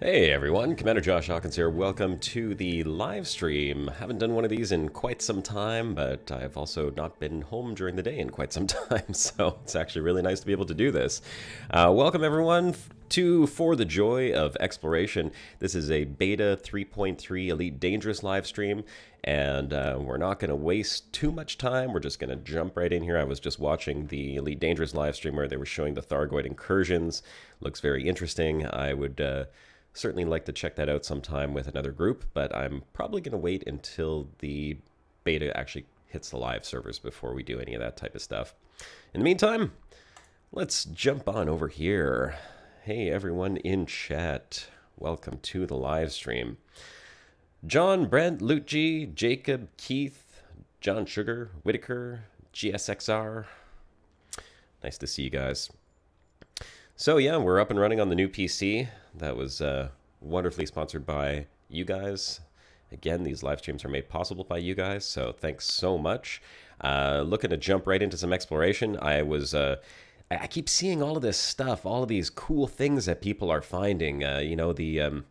Hey everyone, Commander Josh Hawkins here. Welcome to the live stream. Haven't done one of these in quite some time, but I've also not been home during the day in quite some time, so it's actually really nice to be able to do this. Welcome everyone to For the Joy of Exploration. This is a Beta 3.3 Elite Dangerous live stream, and we're not going to waste too much time. We're just going to jump right in here. I was just watching the Elite Dangerous live stream where they were showing the Thargoid incursions. Looks very interesting. I would certainly like to check that out sometime with another group, but I'm probably going to wait until the beta actually hits the live servers before we do any of that type of stuff. In the meantime, let's jump on over here. Hey everyone in chat, welcome to the live stream. John, Brent, Lucci, Jacob, Keith, John Sugar, Whitaker, GSXR. Nice to see you guys. So yeah, we're up and running on the new PC. That was wonderfully sponsored by you guys. Again, these live streams are made possible by you guys, so thanks so much. Looking to jump right into some exploration. I keep seeing all of this stuff, all of these cool things that people are finding, you know, the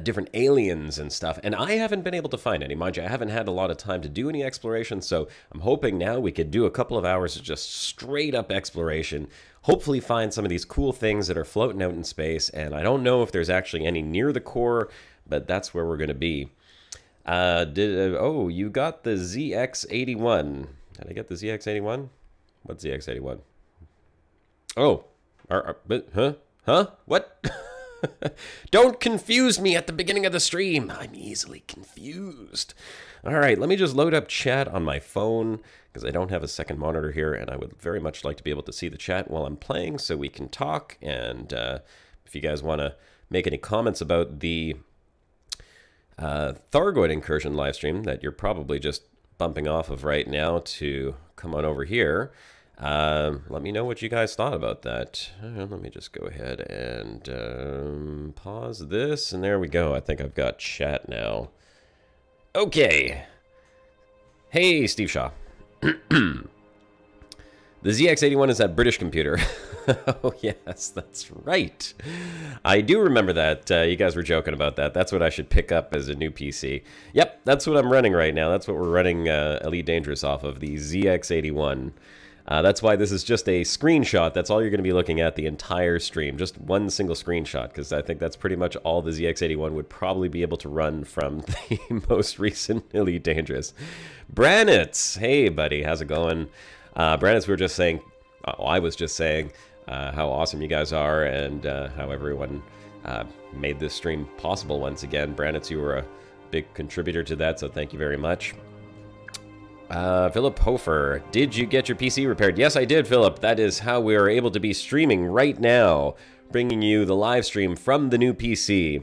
different aliens and stuff, and I haven't been able to find any. Mind you, I haven't had a lot of time to do any exploration, so I'm hoping now we could do a couple of hours of just straight up exploration, hopefully find some of these cool things that are floating out in space, and I don't know if there's actually any near the core, but that's where we're going to be. Oh, you got the ZX81. Did I get the ZX81? What's ZX81? Oh, huh? What? Don't confuse me at the beginning of the stream. I'm easily confused. All right, let me just load up chat on my phone because I don't have a second monitor here, and I would very much like to be able to see the chat while I'm playing so we can talk. And if you guys want to make any comments about the Thargoid incursion live stream that you're probably just bumping off of right now to come on over here, let me know what you guys thought about that. Let me just go ahead and pause this, and there we go. I think I've got chat now. Okay. Hey, Steve Shaw. The ZX81 is that British computer. Oh, yes, that's right. I do remember that. You guys were joking about that. That's what I should pick up as a new PC. Yep, that's what I'm running right now. That's what we're running Elite Dangerous off of, the ZX81. That's why this is just a screenshot. That's all you're going to be looking at the entire stream. Just one single screenshot, because I think that's pretty much all the ZX81 would probably be able to run from the most recent Elite Dangerous. Branitz! Hey, buddy. How's it going? Branitz, we were just saying, I was just saying how awesome you guys are and how everyone made this stream possible once again. Branitz, you were a big contributor to that, so thank you very much. Philip Hofer, did you get your PC repaired? Yes, I did, Philip. That is how we are able to be streaming right now, bringing you the live stream from the new PC.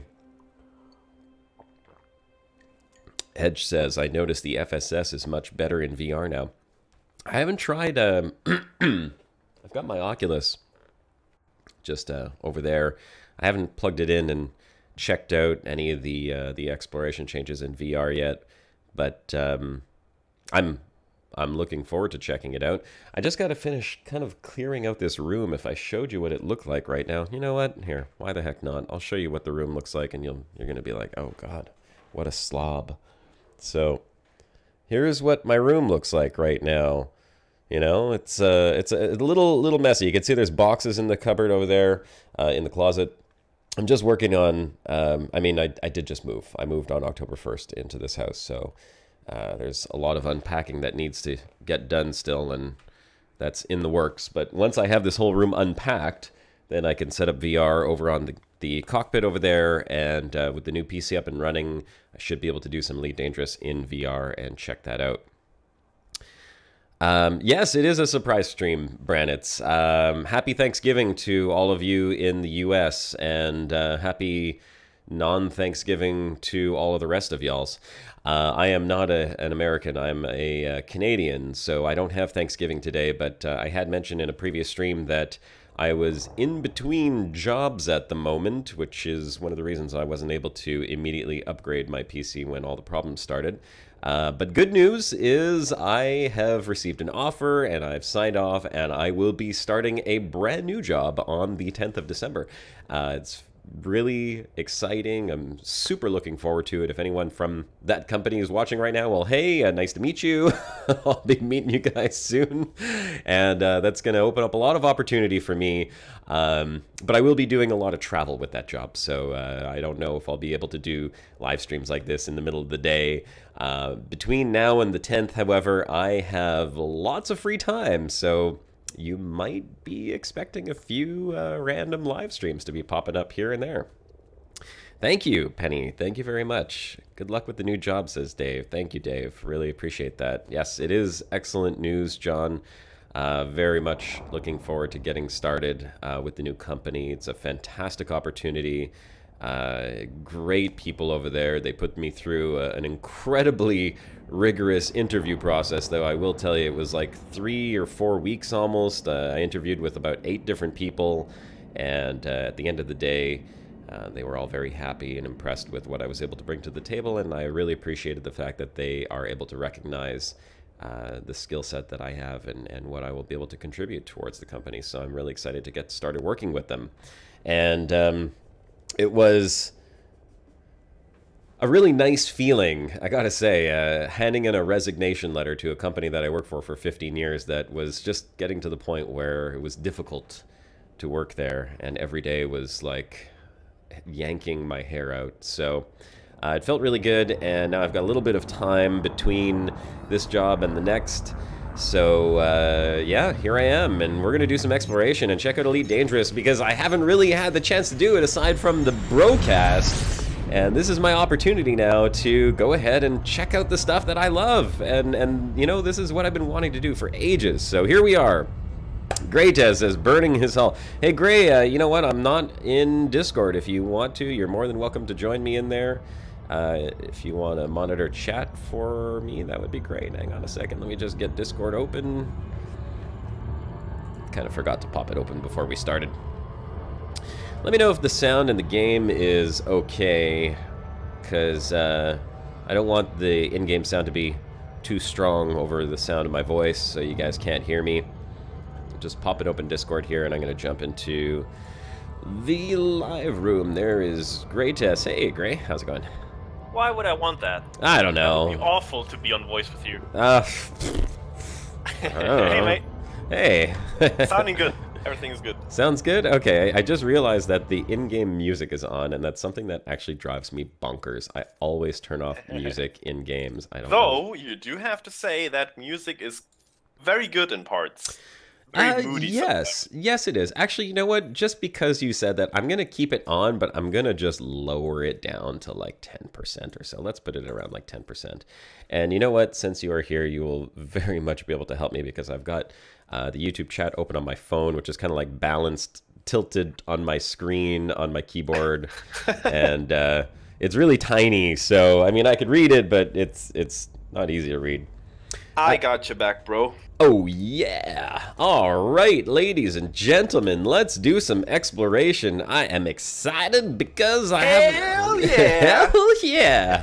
Edge says, I noticed the FSS is much better in VR now. I haven't tried, I've got my Oculus just over there. I haven't plugged it in and checked out any of the exploration changes in VR yet, but I'm looking forward to checking it out. I just got to finish kind of clearing out this room. If I showed you what it looked like right now, you know what? Here, why the heck not? I'll show you what the room looks like, and you're going to be like, oh God, what a slob. So here's what my room looks like right now. You know, it's a little messy. You can see there's boxes in the cupboard over there in the closet. I'm just working on, I mean, I did just move. I moved on October 1st into this house, so there's a lot of unpacking that needs to get done still, and that's in the works. But once I have this whole room unpacked, then I can set up VR over on the cockpit over there, and with the new PC up and running, I should be able to do some Elite Dangerous in VR and check that out. Yes, it is a surprise stream, Branitz. Happy Thanksgiving to all of you in the US, and happy non-Thanksgiving to all of the rest of y'alls. I am not an American, I'm a Canadian, so I don't have Thanksgiving today, but I had mentioned in a previous stream that I was in between jobs at the moment, which is one of the reasons I wasn't able to immediately upgrade my PC when all the problems started. But good news is I have received an offer and I've signed off, and I will be starting a brand new job on the 10th of December. It's really exciting. I'm super looking forward to it. If anyone from that company is watching right now, well, hey, nice to meet you. I'll be meeting you guys soon. And that's going to open up a lot of opportunity for me. But I will be doing a lot of travel with that job. So I don't know if I'll be able to do live streams like this in the middle of the day. Between now and the 10th, however, I have lots of free time. So you might be expecting a few random live streams to be popping up here and there. Thank you, Penny. Thank you very much. Good luck with the new job, says Dave. Thank you, Dave. Really appreciate that. Yes, it is excellent news, John. Very much looking forward to getting started with the new company. It's a fantastic opportunity. Great people over there. They put me through an incredibly rigorous interview process, though I will tell you it was like 3 or 4 weeks almost. I interviewed with about 8 different people, and at the end of the day, they were all very happy and impressed with what I was able to bring to the table, and I really appreciated the fact that they are able to recognize the skill set that I have and what I will be able to contribute towards the company. So I'm really excited to get started working with them. And it was a really nice feeling, I gotta say, handing in a resignation letter to a company that I worked for 15 years that was just getting to the point where it was difficult to work there, and every day was like yanking my hair out. So it felt really good, and now I've got a little bit of time between this job and the next. So yeah, here I am, and we're gonna do some exploration and check out Elite Dangerous, because I haven't really had the chance to do it aside from the broadcast. And this is my opportunity now to go ahead and check out the stuff that I love. And you know, this is what I've been wanting to do for ages. So here we are. Gray Tez says, burning his hull. Hey, Gray, you know what? I'm not in Discord. If you want to, you're more than welcome to join me in there. If you want to monitor chat for me, that would be great. Hang on a second. Let me just get Discord open. Kind of forgot to pop it open before we started. Let me know if the sound in the game is okay, because I don't want the in-game sound to be too strong over the sound of my voice, so you guys can't hear me. Just pop it open Discord here, and I'm going to jump into the live room. There is Gray Tess. Hey, Gray. How's it going? Why would I want that? I don't know. It would be awful to be on voice with you. Hey, mate. Hey. Sounding good. Everything is good. Sounds good? Okay, I just realized that the in-game music is on, and that's something that actually drives me bonkers. I always turn off music in games. I don't know. You do have to say that music is very good in parts. Very moody yes, yes it is. Actually, you know what? Just because you said that, I'm going to keep it on, but I'm going to just lower it down to like 10% or so. Let's put it around like 10%. And you know what? Since you are here, you will very much be able to help me, because I've got the YouTube chat open on my phone, which is kind of like balanced, tilted on my screen, on my keyboard. And it's really tiny. So, I mean, I could read it, but it's not easy to read. I got you back, bro. Oh, yeah. All right, ladies and gentlemen, let's do some exploration. I am excited because I have... Hell yeah! Hell yeah!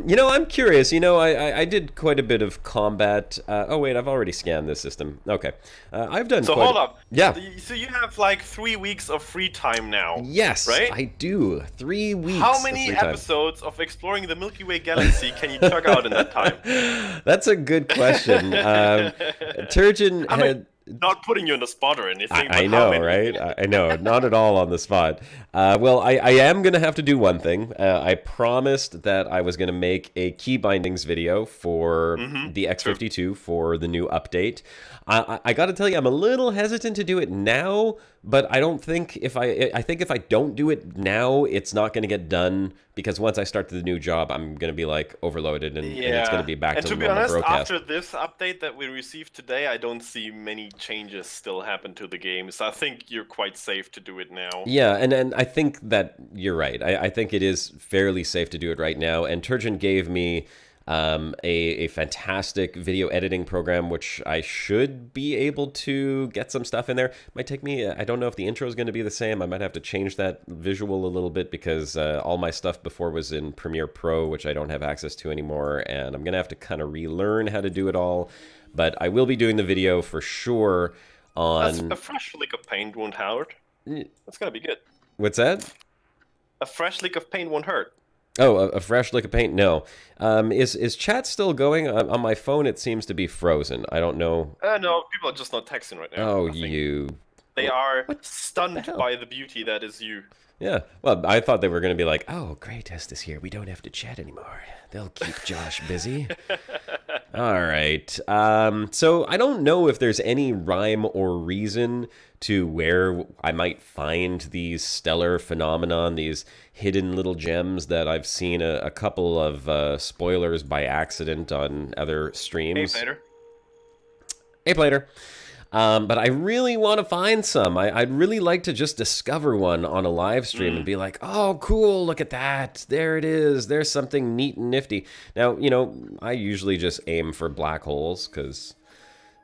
You know, I'm curious. You know, I did quite a bit of combat. Oh, wait, I've already scanned this system. Okay. I've done So hold up. Yeah. So you have like 3 weeks of free time now. Yes, right? I do. 3 weeks. How many episodes of exploring the Milky Way galaxy can you check out in that time? That's a good question. Turgeon had... Not putting you on the spot or anything. I know, right? I know, not at all on the spot. Well, I am going to have to do one thing. I promised that I was going to make a key bindings video for the X52 for the new update. I got to tell you, I'm a little hesitant to do it now, but I don't think I think if I don't do it now, it's not going to get done, because once I start the new job, I'm going to be like overloaded, and it's going to be back to the normal broadcast. To be honest, after this update that we received today, I don't see many changes still happen to the game, so I think you're quite safe to do it now. Yeah, and I think that you're right. I think it is fairly safe to do it right now, and Turgeon gave me a fantastic video editing program, which I should be able to get some stuff in there. Might take me, I don't know if the intro is going to be the same. I might have to change that visual a little bit, because all my stuff before was in Premiere Pro, which I don't have access to anymore, and I'm going to have to kind of relearn how to do it all. But I will be doing the video for sure on... A fresh lick of paint won't hurt. That's gonna be good. What's that? A fresh lick of paint won't hurt. Oh, a fresh lick of paint? No. Is chat still going? On my phone, it seems to be frozen. I don't know. No, people are just not texting right now. Oh, you. They are What stunned the hell? by the beauty that is you. Yeah. Well, I thought they were going to be like, oh, Greatest is here. We don't have to chat anymore. They'll keep Josh busy. All right. So I don't know if there's any rhyme or reason to where I might find these stellar phenomenon, these hidden little gems that I've seen a couple of spoilers by accident on other streams. Hey, Peter. Hey, Plater. But I really want to find some. I'd really like to just discover one on a live stream and be like, oh, cool, look at that. There it is. There's something neat and nifty. Now, you know, I usually just aim for black holes because,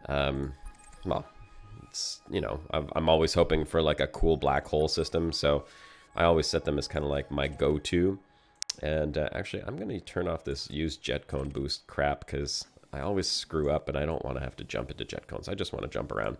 well, it's, you know, I'm always hoping for like a cool black hole system. So I always set them as kind of like my go-to. And actually, I'm going to turn off this use jet cone boost crap because I always screw up and I don't want to have to jump into jet cones. I just want to jump around.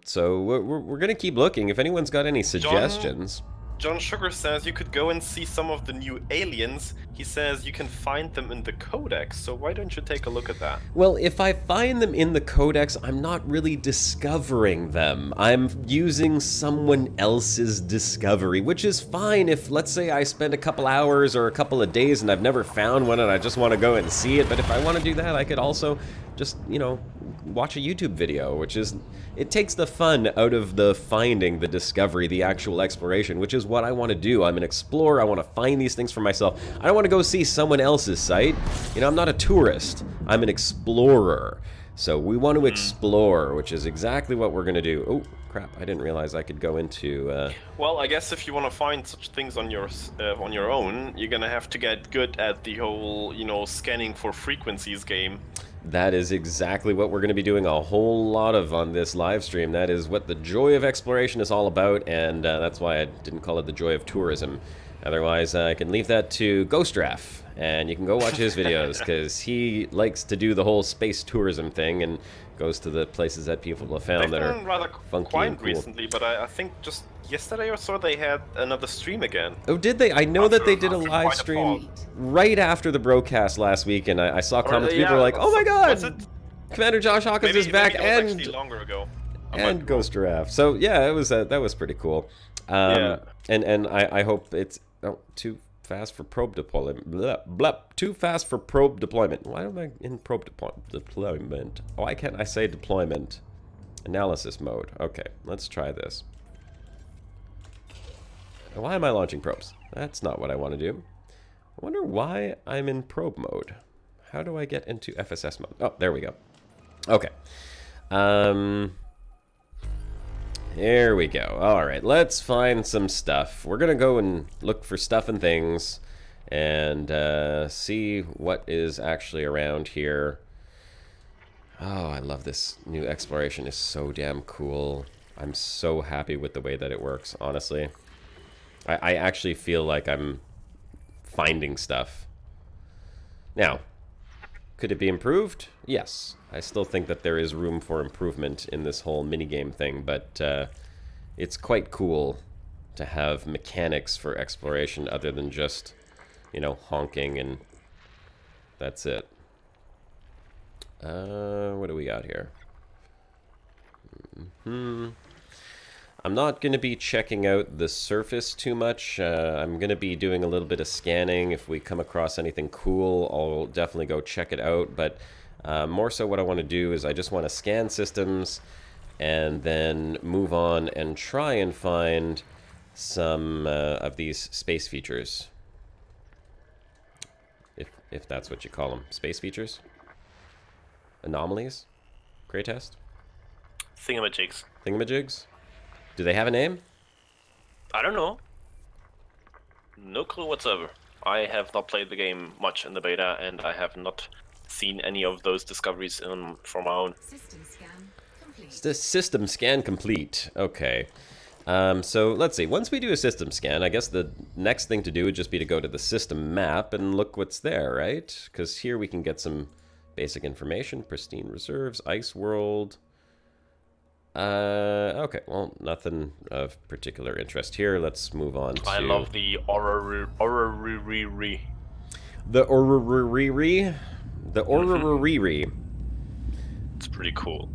So we're going to keep looking. If anyone's got any suggestions. John Sugar says you could go and see some of the new aliens. He says you can find them in the Codex. So why don't you take a look at that? Well, if I find them in the Codex, I'm not really discovering them. I'm using someone else's discovery, which is fine if, let's say, I spend a couple hours or a couple of days and I've never found one and I just want to go and see it. But if I want to do that, I could also just, you know, watch a YouTube video, which is, it takes the fun out of the finding, the discovery, the actual exploration, which is what I want to do. I'm an explorer. I want to find these things for myself. I don't want to go see someone else's site. You know, I'm not a tourist. I'm an explorer. So we want to explore, which is exactly what we're going to do. Oh, crap. I didn't realize I could go into... Well, I guess if you want to find such things on your own, you're going to have to get good at the whole, you know, scanning for frequencies game. That is exactly what we're going to be doing a whole lot of on this live stream. That is what the joy of exploration is all about, and that's why I didn't call it the joy of tourism. Otherwise, I can leave that to Ghostraf, and you can go watch his videos, because he likes to do the whole space tourism thing, and goes to the places that people have found that are rather funky quiet and cool. recently, but I think just yesterday or so they had another stream again. Oh, did they? I know that they did a after live quite a stream pause. right after the broadcast last week, and I saw comments. yeah, People were like, "Oh my was God, it? Commander Josh Hawkins Maybe, is back!" maybe that was and actually longer ago. and Ghost Giraffe. So yeah, it was that was pretty cool. Yeah. And I hope it's too fast for probe deployment. Blah, blah, too fast for probe deployment. Why am I in probe deployment? Why can't I say deployment? Analysis mode. Okay, let's try this. Why am I launching probes? That's not what I want to do. I wonder why I'm in probe mode. How do I get into FSS mode? Oh, there we go. Okay. There we go. All right, let's find some stuff. We're going to go and look for stuff and things and see what is actually around here. Oh, I love this new exploration. It's so damn cool. I'm so happy with the way that it works, honestly. I actually feel like I'm finding stuff. Now, could it be improved? Yes. I still think that there is room for improvement in this whole minigame thing, but it's quite cool to have mechanics for exploration other than just, you know, honking and that's it. What do we got here? I'm not going to be checking out the surface too much. I'm going to be doing a little bit of scanning. If we come across anything cool, I'll definitely go check it out. But more so what I want to do is I just want to scan systems and then move on and try and find some of these space features. If that's what you call them. Space features? Anomalies? Greatest? Thingamajigs. Thingamajigs? Do they have a name? I don't know. No clue whatsoever. I have not played the game much in the beta, and I have not seen any of those discoveries from my own. System scan complete. System scan complete. Okay. So let's see. Once we do a system scan, I guess the next thing to do would just be to go to the system map and look what's there, right? Because here we can get some basic information. Pristine reserves, ice world. Okay, well, nothing of particular interest here. Let's move on to... I love the orrery. The orrery? The orrery. It's pretty cool.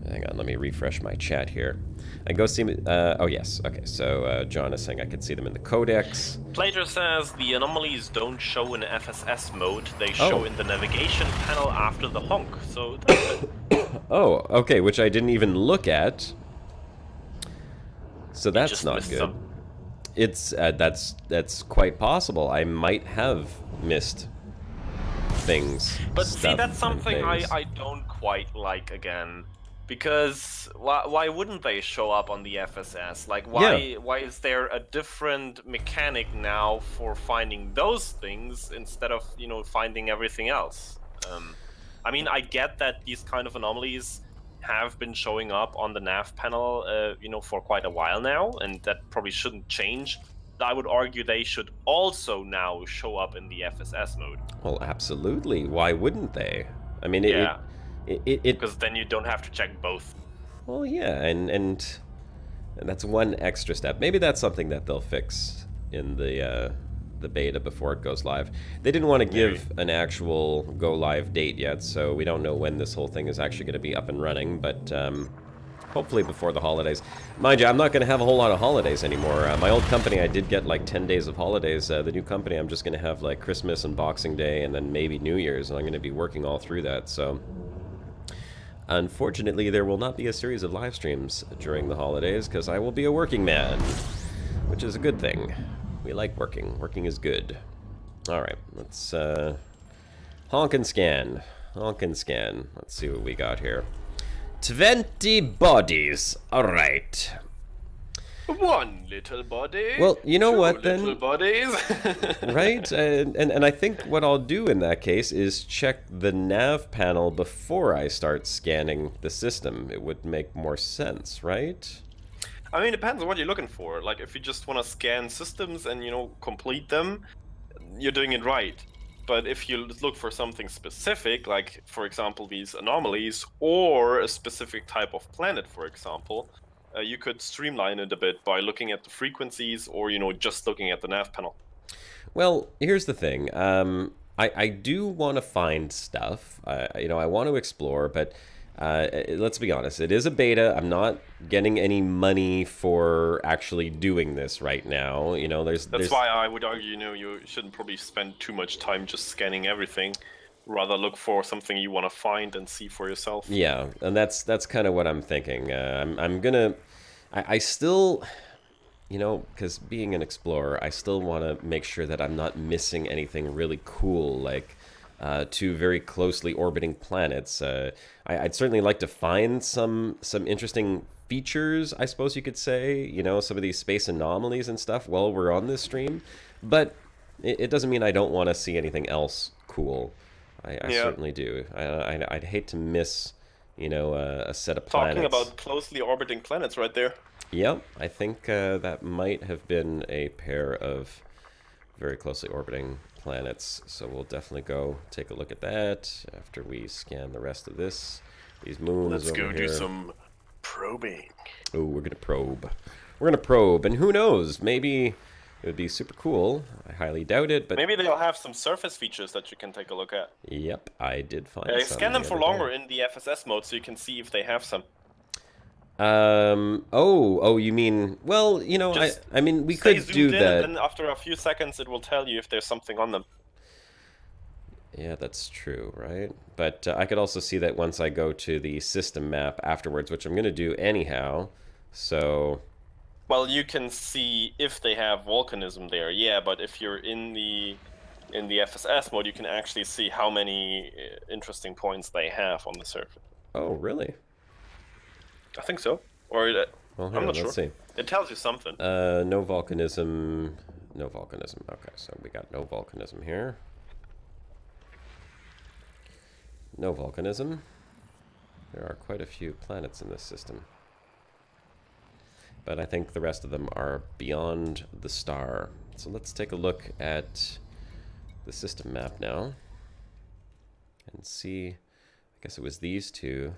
Hang on, let me refresh my chat here. And go see me... oh, yes. Okay, so John is saying I can see them in the Codex. Plater says the anomalies don't show in FSS mode. They show in the navigation panel after the honk. So that's it. Oh, okay, which I didn't even look at. So that's not good. Some. It's that's quite possible. I might have missed things. But see, that's something I don't quite like again. Because why wouldn't they show up on the FSS? Like, why is there a different mechanic now for finding those things instead of, you know, finding everything else? I mean, I get that these kind of anomalies have been showing up on the nav panel, you know, for quite a while now, and that probably shouldn't change. I would argue they should also now show up in the FSS mode. Well, absolutely. Why wouldn't they? I mean, because then you don't have to check both. Well, yeah, and that's one extra step. Maybe that's something that they'll fix in the beta before it goes live. They didn't want to give an actual go live date yet, so we don't know when this whole thing is actually going to be up and running, but hopefully before the holidays. Mind you, I'm not going to have a whole lot of holidays anymore. My old company, I did get like 10 days of holidays. The new company, I'm just going to have like Christmas and Boxing Day and then maybe New Year's, and I'm going to be working all through that, so... Unfortunately, there will not be a series of live streams during the holidays because I will be a working man, which is a good thing. We like working. Working is good. Alright, let's honk and scan. Honk and scan. Let's see what we got here. 20 bodies. Alright. One little body. Well, you know what then? Little bodies. Right? And I think what I'll do in that case is check the nav panel before I start scanning the system. It would make more sense, right? I mean, it depends on what you're looking for. Like, if you just want to scan systems and, you know, complete them, you're doing it right. But if you look for something specific, like, for example, these anomalies, or a specific type of planet, for example, you could streamline it a bit by looking at the frequencies or, you know, just looking at the nav panel. Well, here's the thing. I do want to find stuff. You know, I want to explore, but let's be honest. It is a beta. I'm not getting any money for actually doing this right now. You know, there's why I would argue, you know, you shouldn't probably spend too much time just scanning everything. Rather look for something you want to find and see for yourself. Yeah, and that's kind of what I'm thinking. I still, you know, because being an explorer, I still want to make sure that I'm not missing anything really cool, like two very closely orbiting planets. I'd certainly like to find some interesting features, I suppose you could say, you know, some of these space anomalies and stuff while we're on this stream, but it doesn't mean I don't want to see anything else cool. I certainly do. I'd hate to miss, you know, a set of planets. Talking about closely orbiting planets right there. Yep, I think that might have been a pair of very closely orbiting planets. So we'll definitely go take a look at that after we scan the rest of this. These moons Let's over go here. Do some probing. Oh, we're going to probe. We're going to probe, and who knows, maybe... It would be super cool. I highly doubt it, but... Maybe they'll have some surface featers that you can take a look at. Yep, I did find some. Scan them for longer in the FSS mode so you can see if they have some. Oh, you mean... Well, you know, I mean, we could do that. And then after a few seconds, it will tell you if there's something on them. Yeah, that's true, right? But I could also see that once I go to the system map afterwards, which I'm going to do anyhow, so... Well, you can see if they have volcanism there, yeah, but if you're in the FSS mode, you can actually see how many interesting points they have on the surface. Oh, really? I think so. Or well, I'm not sure. Let's see. It tells you something. No volcanism. No volcanism. Okay, so we got no volcanism here. No volcanism. There are quite a few planets in this system. But I think the rest of them are beyond the star. So let's take a look at the system map now. And see, I guess it was these two.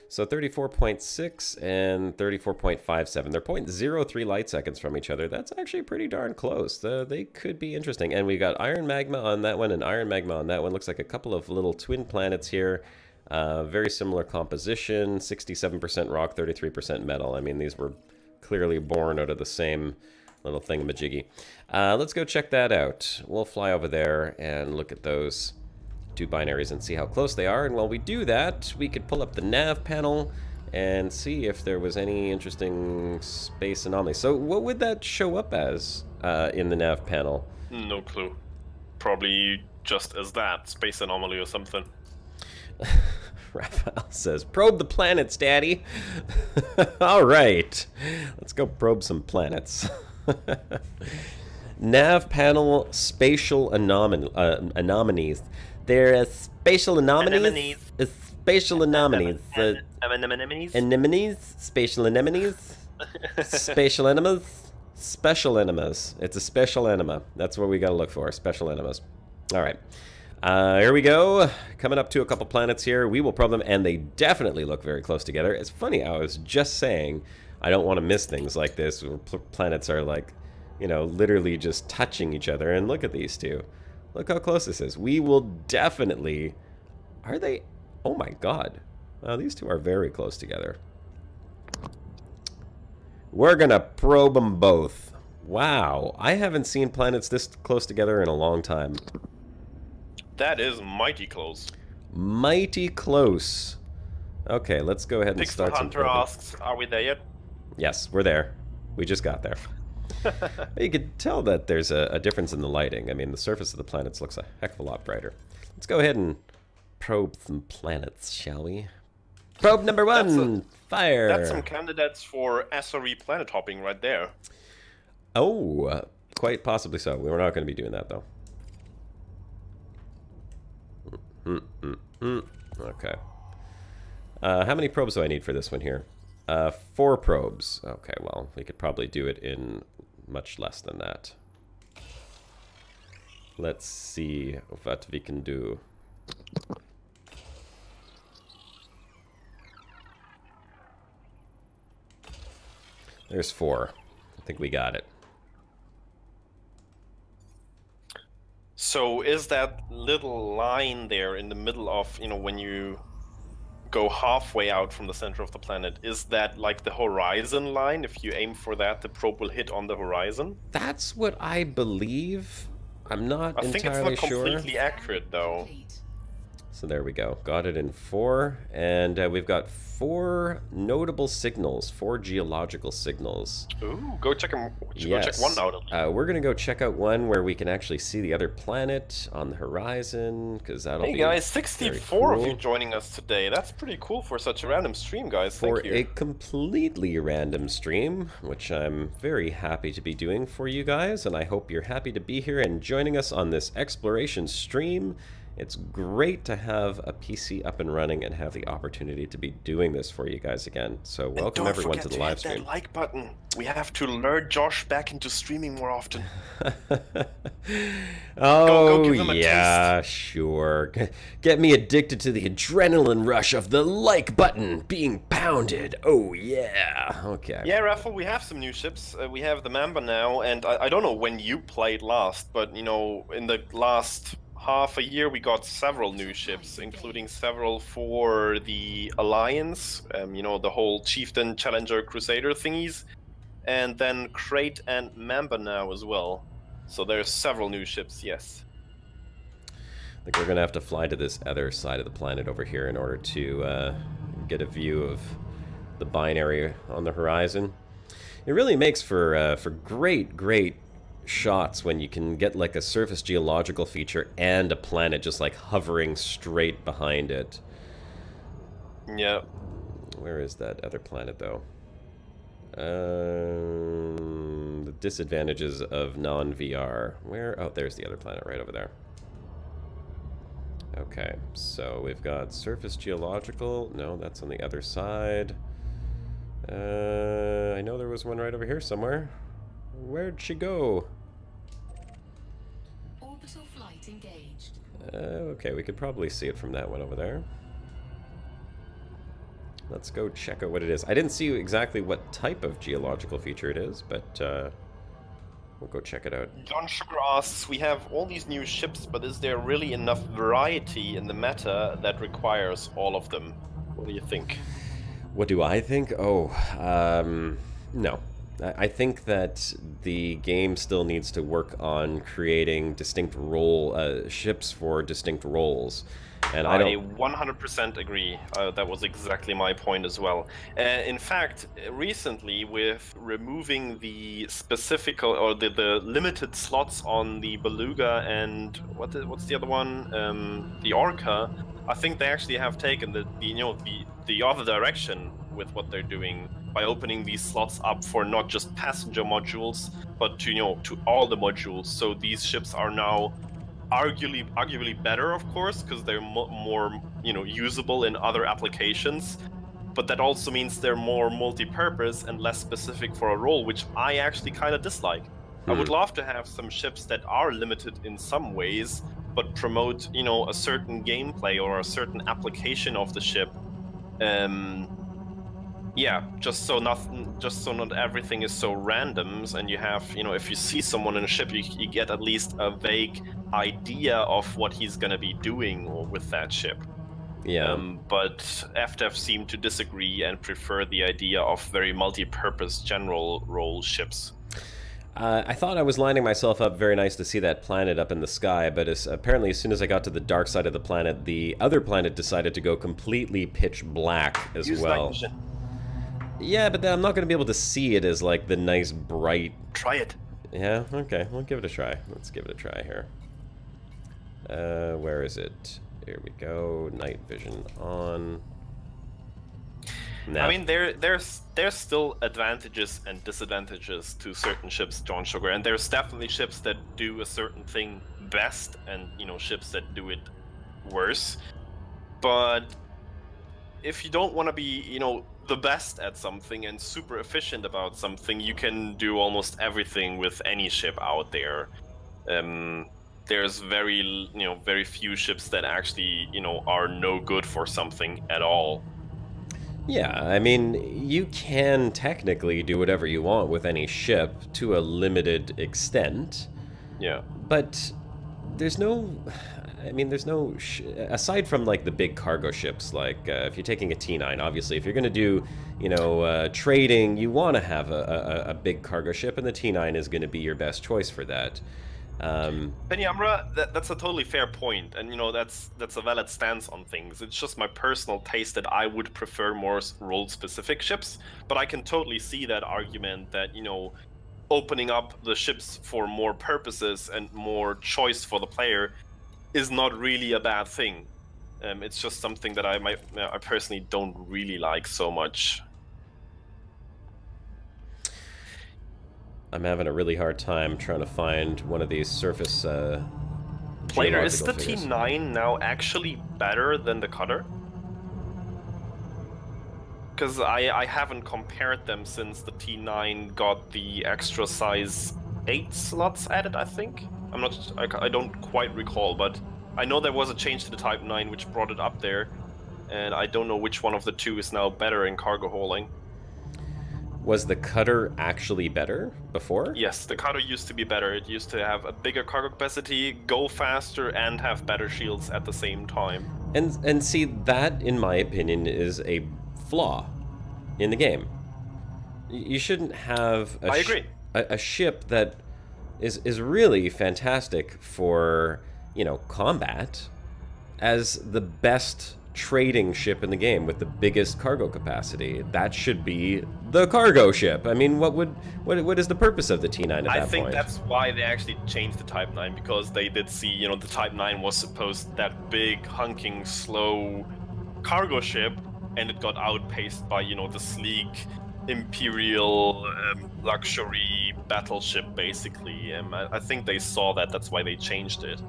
So 34.6 and 34.57. They're 0.03 light seconds from each other. That's actually pretty darn close. They could be interesting. And we got iron magma on that one and iron magma on that one. Looks like a couple of little twin planets here. Very similar composition, 67% rock, 33% metal. I mean, these were clearly born out of the same little thingamajiggy. Let's go check that out. We'll fly over there and look at those two binaries and see how close they are. And while we do that, we could pull up the nav panel and see if there was any interesting space anomalies. So what would that show up as in the nav panel? No clue. Probably just as that, space anomaly or something. Raphael says, probe the planets, Daddy. All right, let's go probe some planets. Nav panel spatial anomalies. There are spatial anomalies. Spatial anomalies. Anemones. Spatial anemones. Spatial enemas. Special enemas. It's a special enema. That's what we got to look for. Special enemas. All right. Here we go. Coming up to a couple planets here. We will probe them, and they definitely look very close together. It's funny, I was just saying I don't want to miss things like this where planets are like, you know, literally just touching each other. And look at these two. Look how close this is. We will definitely... Are they... Oh my god. Wow, these two are very close together. We're gonna probe them both. Wow. I haven't seen planets this close together in a long time. That is mighty close. Mighty close. Okay, let's go ahead and Pixel start some Hunter probing. asks, are we there yet? Yes, we're there. We just got there. You could tell that there's a difference in the lighting. I mean, the surface of the planets looks a heck of a lot brighter. Let's go ahead and probe some planets, shall we? Probe number one, fire. That's some candidates for SRE planet hopping right there. Oh, quite possibly so. We're not going to be doing that, though. Okay. How many probes do I need for this one here? 4 probes. Okay, well, we could probably do it in much less than that. Let's see what we can do. There's 4. I think we got it. So is that little line there in the middle of, you know, when you go halfway out from the center of the planet, is that like the horizon line? If you aim for that, the probe will hit on the horizon? That's what I believe. I'm not I think entirely it's not sure. completely accurate, though. Complete. So there we go. Got it in 4. And we've got 4 notable signals, 4 geological signals. Ooh, go check them. Yes. Go check one out. We're going to go check out one where we can actually see the other planet on the horizon, because that'll Hey be guys, very 64 of cool. you joining us today. That's pretty cool for such a random stream, guys. For Thank you. a completely random stream, which I'm very happy to be doing for you guys, and I hope you're happy to be here and joining us on this exploration stream. It's great to have a PC up and running and have the opportunity to be doing this for you guys again. So welcome everyone to the live stream. That like button. We have to lure Josh back into streaming more often. Oh, go give him a yeah, sure. Get me addicted to the adrenaline rush of the like button being pounded. Oh, yeah. Okay. Yeah, Raffle, we have some new ships. We have the Mamba now, and I don't know when you played last, but, you know, in the last half a year we got several new ships, including several for the Alliance, you know, the whole Chieftain, Challenger, Crusader thingies, and then Crate and Mamba now as well. So there's several new ships, yes. I think we're going to have to fly to this other side of the planet over here in order to get a view of the binary on the horizon. It really makes for great shots when you can get like a surface geological feature and a planet just like hovering straight behind it. Yeah. Where is that other planet though? The disadvantages of non-VR. Where? Oh, there's the other planet right over there. Okay, so we've got surface geological. No, that's on the other side. I know there was one right over here somewhere. Where'd she go? Orbital flight engaged. Okay, we could probably see it from that one over there. Let's go check out what it is. I didn't see exactly what type of geological feature it is, but we'll go check it out. John Sugar asks, we have all these new ships, but is there really enough variety in the meta that requires all of them? What do you think? What do I think? Oh, no. I think that the game still needs to work on creating distinct ships for distinct roles. And I 100% agree. That was exactly my point as well. In fact, recently, with removing the specific or the limited slots on the Beluga and what's the other one? The Orca, I think they actually have taken the other direction with what they're doing by opening these slots up for not just passenger modules, but to all the modules. So these ships are now arguably better, of course, because they're more usable in other applications. But that also means they're more multi-purpose and less specific for a role, which I actually kind of dislike. I would love to have some ships that are limited in some ways, but promote a certain gameplay or a certain application of the ship. Yeah, just so not everything is so random, and you have, if you see someone in a ship, you get at least a vague idea of what he's gonna be doing with that ship. Yeah. But FDev seem to disagree and prefer the idea of very multi-purpose general role ships. I thought I was lining myself up very nice to see that planet up in the sky, but apparently as soon as I got to the dark side of the planet, the other planet decided to go completely pitch black as well. Yeah, but then I'm not going to be able to see it as like the nice bright... Try it. Yeah, okay, we'll give it a try. Let's give it a try here. Where is it? Here we go. Night vision on. I mean, there's still advantages and disadvantages to certain ships, John Sugar, and there's definitely ships that do a certain thing best, and ships that do it worse. But if you don't want to be, the best at something and super efficient about something, you can do almost everything with any ship out there. There's very few ships that actually, are no good for something at all. Yeah, I mean, you can technically do whatever you want with any ship to a limited extent. Yeah. But there's no... I mean, there's no... aside from, like, the big cargo ships, like, if you're taking a T9, obviously, if you're going to do, trading, you want to have a big cargo ship, and the T9 is going to be your best choice for that. Penyamra, that's a totally fair point, and that's a valid stance on things. It's just my personal taste that I would prefer more role-specific ships, but I can totally see that argument that opening up the ships for more purposes and more choice for the player is not really a bad thing. It's just something that I personally don't really like so much. I'm having a really hard time trying to find one of these surface Player, is the figures. T9 now actually better than the Cutter? Because I haven't compared them since the T9 got the extra size 8 slots added, I think. I don't quite recall, but I know there was a change to the Type 9 which brought it up there, and I don't know which one of the two is now better in cargo hauling. Was the Cutter actually better before? Yes, the Cutter used to be better. It used to have a bigger cargo capacity, go faster, and have better shields at the same time. And see, that, in my opinion, is a flaw in the game. You shouldn't have a ship that is really fantastic for, combat as the best trading ship in the game with the biggest cargo capacity. That should be the cargo ship. I mean, what is the purpose of the T9 at that point? I think that's why they actually changed the Type 9, because they did see, the Type 9 was supposed that big, hunking, slow cargo ship, and it got outpaced by, the sleek, imperial, luxury battleship, basically. I think they saw that, that's why they changed it.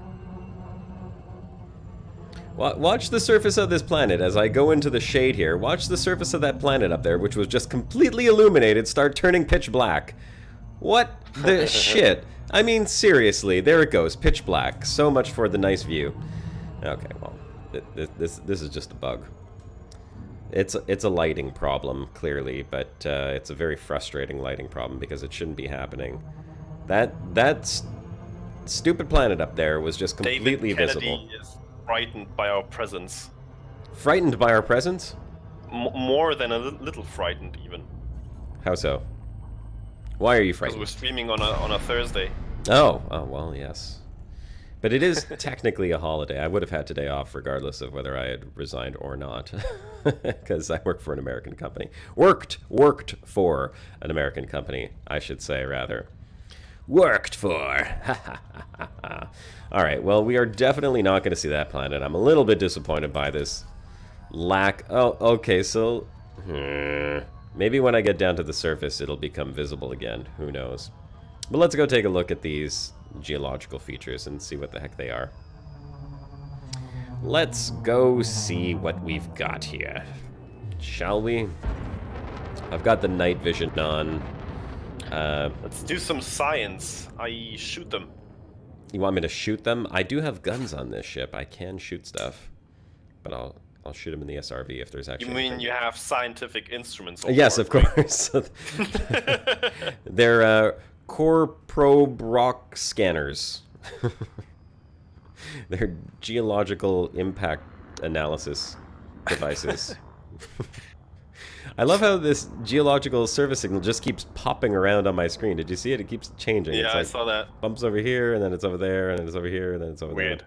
Watch the surface of this planet as I go into the shade here. Watch the surface of that planet up there, which was just completely illuminated, start turning pitch black. What the shit? I mean, seriously, there it goes, pitch black. So much for the nice view. Okay, well, this is just a bug. It's a lighting problem, clearly, but it's a very frustrating lighting problem because it shouldn't be happening. That stupid planet up there was just completely David visible. Kennedy is frightened by our presence. Frightened by our presence? More than a little frightened, even. How so? Why are you Because frightened? we're streaming on a Thursday. Oh, well, yes. But it is technically a holiday. I would have had today off regardless of whether I had resigned or not. Because I work for an American company. Worked for an American company, I should say, rather. Worked for. All right, well, we are definitely not going to see that planet. I'm a little bit disappointed by this lack. Oh, okay, so maybe when I get down to the surface, it'll become visible again. Who knows? But let's go take a look at these geological features and see what the heck they are. Let's go see what we've got here, shall we? I've got the night vision on. Let's do some science. I shoot them. You want me to shoot them? I do have guns on this ship. I can shoot stuff, but I'll shoot them in the SRV if there's actually. You mean anything. you have scientific instruments? Yes, of course. They're core probe rock scanners. They're geological impact analysis devices. I love how this geological service signal just keeps popping around on my screen. Did you see it? It keeps changing. Yeah, it's like I saw that. Bumps over here, and then it's over there, and then it's over here, and then it's over Weird.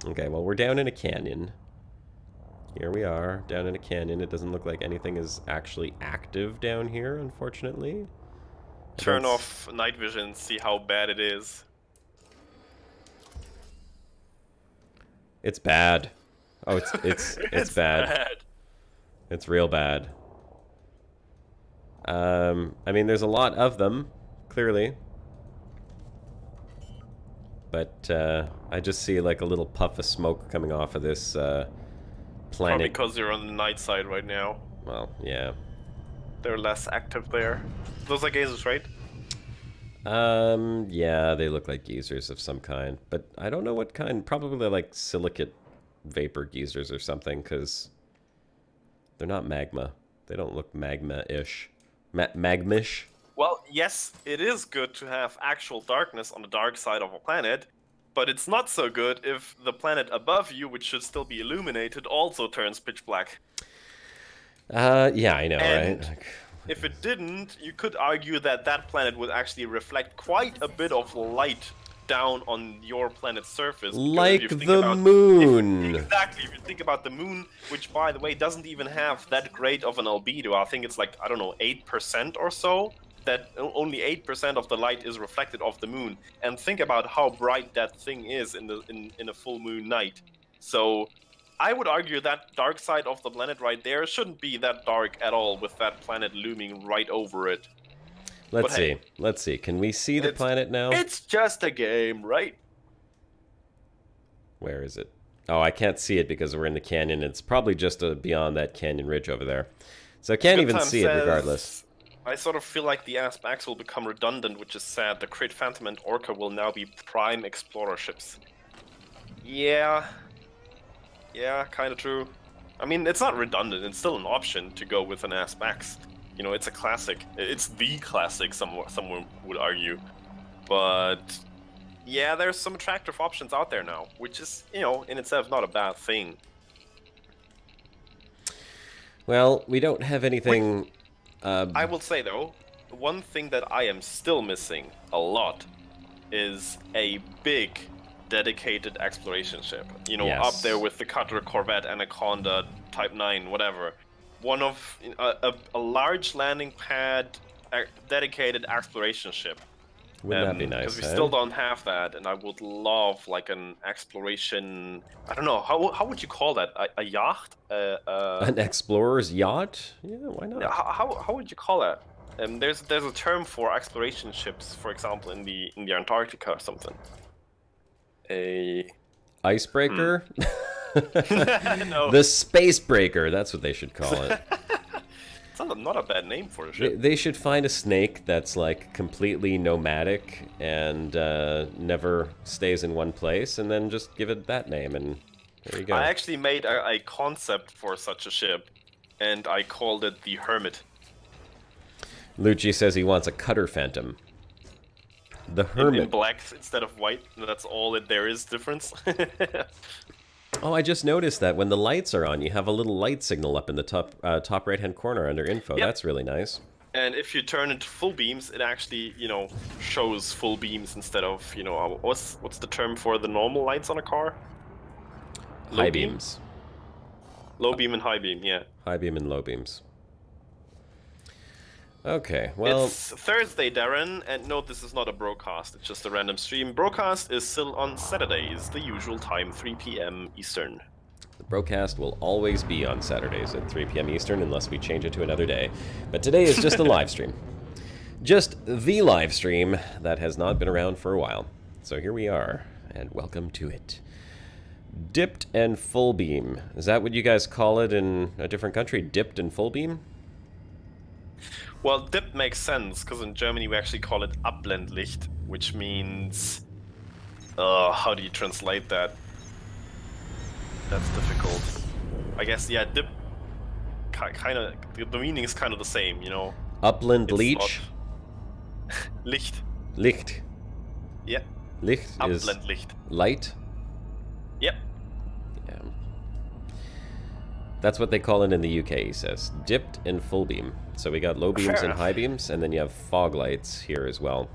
there. Okay, well, we're down in a canyon. Here we are, down in a canyon. It doesn't look like anything is actually active down here, unfortunately. Turn off night vision and see how bad it is. It's bad. Oh, it's bad. It's real bad. I mean, there's a lot of them, clearly. But I just see like a little puff of smoke coming off of this planet. Probably because you're on the night side right now. Well, yeah. They're less active there. Those are geysers, right? Yeah, they look like geysers of some kind, but I don't know what kind. Probably they're like silicate vapor geysers or something, because they're not magma. They don't look magma-ish. Magmish? Well, yes, it is good to have actual darkness on the dark side of a planet, but it's not so good if the planet above you, which should still be illuminated, also turns pitch black. Yeah, I know, And right? if it didn't, you could argue that that planet would actually reflect quite a bit of light down on your planet's surface. because Like if you think the about- moon. Exactly. If you think about the moon, which, by the way, doesn't even have that great of an albedo. I think it's like, I don't know, 8% or so. That only 8% of the light is reflected off the moon. And think about how bright that thing is in a full moon night. So I would argue that dark side of the planet right there shouldn't be that dark at all, with that planet looming right over it. Let's But see. hey, Let's see. Can we see the it's- planet now? It's just a game, right? Where is it? Oh, I can't see it because we're in the canyon. It's probably just beyond that canyon ridge over there. So I can't Good even Time see it says, regardless. I sort of feel like the aspects will become redundant, which is sad. The Crit Phantom and Orca will now be prime explorer ships. Yeah, kind of true. I mean, it's not redundant. It's still an option to go with an aspects. You know, it's a classic. It's the classic, someone would argue. But yeah, there's some attractive options out there now, which is, you know, in itself not a bad thing. Well, we don't have anything... I will say, though, one thing that I am still missing a lot is a big, dedicated exploration ship. You know, Yes. up there with the cutter, corvette, Anaconda, Type 9, whatever. One of a large landing pad, dedicated exploration ship. Wouldn't that be nice, Because we eh? still don't have that, and I would love like an exploration. I don't know how would you call that? A yacht? An explorer's yacht? Yeah, why not? How would you call that? There's a term for exploration ships, for example, in the Antarctica or something. A Icebreaker? no, The space breaker, that's what they should call it. it's not a bad name for a ship. They should find a snake that's like completely nomadic and never stays in one place, and then just give it that name, and there you go. I actually made a concept for such a ship. and I called it the Hermit. Lucci says he wants a Cutter Phantom. The Hermit. In black instead of white. That's all that there is difference. Oh, I just noticed that when the lights are on, you have a little light signal up in the top right-hand corner under info. Yep. That's really nice. And if you turn it to full beams, it actually, you know, shows full beams instead of, you know, what's the term for the normal lights on a car? High beams. Low beam and high beam, yeah. High beam and low beams. Okay, well... It's Thursday, Darren, and note this is not a broadcast, it's just a random stream. Broadcast is still on Saturdays, the usual time, 3 p.m. Eastern. The broadcast will always be on Saturdays at 3 p.m. Eastern unless we change it to another day. But today is just a live stream. Just the live stream that has not been around for a while. So here we are, and welcome to it. Dipped and full beam. Is that what you guys call it in a different country? Dipped and full beam? Well, dip makes sense, because in Germany we actually call it Abblendlicht, which means... how do you translate that? That's difficult. I guess, yeah, dip... kind of... The meaning is kind of the same, you know? Upland Leech? Licht. Licht. Yeah. Licht is Abblendlicht. light? Yep. Yeah. That's what they call it in the UK, he says. Dipped and full beam. So we got low beams and high beams, and then you have fog lights here as well.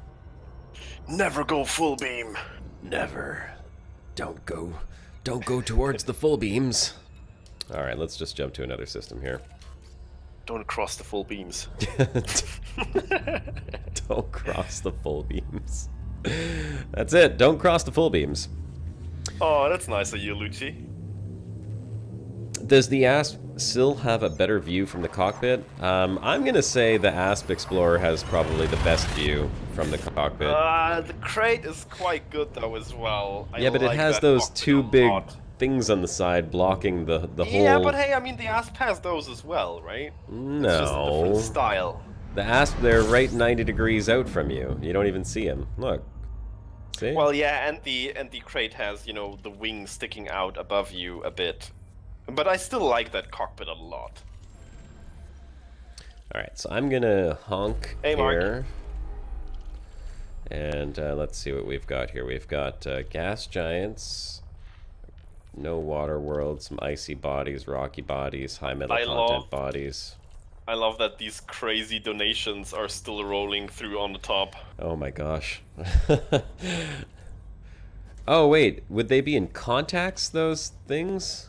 Never go full beam. Never. Don't go towards the full beams. Alright, let's just jump to another system here. Don't cross the full beams. Don't cross the full beams. That's it. Don't cross the full beams. Oh, that's nice of you, Lucci. Does the ASP still have a better view from the cockpit? I'm gonna say the ASP Explorer has probably the best view from the cockpit. The crate is quite good though as well. Yeah, but it has those two big things on the side blocking the whole... Yeah, but hey, I mean the ASP has those as well, right? No. It's just a different style. The ASP, they're right 90 degrees out from you. You don't even see them. Look. See? Well, yeah, and the crate has, you know, the wings sticking out above you a bit. But I still like that cockpit a lot. Alright, so I'm gonna honk hey, here. And let's see what we've got here. We've got gas giants, no water world, some icy bodies, rocky bodies, high metal content bodies. I love that these crazy donations are still rolling through on the top. Oh my gosh. Oh wait, would they be in contacts, those things?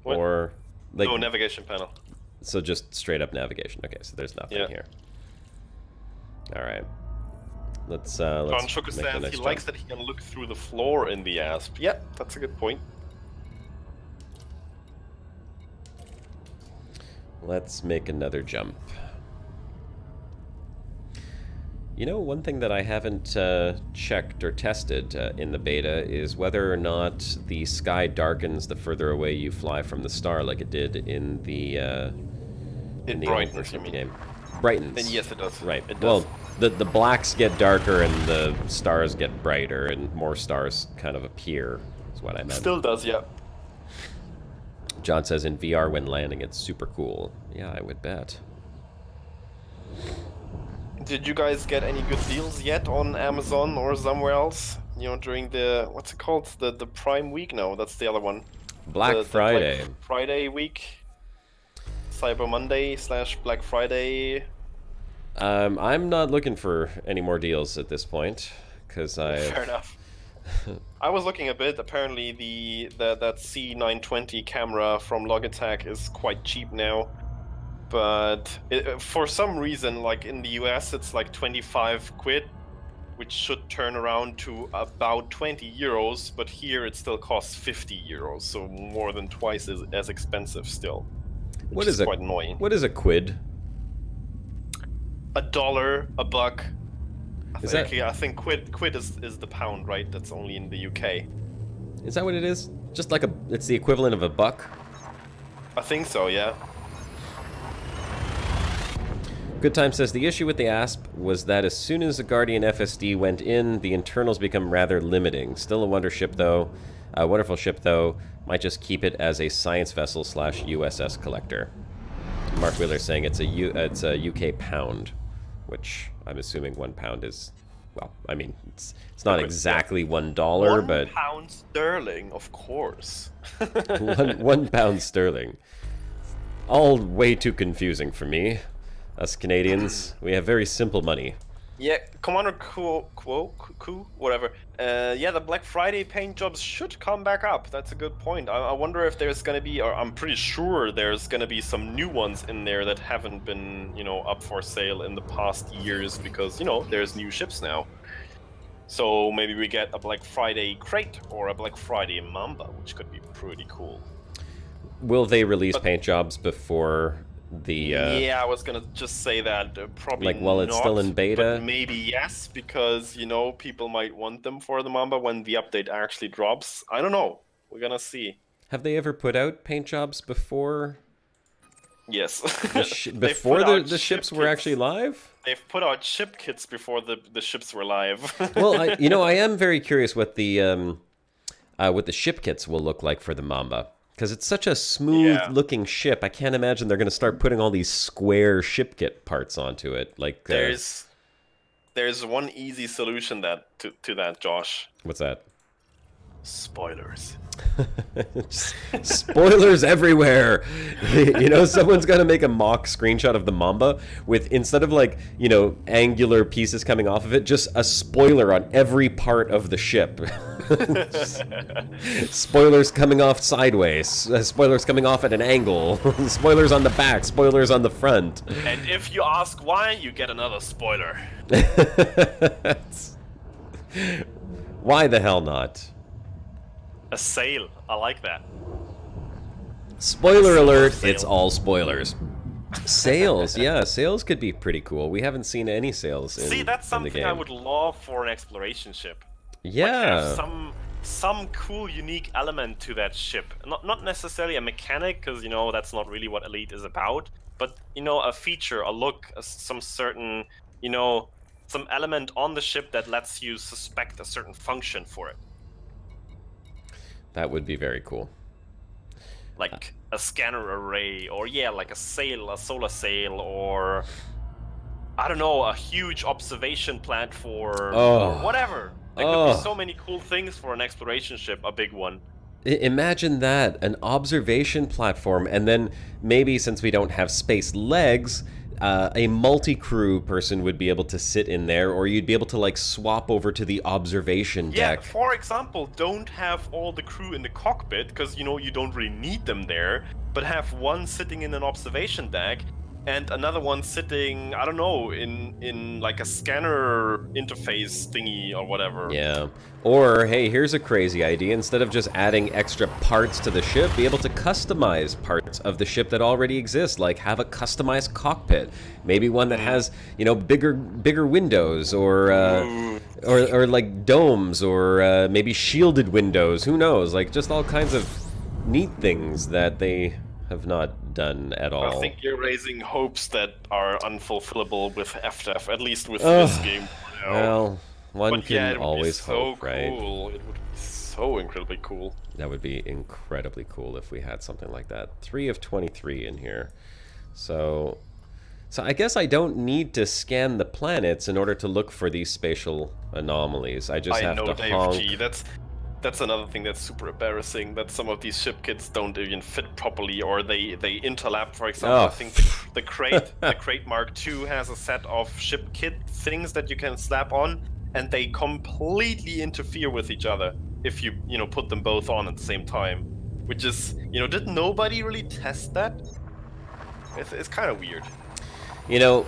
What? Or like, no, navigation panel. So just straight up navigation. Okay, so there's nothing here. All right. Let's John Schucker says he likes that he can look through the floor in the ASP. Yeah, that's a good point. Let's make another jump. You know, one thing that I haven't checked or tested in the beta is whether or not the sky darkens the further away you fly from the star, like it did in the brightens, old version of the mean. game. Brightens. Then yes, it does. Right. It well, does. the blacks get darker and the stars get brighter, and more stars kind of appear. Is what I meant. Still does, yeah. John says in VR when landing, it's super cool. Yeah, I would bet. Did you guys get any good deals yet on Amazon or somewhere else? You know, during the, what's it called? The Prime Week? No, that's the other one. Black Friday. Black Friday week. Cyber Monday / Black Friday. I'm not looking for any more deals at this point, because Fair enough. I was looking a bit. Apparently that C920 camera from Logitech is quite cheap now. But for some reason, like in the US, it's like 25 quid, which should turn around to about 20 euros. But here it still costs 50 euros, so more than twice as expensive still. Which is quite annoying. What is a quid? $1, a buck. I think quid is the pound, right? That's only in the UK. Is that what it is? Just like it's the equivalent of a buck? I think so, yeah. Good Time says the issue with the ASP was that as soon as a Guardian FSD went in, the internals become rather limiting. Still a wonderful ship though. Might just keep it as a science vessel / USS collector. Mark Wheeler saying it's a UK pound, which I'm assuming 1 pound is, well, I mean, it's not exactly $1, but £1 sterling, of course. one pound sterling. All way too confusing for me. Us Canadians, we have very simple money. Yeah, Commander whatever. Yeah, the Black Friday paint jobs should come back up. That's a good point. I wonder if there's gonna be, or I'm pretty sure there's gonna be some new ones in there that haven't been, you know, up for sale in the past years because, you know, there's new ships now. So maybe we get a Black Friday crate or a Black Friday Mamba, which could be pretty cool. Will they release paint jobs before the... yeah, I was gonna just say that. Probably like, while it's still in beta? But maybe yes, because, you know, people might want them for the Mamba when the update actually drops. I don't know. We're gonna see. Have they ever put out paint jobs before? Yes. Before the ships were actually live? They've put out ship kits before the ships were live. Well, you know, I am very curious what the ship kits will look like for the Mamba. Because it's such a smooth-looking ship, I can't imagine they're going to start putting all these square ship kit parts onto it. Like there's one easy solution to that, Josh. What's that? Spoilers. Spoilers everywhere. You know, someone's got to make a mock screenshot of the Mamba with, instead of, like, you know, angular pieces coming off of it, just a spoiler on every part of the ship. Spoilers coming off sideways, spoilers coming off at an angle, spoilers on the back, spoilers on the front. And if you ask why, you get another spoiler. Why the hell not? A sail. I like that. Spoiler alert, it's all spoilers. Sails, yeah, sails could be pretty cool. We haven't seen any sails in the game. See, that's something I would love for an exploration ship. Yeah. Like have some cool, unique element to that ship. Not necessarily a mechanic, because, you know, that's not really what Elite is about. But, you know, a feature, a look, some certain, you know, some element on the ship that lets you suspect a certain function for it. That would be very cool. Like a scanner array, or yeah, like a sail, a solar sail, or I don't know, a huge observation platform, or whatever. There could be so many cool things for an exploration ship, a big one. Imagine that, an observation platform, and then maybe, since we don't have space legs, a multi-crew person would be able to sit in there, or you'd be able to, like, swap over to the observation deck. Yeah, for example, don't have all the crew in the cockpit, because, you know, you don't really need them there, but have one sitting in an observation deck, and another one sitting, I don't know, in like a scanner interface thingy or whatever. Yeah. Or, hey, here's a crazy idea. Instead of just adding extra parts to the ship, be able to customize parts of the ship that already exist. Like, have a customized cockpit. Maybe one that has, you know, bigger windows, or like domes, or maybe shielded windows. Who knows? Like, just all kinds of neat things that they have not done at all. I think you're raising hopes that are unfulfillable with FDEF, at least with this game. You know. Well, one can yeah, always hope, cool. right? It would be so incredibly cool. That would be incredibly cool if we had something like that. 3 of 23 in here. So I guess I don't need to scan the planets in order to look for these spatial anomalies. I just have to honk. Dave G, that's another thing that's super embarrassing, that some of these ship kits don't even fit properly, or they interlap. For example, I think the crate Mark II has a set of ship kit things that you can slap on, and they completely interfere with each other if you put them both on at the same time. Which is, did nobody really test that? It's kind of weird. You know,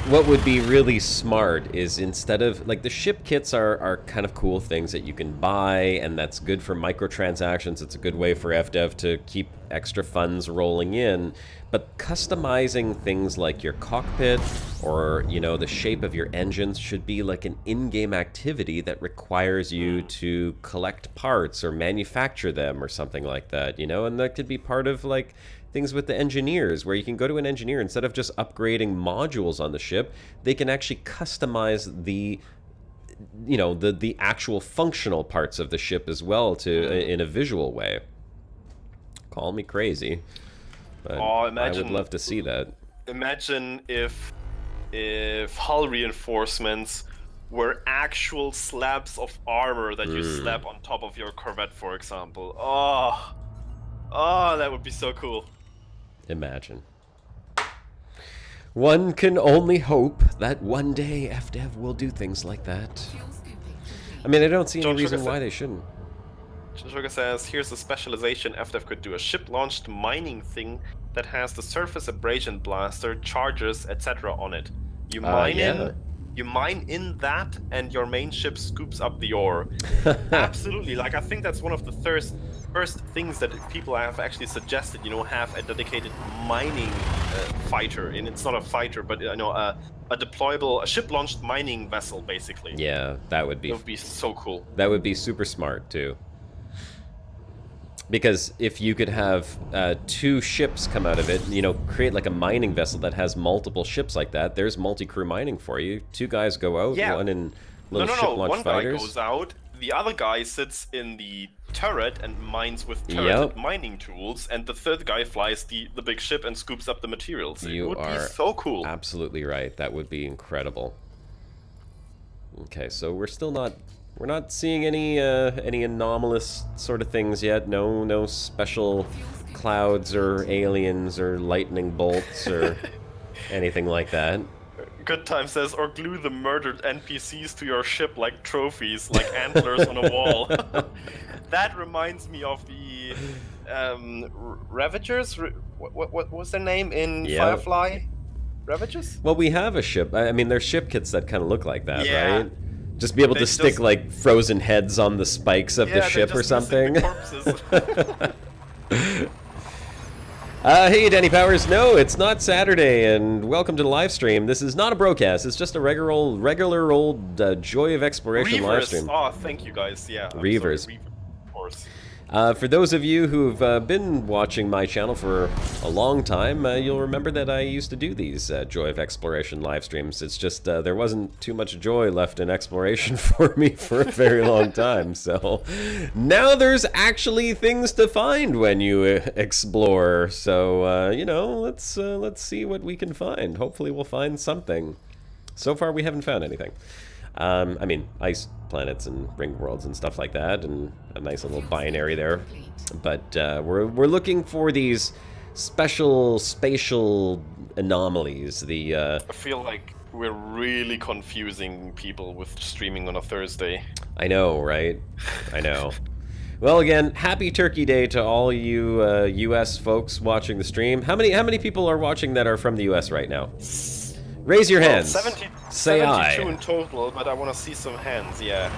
what would be really smart is, instead of, like, the ship kits are kind of cool things that you can buy, and that's good for microtransactions. It's a good way for FDev to keep extra funds rolling in. But customizing things like your cockpit, or, the shape of your engines, should be like an in-game activity that requires you to collect parts or manufacture them or something like that, and that could be part of, like, things with the engineers, where you can go to an engineer, instead of just upgrading modules on the ship, they can actually customize the the actual functional parts of the ship as well, in a visual way. Call me crazy, But Oh, I would love to see that. Imagine if hull reinforcements were actual slabs of armor that you slap on top of your Corvette, for example. Oh, that would be so cool. Imagine. One can only hope that one day FDev will do things like that. I mean, I don't see any reason why they shouldn't. Sugar says, here's a specialization FDev could do. A ship-launched mining thing that has the surface abrasion blaster, chargers, etc. on it. You mine in that, and your main ship scoops up the ore. Absolutely. Like, I think that's one of the first things that people have actually suggested. You know, have a dedicated mining fighter, and it's not a fighter, but you know, a deployable, a ship-launched mining vessel, basically. Yeah, that would be. That would be so cool. That would be super smart too. Because if you could have 2 ships come out of it, you know, create like a mining vessel that has multiple ships like that, there's multi-crew mining for you. 2 guys go out, one in little ship-launched fighters. One guy goes out, the other guy sits in the turret and mines with turret mining tools, and the third guy flies the big ship and scoops up the materials. It would be so cool. Absolutely right. That would be incredible. Okay, so we're still not... We're not seeing any anomalous sort of things yet. No special clouds or aliens or lightning bolts or anything like that. Good Time says, or glue the murdered NPCs to your ship like trophies, like antlers on a wall. That reminds me of the Ravagers. What was their name in Firefly? Ravagers? Well, we have a ship. I mean, there's ship kits that kind of look like that, right? Just be able to stick like frozen heads on the spikes of the ship or something. Hey, Danny Powers. No, it's not Saturday, and welcome to the live stream. This is not a broadcast. It's just a regular old Joy of Exploration live stream. Oh, thank you guys. Yeah. Reavers. Sorry, Reavers, of course. For those of you who've been watching my channel for a long time, you'll remember that I used to do these Joy of Exploration live streams. It's just there wasn't too much joy left in exploration for me for a very long time. So now there's actually things to find when you explore. So you know, let's see what we can find. Hopefully we'll find something. So far we haven't found anything. I mean, ice planets and ring worlds and stuff like that, and a nice little binary there. But we're looking for these special spatial anomalies. I feel like we're really confusing people with streaming on a Thursday. I know, right? I know. Well, again, happy Turkey Day to all you U.S. folks watching the stream. How many people are watching that are from the U.S. right now? Raise your hands. 72 in total, but I want to see some hands. Yeah,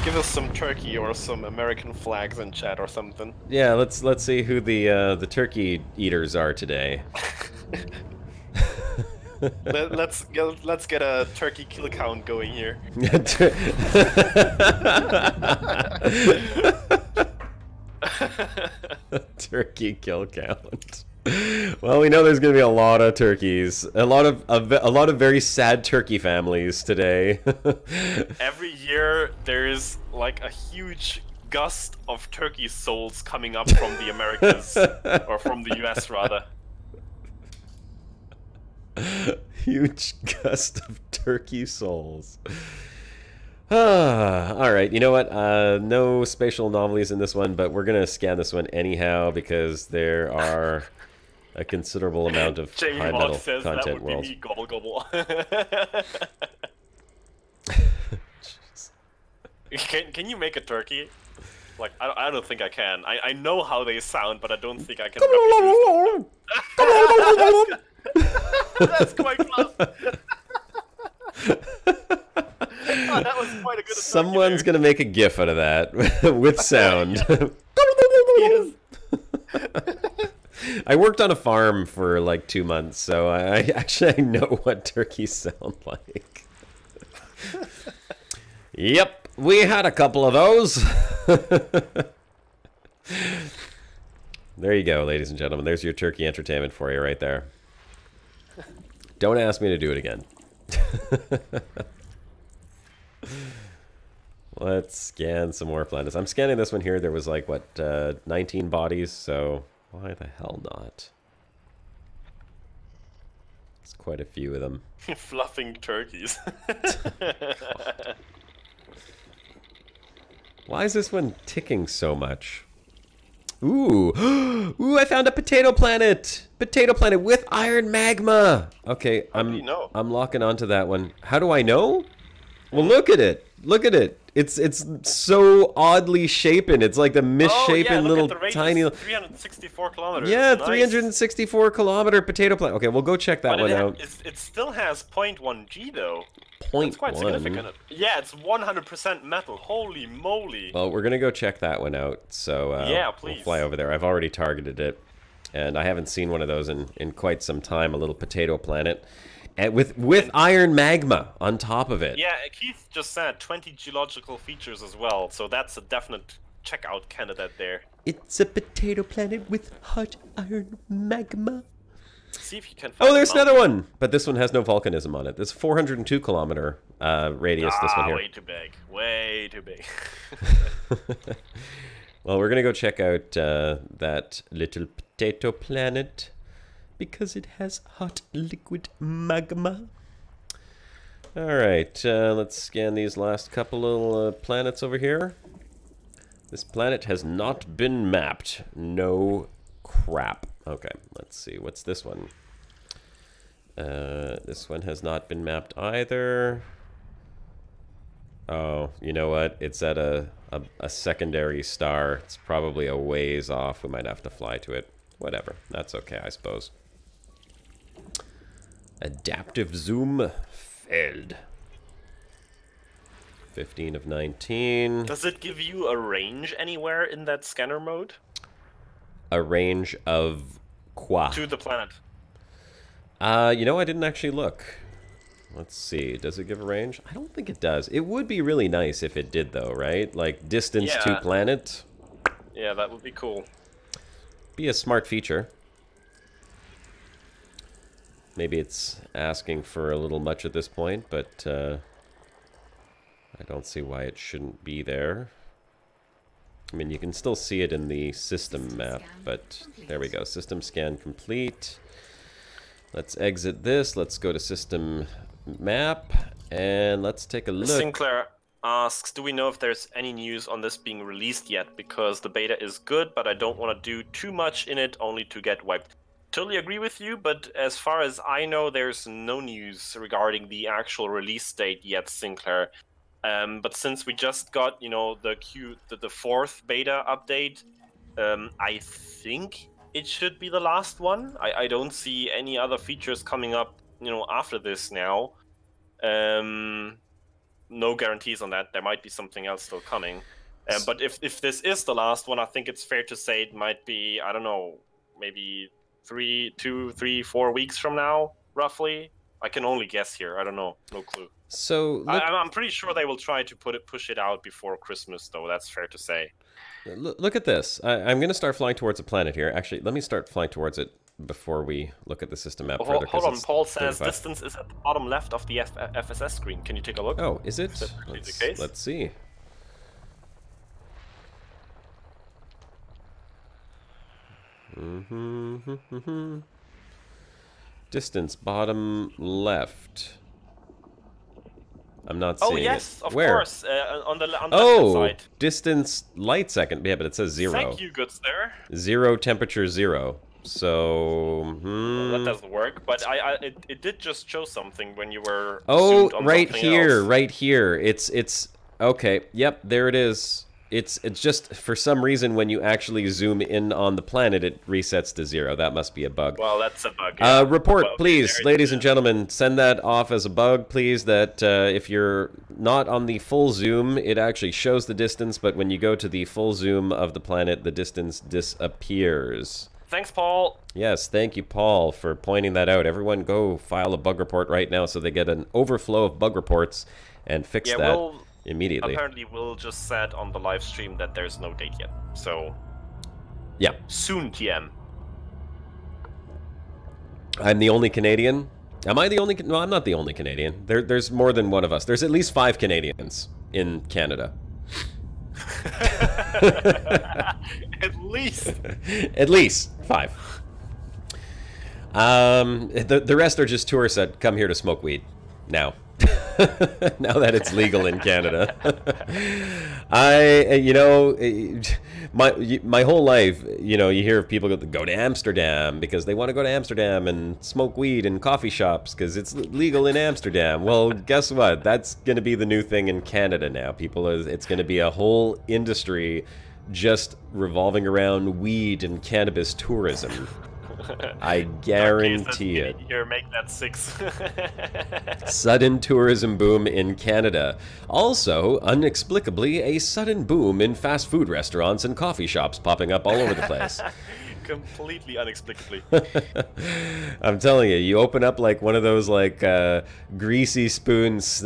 give us some turkey or some American flags in chat or something. Yeah, let's see who the turkey eaters are today. let's get a turkey kill count going here. Turkey kill count. Well, we know there's going to be a lot of turkeys, a lot of very sad turkey families today. Every year there is like a huge gust of turkey souls coming up from the Americas, or from the US rather. Huge gust of turkey souls. All right, you know what? No spatial anomalies in this one, but we're going to scan this one anyhow because there are a considerable amount of high metal content worlds. Gobble gobble. Can you make a turkey? Like, I don't think I can. I know how they sound, but I don't think I can reproduce them. That's quite close. Oh, that was quite a good. Someone's gonna make a GIF out of that with sound. I worked on a farm for like 2 months, so I know what turkeys sound like. Yep, we had a couple of those. There you go, ladies and gentlemen. There's your turkey entertainment for you right there. Don't ask me to do it again. Let's scan some more planets. I'm scanning this one here. There was like, what, 19 bodies, so why the hell not? There's quite a few of them. Fluffing turkeys. Why is this one ticking so much? Ooh. Ooh, I found a potato planet! Potato planet with iron magma! Okay, How do you know? I'm locking onto that one. How do I know? Well, look at it. Look at it. It's so oddly shapen. It's like the misshapen little tiny. 364 kilometers. Yeah, nice. 364 kilometer potato planet. Okay, we'll go check that one out. It still has 0.1 G though. That's quite 0.1. significant. Yeah, it's 100% metal. Holy moly. Well, we're gonna go check that one out. So yeah, please. We'll fly over there. I've already targeted it, and I haven't seen one of those in quite some time. A little potato planet. And with iron magma on top of it. Yeah, Keith just said 20 geological features as well, so that's a definite checkout candidate there. It's a potato planet with hot iron magma. See if you can find there's another one! But this one has no volcanism on it. This 402 kilometer radius, this one here. Way too big. Way too big. Well, we're gonna go check out that little potato planet. Because it has hot liquid magma. Alright, let's scan these last couple little planets over here. This planet has not been mapped. No crap. Okay, let's see. What's this one? This one has not been mapped either. Oh, you know what? It's at a secondary star. It's probably a ways off. We might have to fly to it. Whatever. That's okay, I suppose. Adaptive zoom failed. 15 of 19. Does it give you a range anywhere in that scanner mode? A range of qua? To the planet. You know, I didn't actually look. Let's see. Does it give a range? I don't think it does. It would be really nice if it did, though, right? Like distance to planet. Yeah, that would be cool. Be a smart feature. Maybe it's asking for a little much at this point, but I don't see why it shouldn't be there. I mean, you can still see it in the system map, but there we go. System scan complete. Let's exit this. Let's go to system map, and let's take a look. Sinclair asks, do we know if there's any news on this being released yet? Because the beta is good, but I don't want to do too much in it, only to get wiped. Totally agree with you, but as far as I know, there's no news regarding the actual release date yet, Sinclair. But since we just got, you know, the fourth beta update, I think it should be the last one. I don't see any other features coming up, you know, after this now. No guarantees on that. There might be something else still coming. But if this is the last one, I think it's fair to say it might be, I don't know, maybe 2, 3, 4 weeks from now, roughly. I can only guess here. I don't know. No clue. So I'm pretty sure they will try to push it out before Christmas, though. That's fair to say. Look at this. I'm going to start flying towards a planet here. Actually, let me start flying towards it before we look at the system map further. Hold on. Paul says distance is at the bottom left of the FSS screen. Can you take a look? Oh, is it? Is that actually the case? Let's see. Distance, bottom left. I'm not seeing it. Oh, yes, of Where? course. On the left side. Distance, light second. Yeah, but it says 0. Thank you, good sir. 0, temperature 0. So, Well, that doesn't work, but it did just show something when you were oh, zoomed on right something here, else. right here. It's okay. Yep, there it is. It's just for some reason when you actually zoom in on the planet, it resets to 0. That must be a bug. Well, that's a bug. Yeah. Report, well, please, ladies and gentlemen. Send that off as a bug, please. That if you're not on the full zoom, it actually shows the distance, but when you go to the full zoom of the planet, the distance disappears. Thanks, Paul. Yes, thank you, Paul, for pointing that out. Everyone go file a bug report right now so they get an overflow of bug reports and fix that immediately. Apparently, we'll just said on the live stream that there's no date yet. So, yeah. Soon, TM. I'm the only Canadian. Am I the only? No, I'm not the only Canadian. There's more than one of us. There's at least 5 Canadians in Canada. At least. At least 5. The rest are just tourists that come here to smoke weed now. Now that it's legal in Canada. My whole life, you hear of people go to Amsterdam because they want to go to Amsterdam and smoke weed in coffee shops because it's legal in Amsterdam. Well, guess what? That's going to be the new thing in Canada now. It's going to be a whole industry just revolving around weed and cannabis tourism. I guarantee it. Here, make that 6. Sudden tourism boom in Canada. Also, inexplicably, a sudden boom in fast food restaurants and coffee shops popping up all over the place. Completely unexplicably. I'm telling you open up like one of those like greasy spoons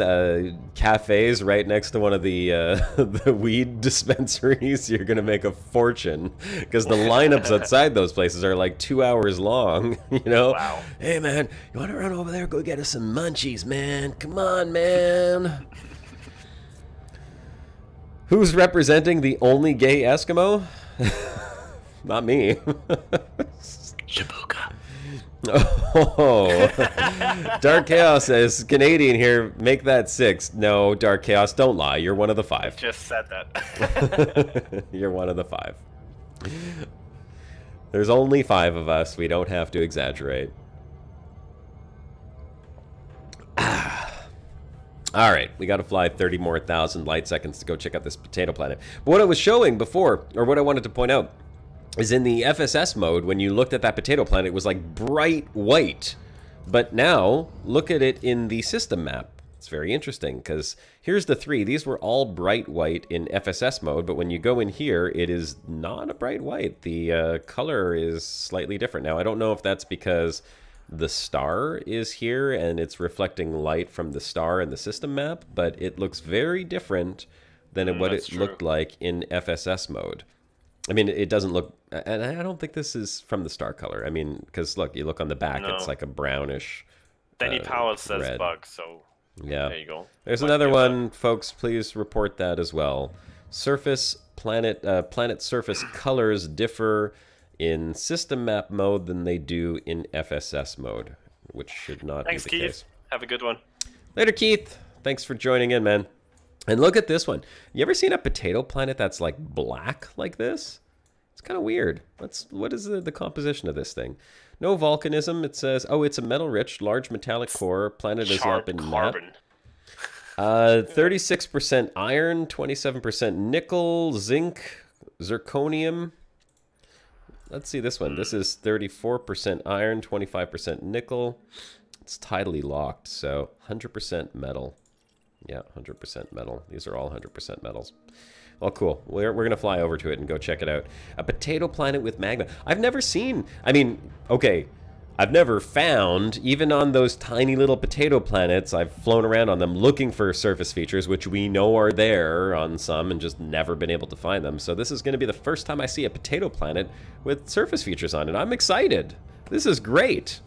cafes right next to one of the the weed dispensaries. You're gonna make a fortune because the lineups outside those places are like 2 hours long. Wow. Hey man, you want to run over there? Go get us some munchies, man. Come on, man. Who's representing the only gay Eskimo? Not me. Shibuka. Oh. Dark Chaos says, Canadian here, make that 6. No, Dark Chaos, don't lie. You're one of the 5. I just said that. You're one of the 5. There's only 5 of us. We don't have to exaggerate. All right, we got to fly 30 more thousand light seconds to go check out this potato planet. But what I was showing before, or what I wanted to point out, is in the FSS mode, when you looked at that potato planet, it was like bright white. But now, look at it in the system map. It's very interesting, because here's the 3. These were all bright white in FSS mode, but when you go in here, it is not a bright white. The color is slightly different. Now, I don't know if that's because the star is here, and it's reflecting light from the star in the system map, but it looks very different than what it looked like in FSS mode. I mean, it doesn't look, and I don't think this is from the star color. I mean, because look, you look on the back, it's like a brownish Danny Powell says red. bug, so yeah. there you go. There's another one, folks. Please report that as well. Planet surface colors differ in system map mode than they do in FSS mode, which should not be the Keith. case. Have a good one. Later, Keith. Thanks for joining in, man. And look at this one. You ever seen a potato planet that's like black like this? It's kind of weird. What is the composition of this thing? No volcanism. It says, oh, it's a metal-rich, large metallic core. Planet has not been mapped. 36% iron, 27% nickel, zinc, zirconium. Let's see this one. This is 34% iron, 25% nickel. It's tidally locked, so 100% metal. Yeah, 100% metal. These are all 100% metals. Well, cool. We're going to fly over to it and go check it out. A potato planet with magma. I've never seen... I mean, okay, I've never found, even on those tiny little potato planets, I've flown around on them looking for surface features, which we know are there on some and just never been able to find them. So this is going to be the first time I see a potato planet with surface features on it. I'm excited. This is great.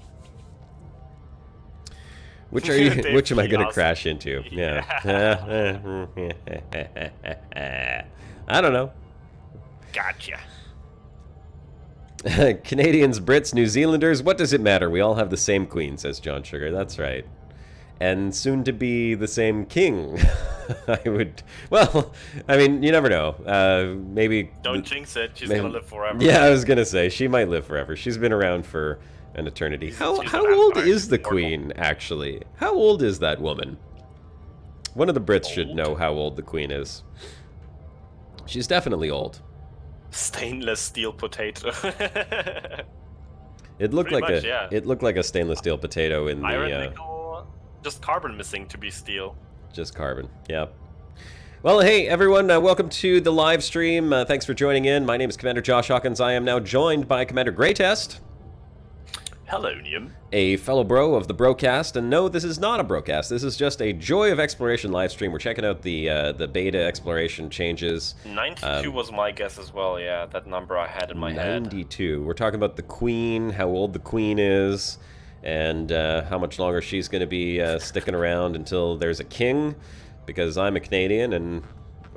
Which are you? Which am I going to crash into? Yeah. I don't know. Gotcha. Canadians, Brits, New Zealanders, what does it matter? We all have the same queen, says John Sugar. That's right. And soon to be the same king. Well, I mean, you never know. Maybe... Don't jinx it. She's going to live forever. Yeah, I was going to say, she might live forever. She's been around for an eternity. How old is the queen, actually? How old is that woman? One of the Brits should know how old the queen is. She's definitely old. Stainless steel potato. It looked it looked like a stainless steel potato in iron, nickel, just carbon missing to be steel. Just carbon. Yeah. Well, hey everyone, welcome to the live stream. Thanks for joining in. My name is Commander Josh Hawkins. I am now joined by Commander Greatest. Hello, Niam. A fellow bro of the Brocast, and no, this is not a Brocast. This is just a Joy of Exploration live stream. We're checking out the beta exploration changes. 92 was my guess as well, yeah, that number I had in my head. 92. We're talking about the Queen, how old the Queen is, and how much longer she's going to be sticking around until there's a king, because I'm a Canadian, and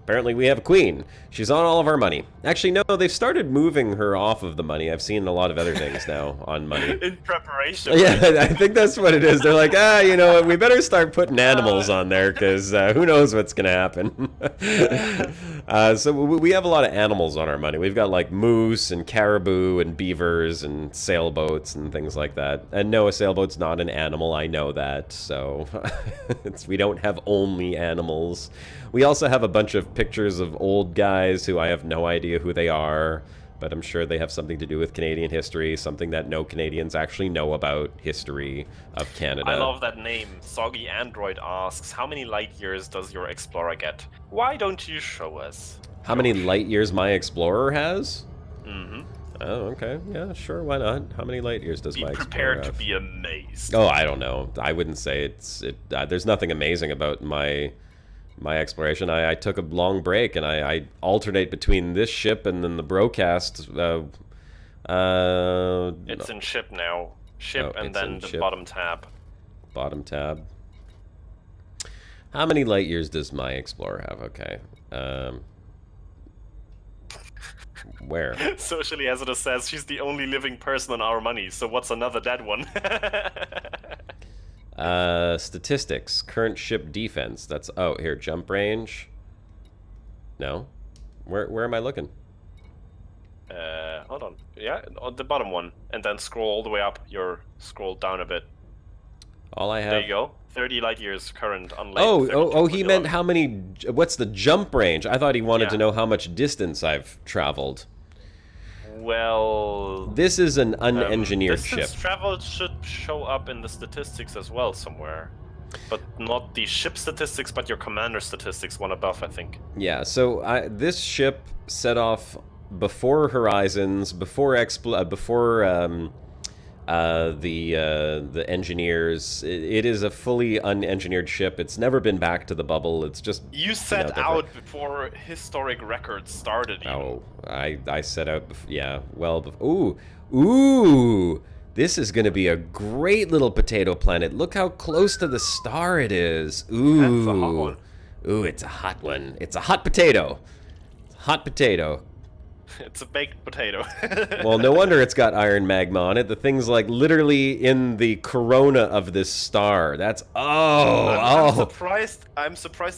Apparently we have a queen. She's on all of our money. Actually, no, they've started moving her off of the money. I've seen a lot of other things now on money. In preparation. Yeah, I think that's what it is. They're like, you know what, we better start putting animals on there, because who knows what's going to happen. So we have a lot of animals on our money. We've got like moose and caribou and beavers and sailboats and things like that. And no, a sailboat's not an animal, I know that. So we don't have only animals. We also have a bunch of pictures of old guys who I have no idea who they are, but I'm sure they have something to do with Canadian history, something that no Canadians actually know about history of Canada. I love that name. Soggy Android asks, how many light years does your Explorer get? Why don't you show us? How many light years my Explorer has? Mm-hmm. Oh, okay. Yeah, sure, why not? How many light years does my Explorer have? Be prepared to be amazed. Oh, I don't know. I wouldn't say there's nothing amazing about my exploration. I took a long break, and I alternate between this ship and then the broadcast. It's in ship now. Ship, and then the bottom tab. Bottom tab. How many light years does my Explorer have? Okay. Where? Socially Hazardous says she's the only living person on our money, so what's another dead one? Statistics. Current ship defense. That's, oh, here, jump range. No. Where am I looking? Hold on. Yeah, on the bottom one. And then scroll all the way up. Scroll down a bit. All I have... There you go. 30 light years current on lane. Oh, he meant how many... What's the jump range? I thought he wanted to know how much distance I've traveled. Well... This is an unengineered ship. Distance traveled should show up in the statistics as well somewhere. But not the ship statistics, but your commander statistics, one above, I think. Yeah, so this ship set off before Horizons, before the engineers. It is a fully unengineered ship. It's never been back to the bubble. It's just... You set out before historic records started. Oh, I set out... Yeah, well... Ooh! This is going to be a great little potato planet. Look how close to the star it is. Ooh. That's a hot one. Ooh, it's a hot one. It's a hot potato. Hot potato. It's a baked potato. Well, no wonder it's got iron magma on it. The thing's like literally in the corona of this star. That's I'm surprised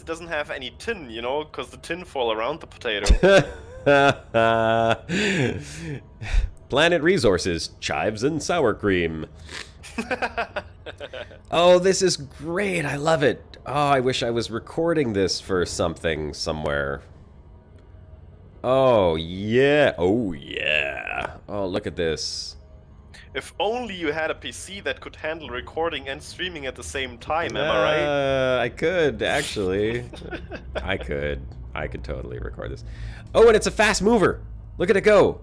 it doesn't have any tin, you know, because the tin fall around the potato. Planet resources, chives and sour cream. Oh, this is great. I love it. Oh, I wish I was recording this for something somewhere. Oh, yeah. Oh, yeah. Oh, look at this. If only you had a PC that could handle recording and streaming at the same time, am I right? I could, actually. I could totally record this. Oh, and it's a fast mover. Look at it go.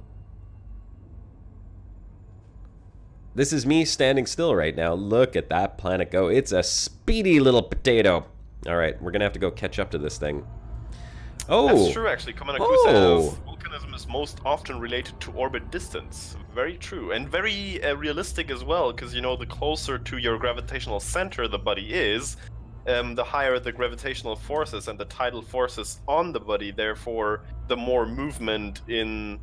This is me standing still right now. Look at that planet go. It's a speedy little potato. All right, we're going to have to go catch up to this thing. Oh, that's true, actually. Commander Ku says volcanism is most often related to orbit distance. Very true, and very realistic as well, because, you know, the closer to your gravitational center the body is, the higher the gravitational forces and the tidal forces on the body. Therefore, the more movement in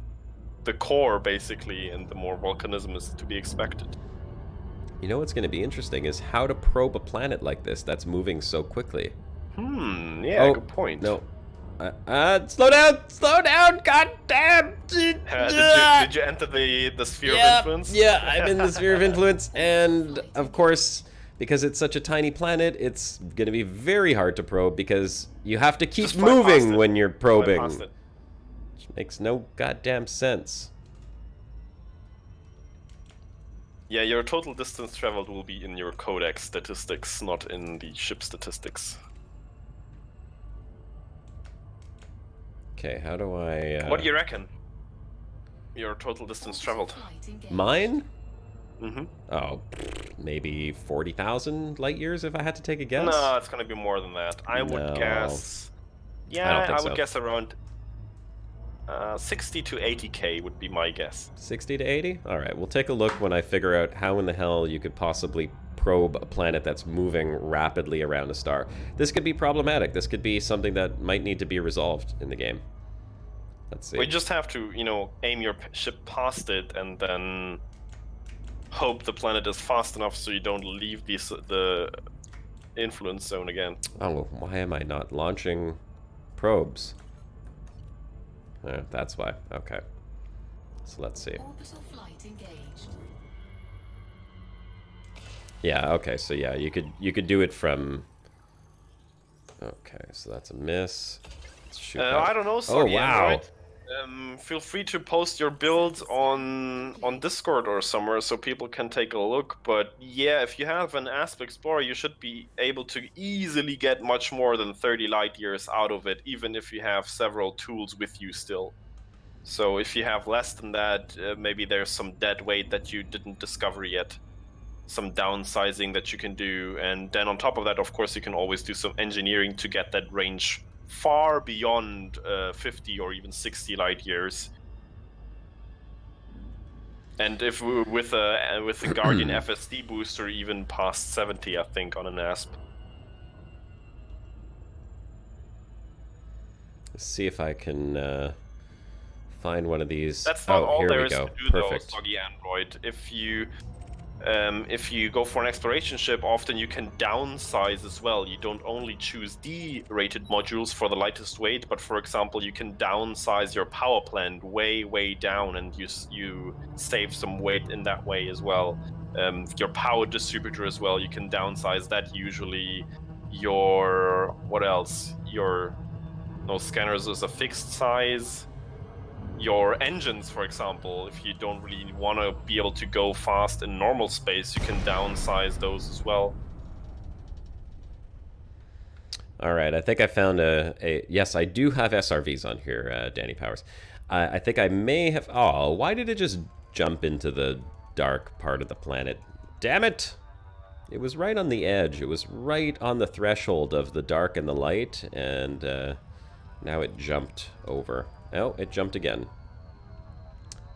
the core, basically, and the more volcanism is to be expected. You know what's going to be interesting is how to probe a planet like this that's moving so quickly. Yeah, good point. No. Slow down, god damn! Did you enter the sphere of influence? Yeah, I'm in the sphere of influence, and of course, because it's such a tiny planet, it's going to be very hard to probe because you have to keep moving when you're probing. Which makes no goddamn sense. Yeah, your total distance traveled will be in your Codex statistics, not in the ship statistics. Okay, how do I... What do you reckon? Your total distance traveled. Mine? Mm-hmm. Oh, maybe 40,000 light years if I had to take a guess? No, it's gonna be more than that. I would guess... Yeah, I would guess around 60 to 80k would be my guess. 60 to 80? Alright, we'll take a look when I figure out how in the hell you could possibly probe a planet that's moving rapidly around a star. This could be problematic. This could be something that might need to be resolved in the game. Let's see. We just have to, you know, aim your ship past it and then hope the planet is fast enough so you don't leave the influence zone again. Oh, why am I not launching probes? That's why. Okay. So let's see. Orbital flight engaged. Yeah, okay, so yeah, you could do it from... Okay, so that's a miss. Let's shoot that. I don't know, Oh, wow. Android. Feel free to post your builds on Discord or somewhere so people can take a look. But yeah, if you have an Asp Explorer, you should be able to easily get much more than 30 light years out of it, even if you have several tools with you still. So if you have less than that, maybe there's some dead weight that you didn't discover yet. Some downsizing that you can do. And then on top of that, of course, you can always do some engineering to get that range far beyond 50 or even 60 light years. And if we with the Guardian FSD booster, even past 70, I think, on an ASP. Let's see if I can find one of these. That's not all here there we is go. to do, Perfect. though, Soggy Android. If you go for an exploration ship, often you can downsize as well. You don't only choose D-rated modules for the lightest weight, but for example, you can downsize your power plant way down, and you save some weight in that way as well. Your power distributor as well, you can downsize that usually. What else? No, scanners is a fixed size. Your engines, for example, if you don't really want to be able to go fast in normal space, you can downsize those as well. All right, I think I found yes, I do have SRVs on here, Danny Powers. I think I may have... Oh, why did it just jump into the dark part of the planet? Damn it! It was right on the edge. It was right on the threshold of the dark and the light, and now it jumped over. Oh, it jumped again.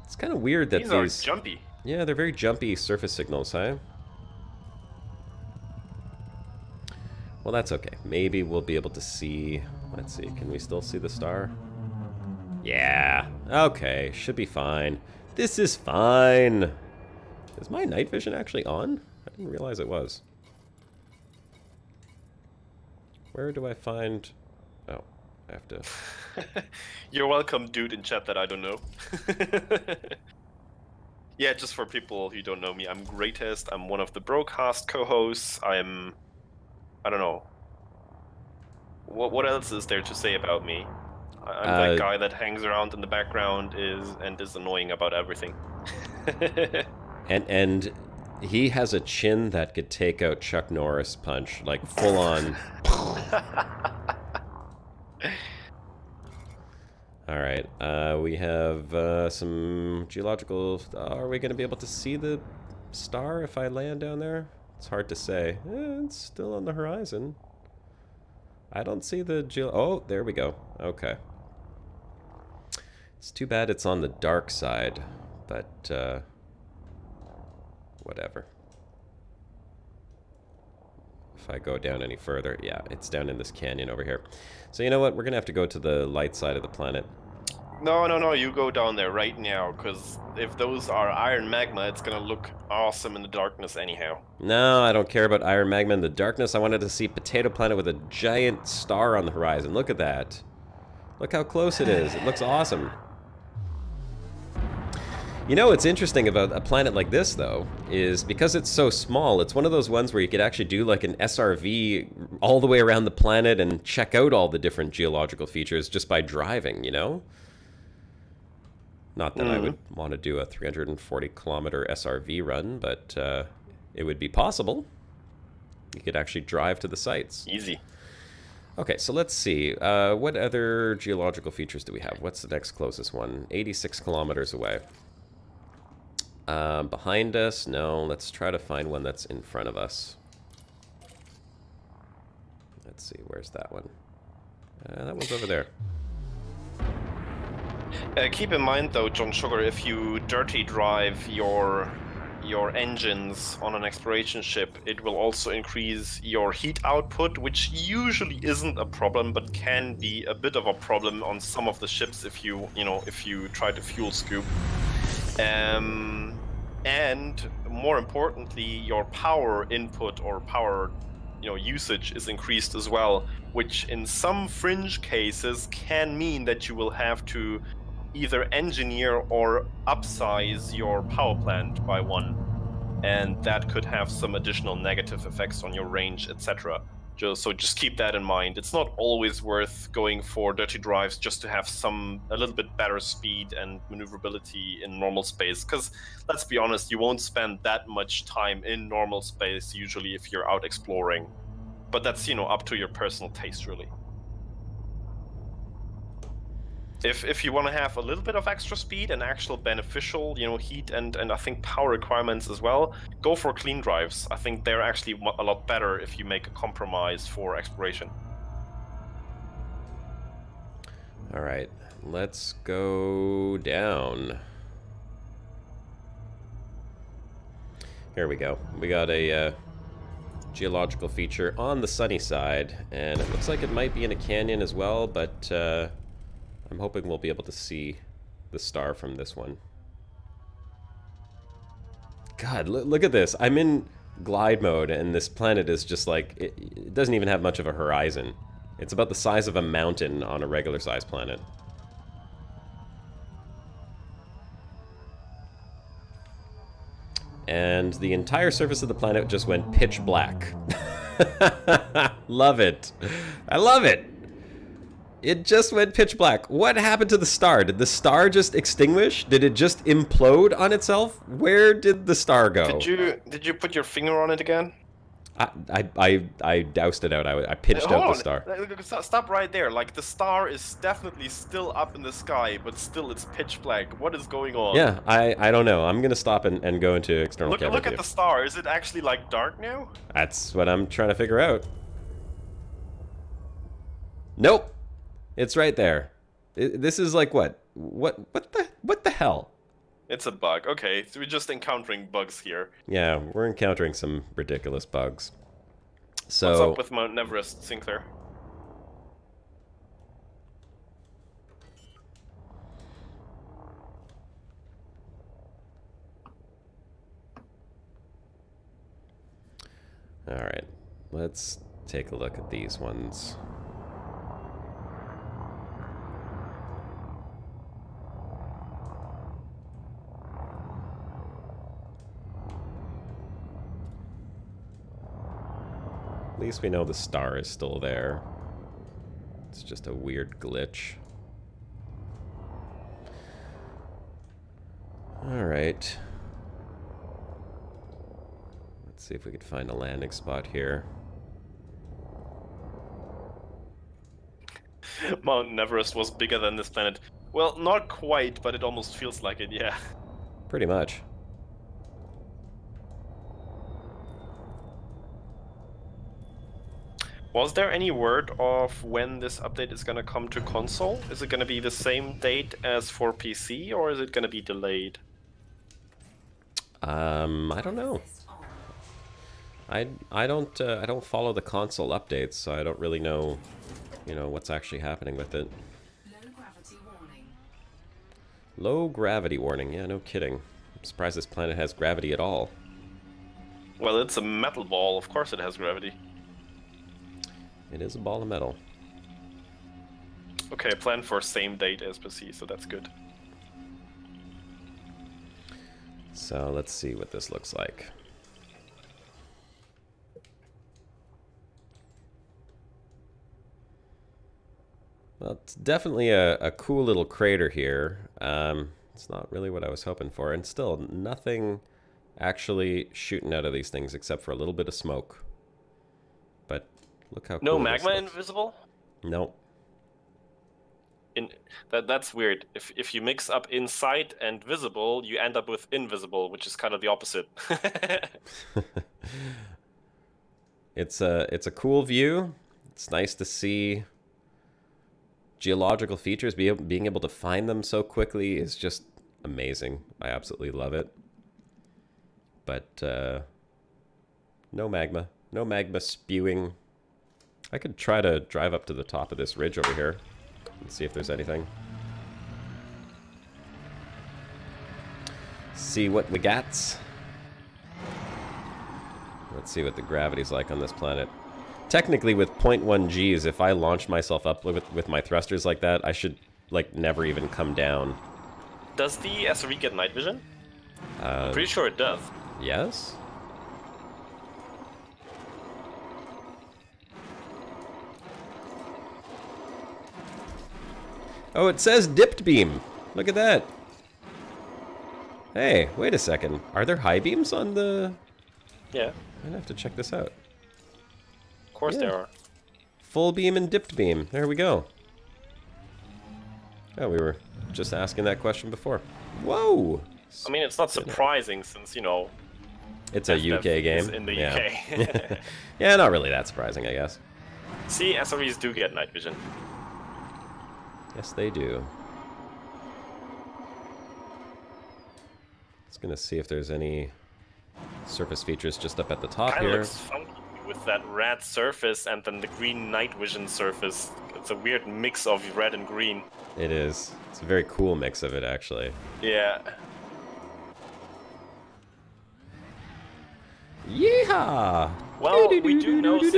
It's kind of weird that these are jumpy. Yeah, they're very jumpy surface signals, huh? Well, that's okay. Maybe we'll be able to see... Let's see, can we still see the star? Yeah, okay, should be fine. This is fine. Is my night vision actually on? I didn't realize it was. Where do I find... Oh, I have to... You're welcome, dude in chat that I don't know. Yeah, just for people who don't know me, I'm Greatest. I'm one of the Broadcast co-hosts. I don't know. What else is there to say about me? I'm that guy that hangs around in the background is annoying about everything. and he has a chin that could take out Chuck Norris punch, like full on. All right, we have some geological... Are we going to be able to see the star if I land down there? It's hard to say. It's still on the horizon. I don't see the Oh, there we go. Okay. It's too bad it's on the dark side, but whatever. If I go down any further, yeah, it's down in this canyon over here. So you know what? We're going to have to go to the light side of the planet. No, you go down there right now, because if those are iron magma, it's going to look awesome in the darkness anyhow. No, I don't care about iron magma in the darkness. I wanted to see Potato Planet with a giant star on the horizon. Look at that. Look how close it is. It looks awesome. You know what's interesting about a planet like this, though, is because it's so small, it's one of those ones where you could actually do like an SRV all the way around the planet and check out all the different geological features just by driving, you know? Not that I would want to do a 340-kilometer SRV run, but it would be possible. You could actually drive to the sites. Easy. Okay, so let's see. What other geological features do we have? What's the next closest one? 86 kilometers away. Behind us? No, let's try to find one that's in front of us. Let's see, where's that one? That one's over there. Keep in mind though, John Sugar, if you dirty drive your your engines on an exploration ship, it will also increase your heat output, which usually isn't a problem, but can be a bit of a problem on some of the ships if you try to fuel scoop. And more importantly, your power input or power usage is increased as well, which in some fringe cases can mean that you will have to either engineer or upsize your power plant by one, and that could have some additional negative effects on your range, etc. So just keep that in mind. It's not always worth going for dirty drives just to have a little bit better speed and maneuverability in normal space, because let's be honest, you won't spend that much time in normal space usually if you're out exploring. But that's up to your personal taste, really. If you want to have a little bit of extra speed and actual beneficial, heat and I think power requirements as well, go for clean drives. I think they're actually a lot better if you make a compromise for exploration. All right, let's go down. Here we go. We got a geological feature on the sunny side, and it looks like it might be in a canyon as well, but I'm hoping we'll be able to see the star from this one. God, look at this. I'm in glide mode, and this planet is just like, it doesn't even have much of a horizon. It's about the size of a mountain on a regular sized planet. And the entire surface of the planet just went pitch black. Love it. I love it. It just went pitch black. What happened to the star? Did the star just extinguish? Did it just implode on itself? Where did the star go? Did you put your finger on it again? I doused it out. I pitched out the star. Stop right there. Like, the star is definitely still up in the sky, but still it's pitch black. What is going on? Yeah, I don't know. I'm gonna stop and go into external camera Look view. at the star. Is it actually like dark now? That's what I'm trying to figure out. Nope. It's right there. This is like what the hell? It's a bug. Okay, so we're just encountering bugs here. Yeah, we're encountering some ridiculous bugs. So what's up with Mount Everest, Sinclair? all right, let's take a look at these ones. At least we know the star is still there. It's just a weird glitch. Alright. Let's see if we could find a landing spot here. Mount Everest was bigger than this planet. Well, not quite, but it almost feels like it, yeah. Pretty much. Was there any word of when this update is going to come to console? Is it going to be the same date as for PC, or is it going to be delayed? I don't know. I don't follow the console updates, so I don't really know, what's actually happening with it. Low gravity warning. Low gravity warning. Yeah, no kidding. I'm surprised this planet has gravity at all. Well, it's a metal ball. Of course it has gravity. It is a ball of metal. Okay, plan for same date as PC, so that's good. So let's see what this looks like. Well, it's definitely a cool little crater here. It's not really what I was hoping for, and still nothing actually shooting out of these things except for a little bit of smoke. But look how cool No this magma looks. invisible? No. That's weird. If you mix up inside and visible, you end up with invisible, which is kind of the opposite. It's a cool view. It's nice to see geological features. Being able to find them so quickly is just amazing. I absolutely love it. but no magma. No magma spewing. I could try to drive up to the top of this ridge over here and see if there's anything. See what we got. Let's see what the gravity's like on this planet. Technically, with 0.1 Gs, if I launch myself up with my thrusters like that, I should, like, never even come down. Does the SRE get night vision? I'm pretty sure it does. Yes? Oh, it says dipped beam. Look at that. Hey, wait a second. Are there high beams on the... Yeah. I'm gonna have to check this out. Of course there are. Full beam and dipped beam. There we go. Oh, we were just asking that question before. Whoa! I mean, it's not surprising since, you know... It's a UK game. In the UK. Yeah, not really that surprising, I guess. See, SREs do get night vision. Yes, they do. Just gonna see if there's any surface features just up at the top Kinda here. looks funky with that red surface and then the green night vision surface. It's a weird mix of red and green. It is. It's a very cool mix of it, actually. Yeah. Yeehaw! Well, we do know that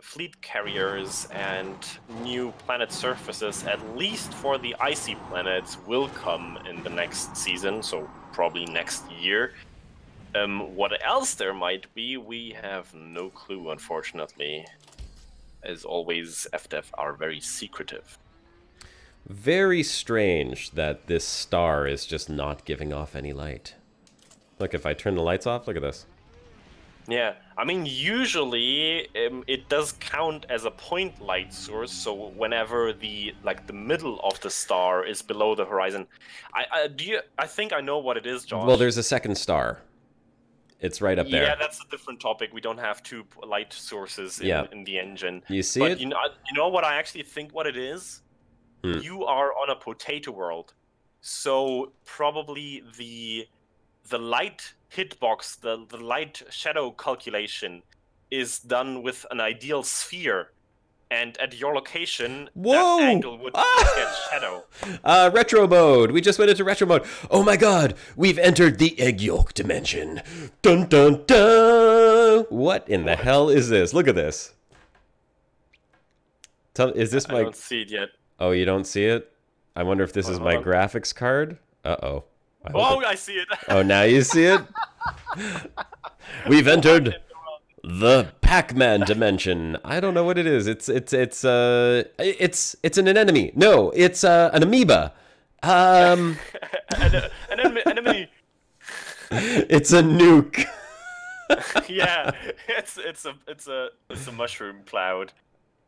fleet carriers and new planet surfaces, at least for the icy planets, will come in the next season, so probably next year. What else there might be, we have no clue, unfortunately. As always, FDev are very secretive. Very strange that this star is just not giving off any light. Look, if I turn the lights off, look at this. Yeah, I mean, usually it does count as a point light source, so whenever the middle of the star is below the horizon. I think I know what it is, Josh. Well, there's a second star. It's right up there. Yeah, that's a different topic. We don't have two light sources in the engine. You see but it? You know what I actually think what it is? You are on a potato world, so probably the light hitbox, the light shadow calculation is done with an ideal sphere, and at your location, that angle would get shadow. Retro mode. We just went into retro mode. Oh my god, we've entered the egg yolk dimension. Dun dun dun. What in the hell is this? Look at this. Is this my... I don't see it yet. Oh, you don't see it? I wonder if this is my graphics card. Uh-oh. I see it. Oh, now you see it? We've entered the Pac-Man dimension. I don't know what it is. It's an anemone. No, it's an amoeba. An enemy. It's a nuke. Yeah, it's a mushroom cloud.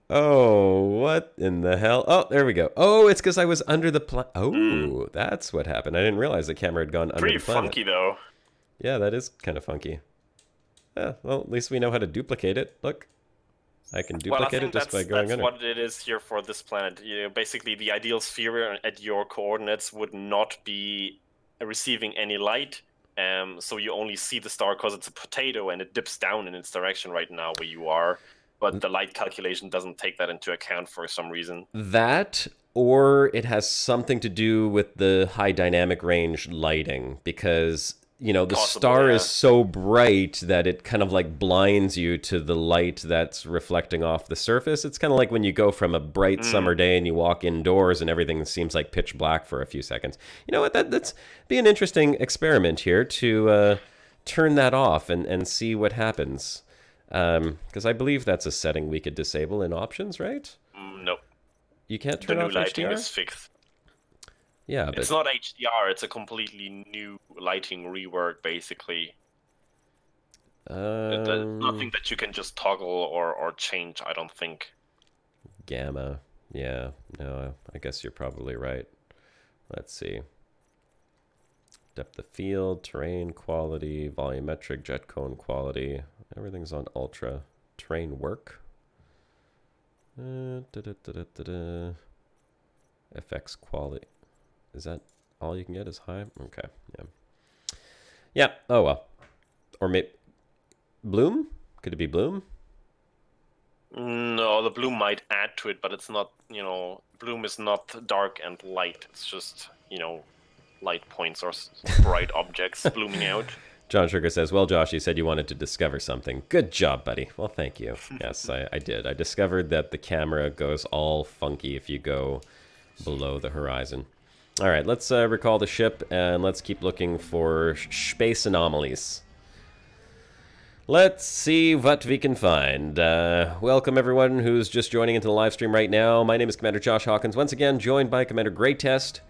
Oh, what in the hell? Oh, there we go. Oh, it's because I was under the planet. Oh, that's what happened. I didn't realize the camera had gone under the planet. Pretty funky, though. Yeah, that is kind of funky. Yeah, well, at least we know how to duplicate it. Look, I can duplicate it just by going under. That's what it is here for this planet. Basically, the ideal sphere at your coordinates would not be receiving any light. So you only see the star because it's a potato and it dips down in its direction right now where you are. But the light calculation doesn't take that into account for some reason. That, or it has something to do with the high dynamic range lighting, because, you know, the star is so bright that it kind of like blinds you to the light that's reflecting off the surface. It's kind of like when you go from a bright summer day and you walk indoors and everything seems like pitch black for a few seconds. You know what, that's be an interesting experiment here to turn that off and see what happens. Because I believe that's a setting we could disable in options, right? No. You can't turn off HDR? The new lighting is fixed. Yeah, but... It's not HDR, it's a completely new lighting rework, basically. Nothing that you can just toggle or change, I don't think. Gamma. Yeah, no, I guess you're probably right. Let's see. Depth of field, terrain quality, volumetric, jet cone quality. Everything's on ultra. Terrain work. FX quality. Is that all you can get is high? Okay, yeah. Yeah, oh well. Or maybe... Bloom? Could it be bloom? No, the bloom might add to it, but it's not, you know, bloom is not dark and light. It's just, you know, light points or bright objects blooming out. John Sugar says, well, Josh, you said you wanted to discover something. Good job, buddy. Well, thank you. Yes, I did. I discovered that the camera goes all funky if you go below the horizon. All right, let's recall the ship, and let's keep looking for space anomalies. Let's see what we can find. Welcome, everyone who's just joining into the live stream right now. My name is Commander Josh Hawkins, once again joined by Commander Greatest.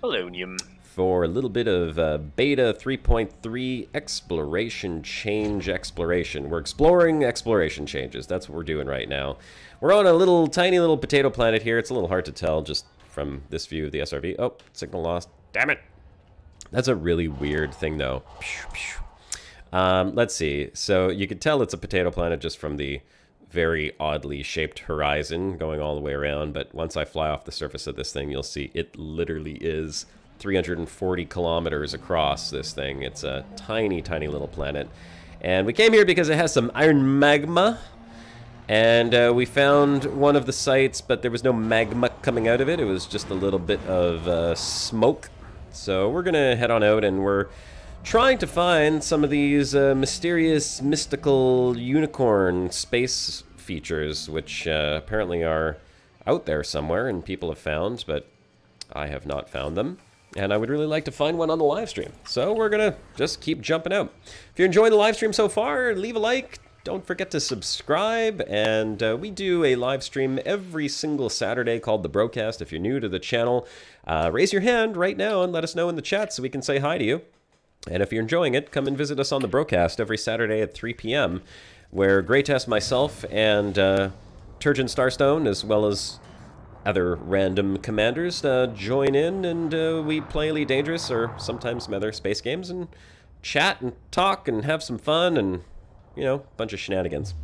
Hello, Nium. For a little bit of Beta 3.3 exploration change exploration. We're exploring exploration changes. That's what we're doing right now. We're on a little tiny little potato planet here. It's a little hard to tell just from this view of the SRV. Oh, signal lost. Damn it. That's a really weird thing, though. Let's see. So you could tell it's a potato planet just from the very oddly shaped horizon going all the way around. But once I fly off the surface of this thing, you'll see it literally is 340 kilometers across, this thing. It's a tiny, tiny little planet. And we came here because it has some iron magma. And we found one of the sites, but there was no magma coming out of it. It was just a little bit of smoke. So we're going to head on out, and we're trying to find some of these mysterious, mystical unicorn space features, which apparently are out there somewhere and people have found, but I have not found them. And I would really like to find one on the live stream. So we're going to just keep jumping out. If you're enjoying the live stream so far, leave a like. Don't forget to subscribe. And we do a live stream every single Saturday called The Broadcast. If you're new to the channel, raise your hand right now and let us know in the chat so we can say hi to you. And if you're enjoying it, come and visit us on The Broadcast every Saturday at 3 p.m., where Greatest, myself, and Turgeon Starstone, as well as other random commanders, join in, and we play Elite Dangerous, or sometimes some other space games, and chat and talk and have some fun, and, you know, a bunch of shenanigans.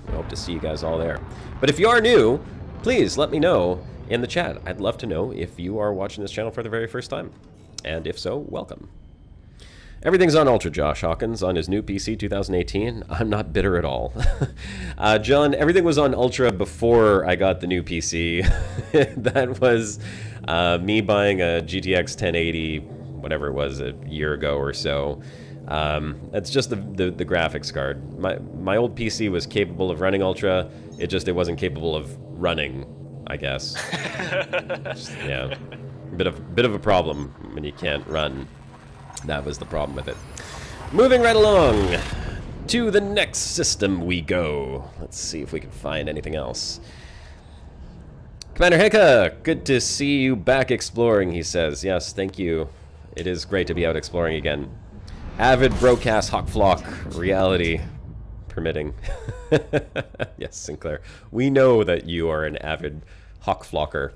We hope to see you guys all there. But if you are new, please let me know in the chat. I'd love to know if you are watching this channel for the very first time. And if so, welcome. Everything's on Ultra, Josh Hawkins, on his new PC 2018. I'm not bitter at all. John, everything was on Ultra before I got the new PC. That was me buying a GTX 1080, whatever it was, a year ago or so. That's just the graphics card. My old PC was capable of running Ultra. It wasn't capable of running, I guess. Yeah, bit of a problem when you can't run. That was the problem with it. Moving right along to the next system we go. Let's see if we can find anything else. Commander Heka, good to see you back exploring, he says. Yes, thank you. It is great to be out exploring again. Avid broadcast Hawk Flock, reality permitting. Yes, Sinclair. We know that you are an avid Hawk Flocker.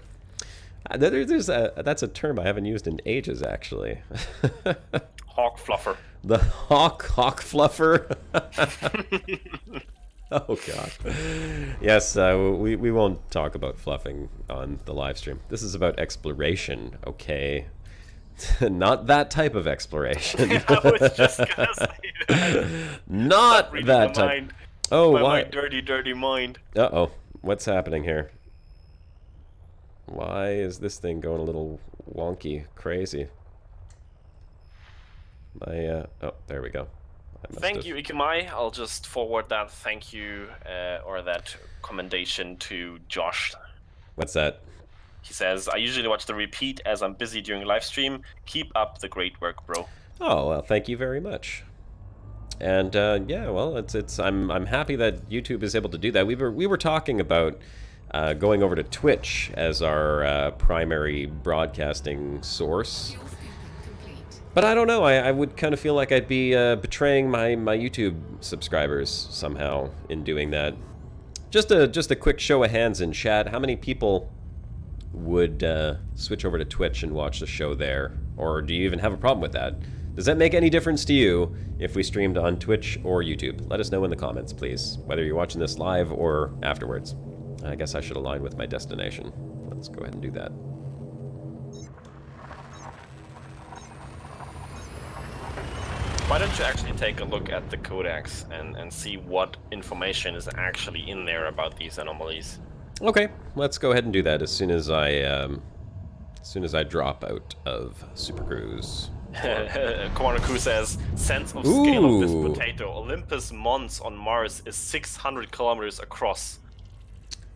That's a term I haven't used in ages, actually. Hawk fluffer. The hawk fluffer. Oh god. Yes, we won't talk about fluffing on the live stream. This is about exploration, okay? Not that type of exploration. I was just gonna say that. Not that type. Mind. Oh, why? My dirty mind. Uh-oh. What's happening here? Why is this thing going a little wonky, crazy? Oh, there we go. Thank you, Ikemai. I'll just forward that thank you, or that commendation to Josh. What's that? He says, I usually watch the repeat as I'm busy during live stream. Keep up the great work, bro. Oh, well, thank you very much. And, yeah, well, I'm happy that YouTube is able to do that. We were talking about going over to Twitch as our primary broadcasting source. But I don't know, I would kind of feel like I'd be betraying my YouTube subscribers somehow in doing that. Just a quick show of hands in chat. How many people would switch over to Twitch and watch the show there? Or do you even have a problem with that? Does that make any difference to you if we streamed on Twitch or YouTube? Let us know in the comments, please, whether you're watching this live or afterwards. I guess I should align with my destination. Let's go ahead and do that. Why don't you actually take a look at the Codex and see what information is actually in there about these anomalies? Okay, let's go ahead and do that as soon as I drop out of Super Cruise. Commander Crew says, sense of scale of this potato. Olympus Mons on Mars is 600 kilometers across.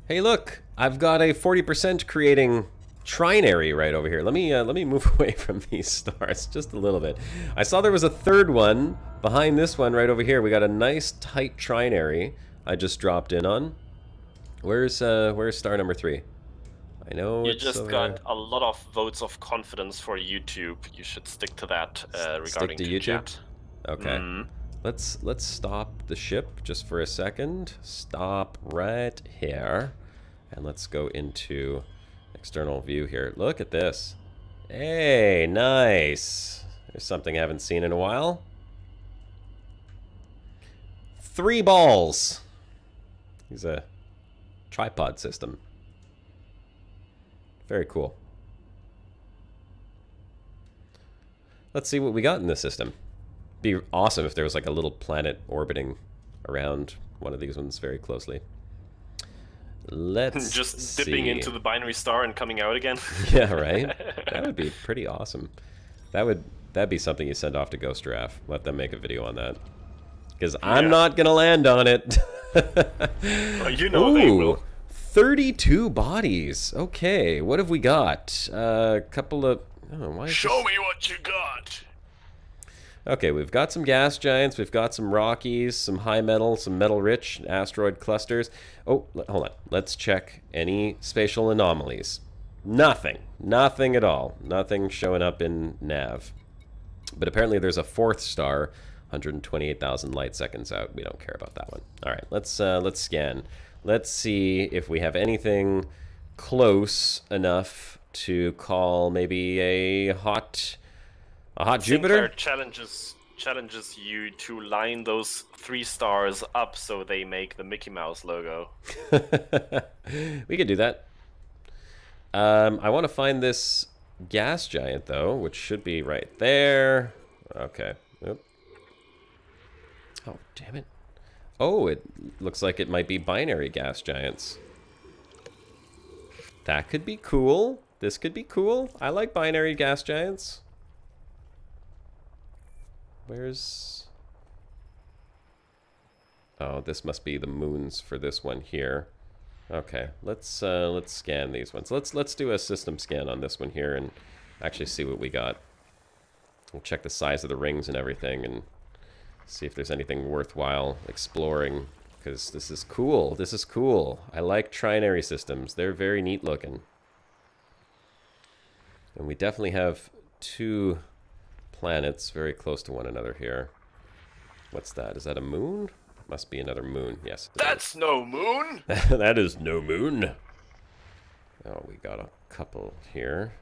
Hey, look, I've got a 40% creating trinary right over here. Let me move away from these stars just a little bit. I saw there was a third one behind this one right over here. We got a nice tight trinary I just dropped in on. Where's star number 3? I know you just got a lot of votes of confidence for YouTube. You should stick to that regarding to YouTube. Chat. Okay. Let's stop the ship just for a second. Stop right here, and let's go into external view here. Look at this. Hey, nice. There's something I haven't seen in a while. 3 balls. He's a tripod system. Very cool. Let's see what we got in this system. Be awesome if there was like a little planet orbiting around one of these ones very closely. Let's just dipping into the binary star and coming out again. Yeah, right. That would be pretty awesome. That'd be something you send off to Ghost Giraffe. Let them make a video on that. Because I'm not gonna land on it. Well, you know they will. 32 bodies. Okay, what have we got? A couple of... Oh, why Show me what you got. Okay, we've got some gas giants, we've got some Rockies, some high metal, some metal-rich asteroid clusters. Oh, hold on. Let's check any spatial anomalies. Nothing. Nothing at all. Nothing showing up in Nav. But apparently there's a 4th star, 128,000 light seconds out. We don't care about that one. All right, let's scan. Let's see if we have anything close enough to call maybe a hot Jupiter. Challenges you to line those 3 stars up so they make the Mickey Mouse logo. We could do that. I want to find this gas giant though, which should be right there. Okay. Oop. Oh, damn it. Oh, it looks like it might be binary gas giants. That could be cool. This could be cool. I like binary gas giants. Where's... Oh, this must be the moons for this one here. Okay, let's scan these ones. Let's do a system scan on this one here and actually see what we got. We'll check the size of the rings and everything and see if there's anything worthwhile exploring, because this is cool. This is cool. I like trinary systems. They're very neat looking. And we definitely have 2 planets very close to one another here. What's that? Is that a moon? Must be another moon. Yes. That's no moon. That is no moon. Oh, we got a couple here.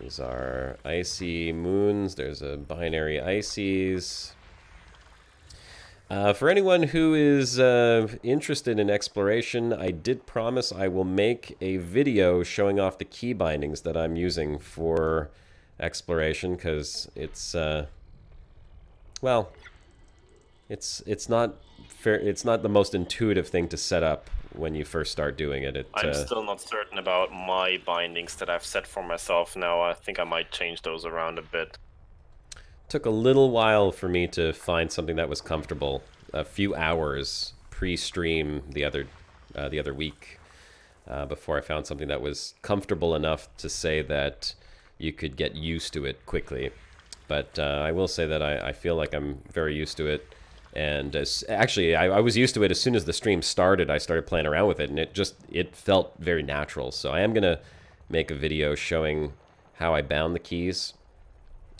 These are icy moons. There's a binary ices. For anyone who is interested in exploration, I did promise I will make a video showing off the key bindings that I'm using for exploration, because it's well, it's not fair. It's not the most intuitive thing to set up when you first start doing it. I'm still not certain about my bindings that I've set for myself now. I think I might change those around a bit. Took a little while for me to find something that was comfortable. A few hours pre-stream the other week before I found something that was comfortable enough to say that you could get used to it quickly. But I will say that I feel like I'm very used to it. And actually, I was used to it as soon as the stream started. I started playing around with it, and it felt very natural. So I am going to make a video showing how I bound the keys.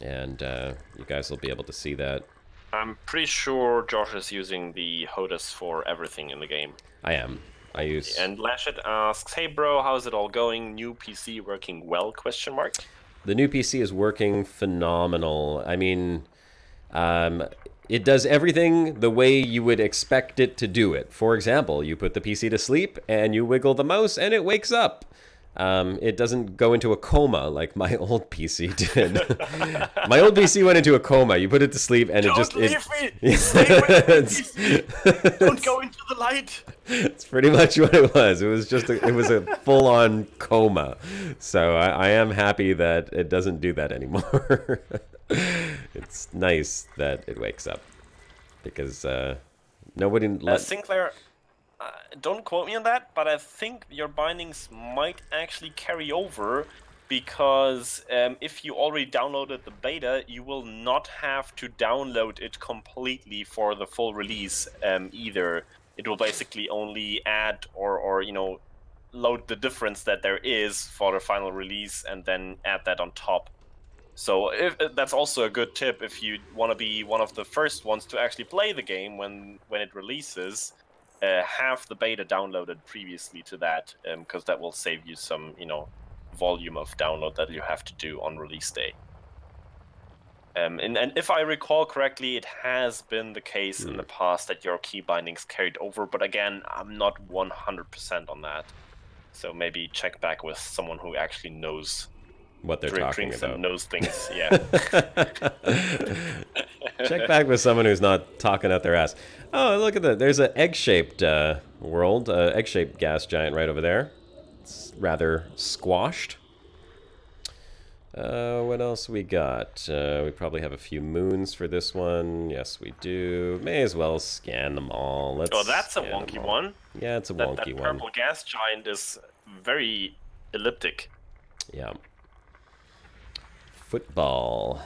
And you guys will be able to see that. I'm pretty sure Josh is using the HOTAS for everything in the game. I am. I use... And Lashit asks, hey bro, how's it all going? New PC working well, question mark? The new PC is working phenomenal. I mean, it does everything the way you would expect it to do it. For example, you put the PC to sleep, and you wiggle the mouse, and it wakes up. it doesn't go into a coma like my old PC did. My old PC went into a coma. You put it to sleep, and Don't it just leave me! Stay with me! Don't go into the light! It's pretty much what it was. It was just it was a full-on coma. So I am happy that it doesn't do that anymore. It's nice that it wakes up because nobody let Sinclair. Don't quote me on that, but I think your bindings might actually carry over because if you already downloaded the beta, you will not have to download it completely for the full release either. It will basically only add or you know, load the difference that there is for the final release and then add that on top. So that's also a good tip if you want to be one of the first ones to actually play the game when it releases. Have the beta downloaded previously to that, because that will save you some, you know, volume of download that you have to do on release day. And if I recall correctly, it has been the case in the past that your key bindings carried over, but again, I'm not 100% on that. So maybe check back with someone who actually knows what they're talking about. And knows things, yeah. Check back with someone who's not talking out their ass. Oh, look at that. There's an egg-shaped world, egg-shaped gas giant right over there. It's rather squashed. What else we got? We probably have a few moons for this one. Yes, we do. May as well scan them all. Let's that's a wonky one. Yeah, it's a wonky that one. purple gas giant is very elliptic. Yeah. Football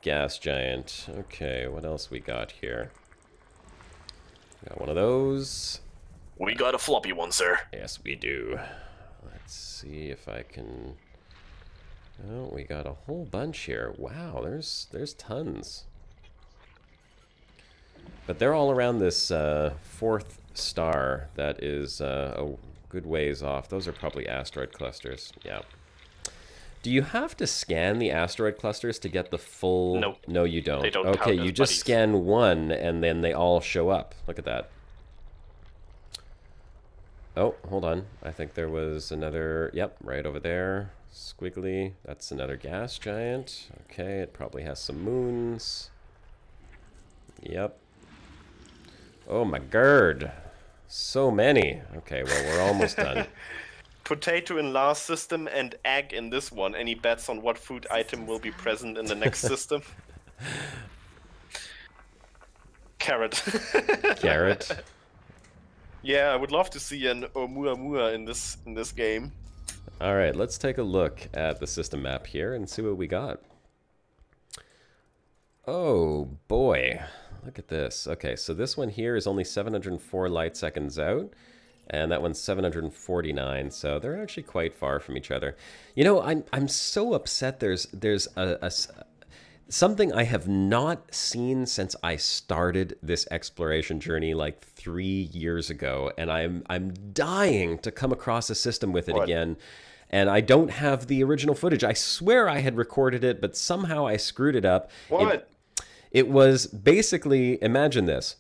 gas giant. Okay, what else we got here? Got one of those. We got a floppy one, sir. Yes, we do. Let's see if I can... Oh, we got a whole bunch here. Wow, there's tons. But they're all around this fourth star that is a good ways off. Those are probably asteroid clusters. Yeah. Do you have to scan the asteroid clusters to get the full... Nope. No, you don't. They don't okay, count you as just buddies. scan one, and then they all show up. Look at that. Oh, hold on. I think there was another... Yep, right over there. Squiggly. That's another gas giant. Okay, it probably has some moons. Yep. Oh my god. So many. Okay, well, we're almost done. Potato in last system and egg in this one. Any bets on what food item will be present in the next system? Carrot. Carrot. Yeah, I would love to see an Oumuamua in this game. All right, let's take a look at the system map here and see what we got. Oh boy, look at this. Okay, so this one here is only 704 light seconds out, and that one's 749. So they're actually quite far from each other. You know, I'm so upset. There's something I have not seen since I started this exploration journey like 3 years ago, and I'm dying to come across a system with it again. And I don't have the original footage. I swear I had recorded it, but somehow I screwed it up. What? It was basically, imagine this,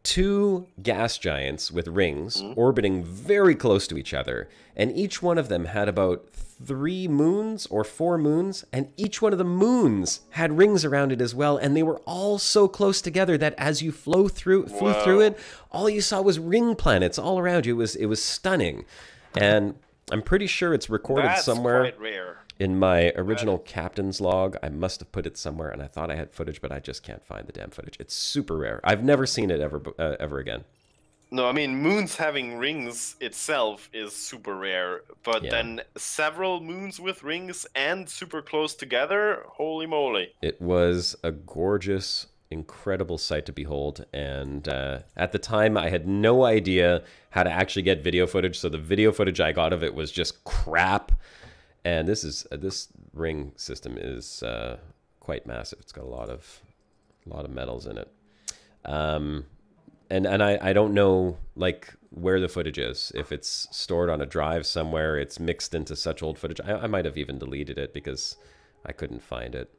2 gas giants with rings orbiting very close to each other, and each one of them had about 3 moons or 4 moons, and each one of the moons had rings around it as well, and they were all so close together that as you flew through it, all you saw was ring planets all around you. It was stunning, and I'm pretty sure it's recorded somewhere. Quite rare. In my original captain's log. I must have put it somewhere, and I thought I had footage, but I just can't find the damn footage. It's super rare. I've never seen it ever again. No, I mean, moons having rings itself is super rare, but then several moons with rings and super close together, holy moly. It was a gorgeous, incredible sight to behold, and at the time I had no idea how to actually get video footage, so the video footage I got of it was just crap. And this ring system is quite massive. It's got a lot of metals in it. And I don't know like where the footage is. If it's stored on a drive somewhere, it's mixed into such old footage. I might have even deleted it because I couldn't find it.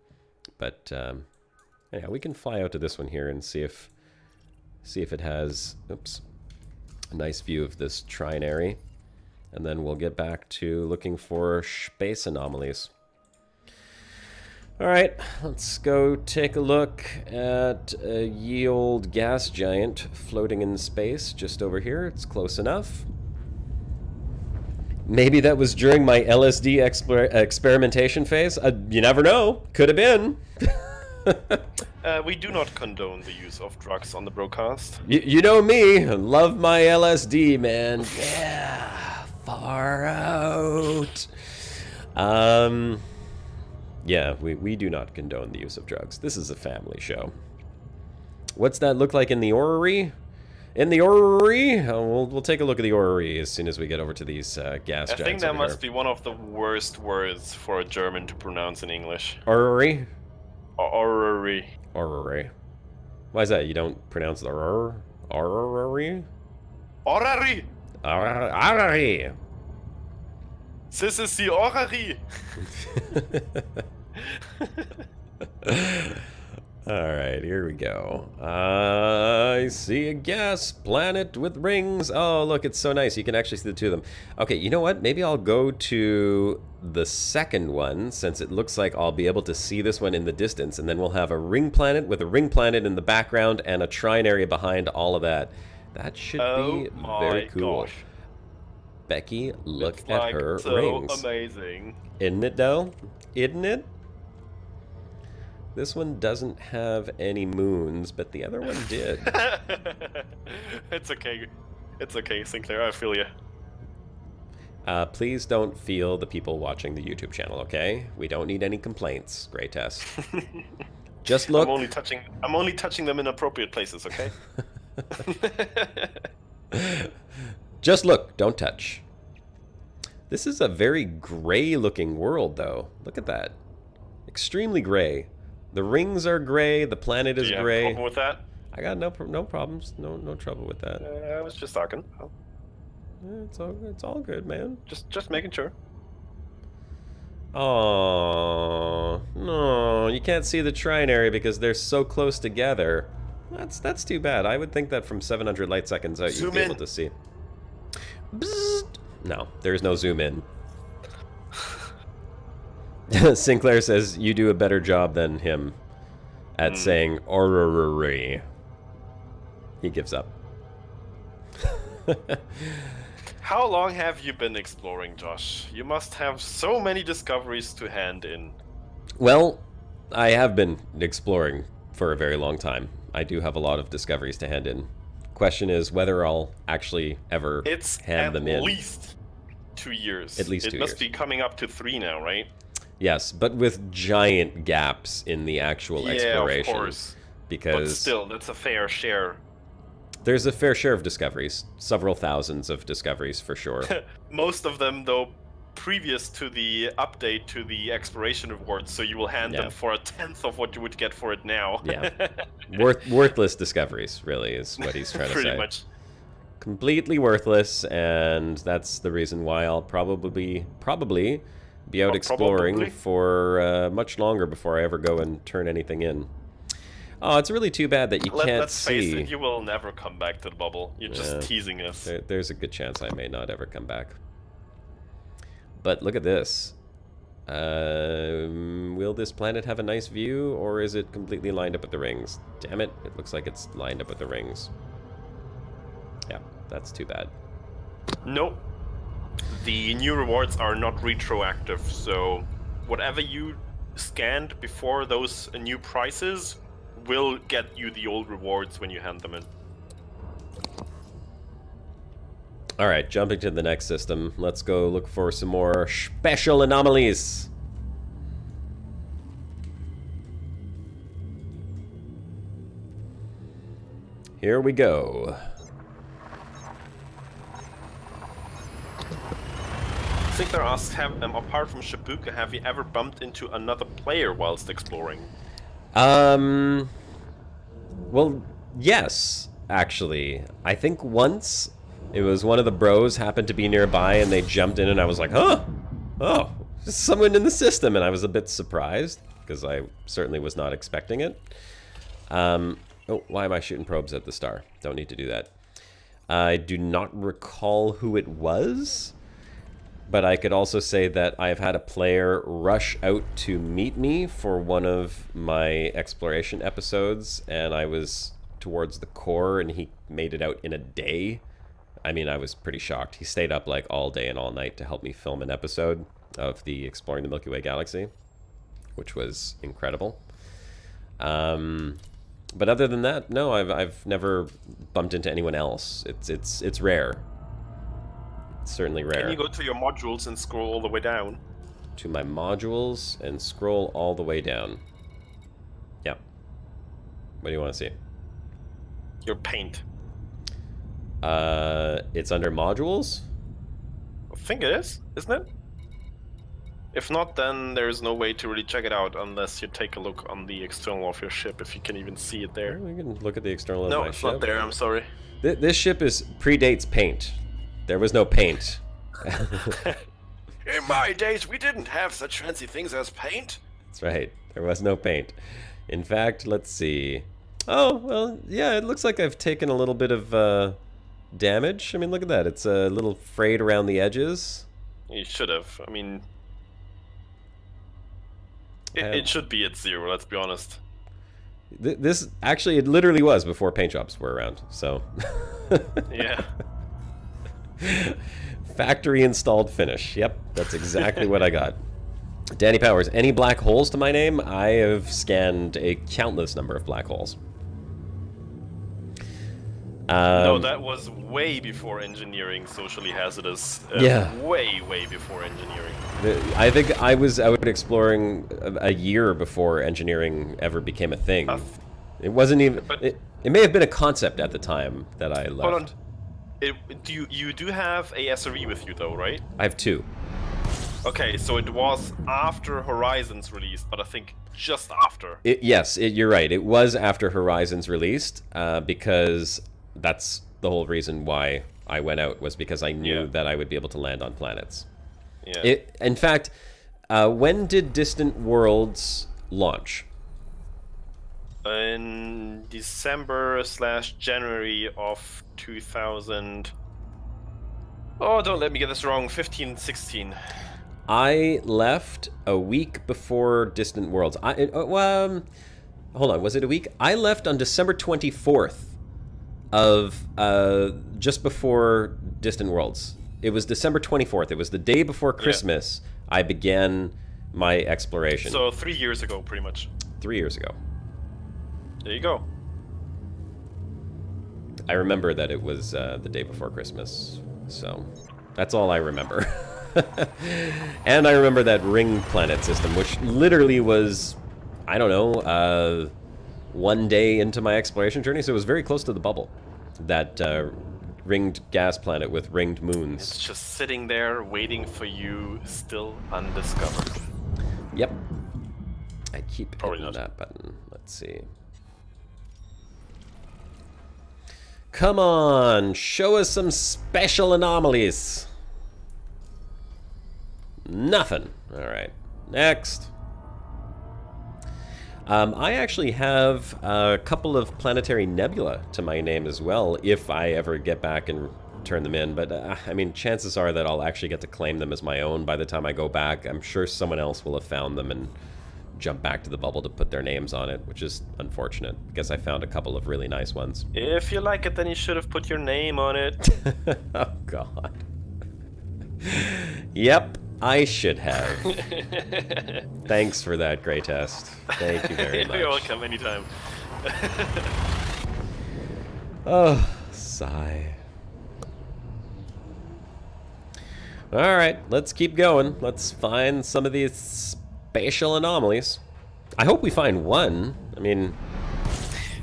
But yeah, we can fly out to this one here and see if it has a nice view of this trinary. and then we'll get back to looking for space anomalies. All right, let's go take a look at a ye old gas giant floating in space just over here. It's close enough. Maybe that was during my LSD experimentation phase. You never know. Could have been. We do not condone the use of drugs on the broadcast. You know me. Love my LSD, man. Yeah. Far out. Yeah, we do not condone the use of drugs. This is a family show. What's that look like in the orrery? In the orrery? Oh, we'll take a look at the orrery as soon as we get over to these gas giants. I think that must be one of the worst words for a German to pronounce in English. Orrery? Orrery. Orrery. Why is that? You don't pronounce the R? Orrery? Orrery! Orrery! This is the orrery! Alright, here we go. I see a gas planet with rings. Oh, look, it's so nice. You can actually see the two of them. Okay, you know what? Maybe I'll go to the second one, since it looks like I'll be able to see this one in the distance, and then we'll have a ring planet with a ring planet in the background and a trinary behind all of that. That should be very cool. Gosh. Becky, look It's at like her so rings. Amazing. Isn't it, though? Isn't it? This one doesn't have any moons, but the other one did. It's okay. It's okay, Sinclair. I feel you. Please don't feel the people watching the YouTube channel, okay? We don't need any complaints. Great test. Just look. I'm only touching them in appropriate places, okay? Just look, don't touch. This is a very gray-looking world, though. Look at that. Extremely gray. The rings are gray. The planet is Do you gray. have a problem with that? I got no problems. No trouble with that. I was just talking. Oh, It's all good, man. just making sure. Oh no, you can't see the trinary because they're so close together. That's too bad. I would think that from 700 light seconds out you'd be able to see. Bzzzt. No, there's no zoom in. Sinclair says you do a better job than him at saying orrery. He gives up. How long have you been exploring, Josh? You must have so many discoveries to hand in. Well, I have been exploring for a very long time. I do have a lot of discoveries to hand in. Question is whether I'll actually ever hand them in. It's at least 2 years. At least 2 years. It must be coming up to 3 now, right? Yes, but with giant gaps in the actual exploration. Yeah, of course. Because but still, that's a fair share. There's a fair share of discoveries. Several thousands of discoveries, for sure. Most of them, though, previous to the update to the exploration rewards, so you will hand them for a tenth of what you would get for it now. Yeah. Worthless discoveries, really, is what he's trying to say. Pretty much. Completely worthless, and that's the reason why I'll probably be out exploring for much longer before I ever go and turn anything in. Oh, it's really too bad that you can't let's see. face it, you will never come back to the bubble. You're just teasing us. There's a good chance I may not ever come back. But look at this. Will this planet have a nice view, or is it completely lined up with the rings? Damn it, it looks like it's lined up with the rings. Yeah, that's too bad. Nope. The new rewards are not retroactive, so whatever you scanned before those new prices will get you the old rewards when you hand them in. Alright, jumping to the next system. Let's go look for some more special anomalies. Here we go. Sinclair asks, apart from Shibuya, have you ever bumped into another player whilst exploring? Well, yes, actually. I think once it was one of the bros happened to be nearby and they jumped in and I was like, huh? Oh, there's someone in the system, and I was a bit surprised because I certainly was not expecting it. Oh, why am I shooting probes at the star? Don't need to do that. I do not recall who it was. But I could also say that I've had a player rush out to meet me for one of my exploration episodes, and I was towards the core, and he made it out in a day. I mean, I was pretty shocked. He stayed up like all day and all night to help me film an episode of the Exploring the Milky Way Galaxy, which was incredible. But other than that, no, I've never bumped into anyone else. It's rare. It's certainly rare. Can you go to your modules and scroll all the way down? To my modules and scroll all the way down. Yeah. What do you want to see? Your paint. It's under modules? I think it is, isn't it? If not, then there's no way to really check it out unless you take a look on the external of your ship, if you can even see it there. We can look at the external of my ship. No, it's not there, I'm sorry. This ship predates paint. There was no paint. In my days, we didn't have such fancy things as paint. That's right. There was no paint. In fact, let's see. Oh, well, yeah, it looks like I've taken a little bit of damage. I mean, look at that. It's a little frayed around the edges. You should have. I mean, it should be at 0, let's be honest. This, actually, it literally was before paint jobs were around, so... Yeah. Factory installed finish. Yep, that's exactly what I got. Danny Powers, any black holes to my name? I have scanned a countless number of black holes. No, that was way before engineering socially hazardous. Yeah. Way before engineering. I think I was out exploring a year before engineering ever became a thing. It wasn't even... It may have been a concept at the time that I left. Hold on. You do have a SRE with you though, right? I have 2. Okay, so it was after Horizons released, but I think just after. Yes, you're right. It was after Horizons released, because that's the whole reason why I went out, was because I knew that I would be able to land on planets. Yeah. In fact, when did Distant Worlds launch? In December/January of 2000. Oh, don't let me get this wrong. 15-16. I left a week before Distant Worlds. Hold on, was it a week? I left on December 24th of just before Distant Worlds. It was December 24th. It was the day before Christmas. I began my exploration. So 3 years ago, pretty much. 3 years ago. There you go. I remember that it was the day before Christmas, so that's all I remember. And I remember that ring planet system, which literally was, I don't know, 1 day into my exploration journey, so it was very close to the bubble. That ringed gas planet with ringed moons. It's just sitting there waiting for you, still undiscovered. Yep. I keep Probably hitting not. that button. Let's see. Come on, show us some special anomalies. Nothing. All right, next. I actually have a couple of planetary nebula to my name as well, if I ever get back and turn them in. But, I mean, chances are that I'll actually get to claim them as my own by the time I go back. I'm sure someone else will have found them and jump back to the bubble to put their names on it, which is unfortunate, because I found a couple of really nice ones. If you like it, then you should have put your name on it. Oh, God. Yep, I should have. Thanks for that, Grey Test. Thank you very much. You're welcome, anytime. Oh, sigh. Alright, let's keep going. Let's find some of these spatial anomalies. I hope we find one. I mean,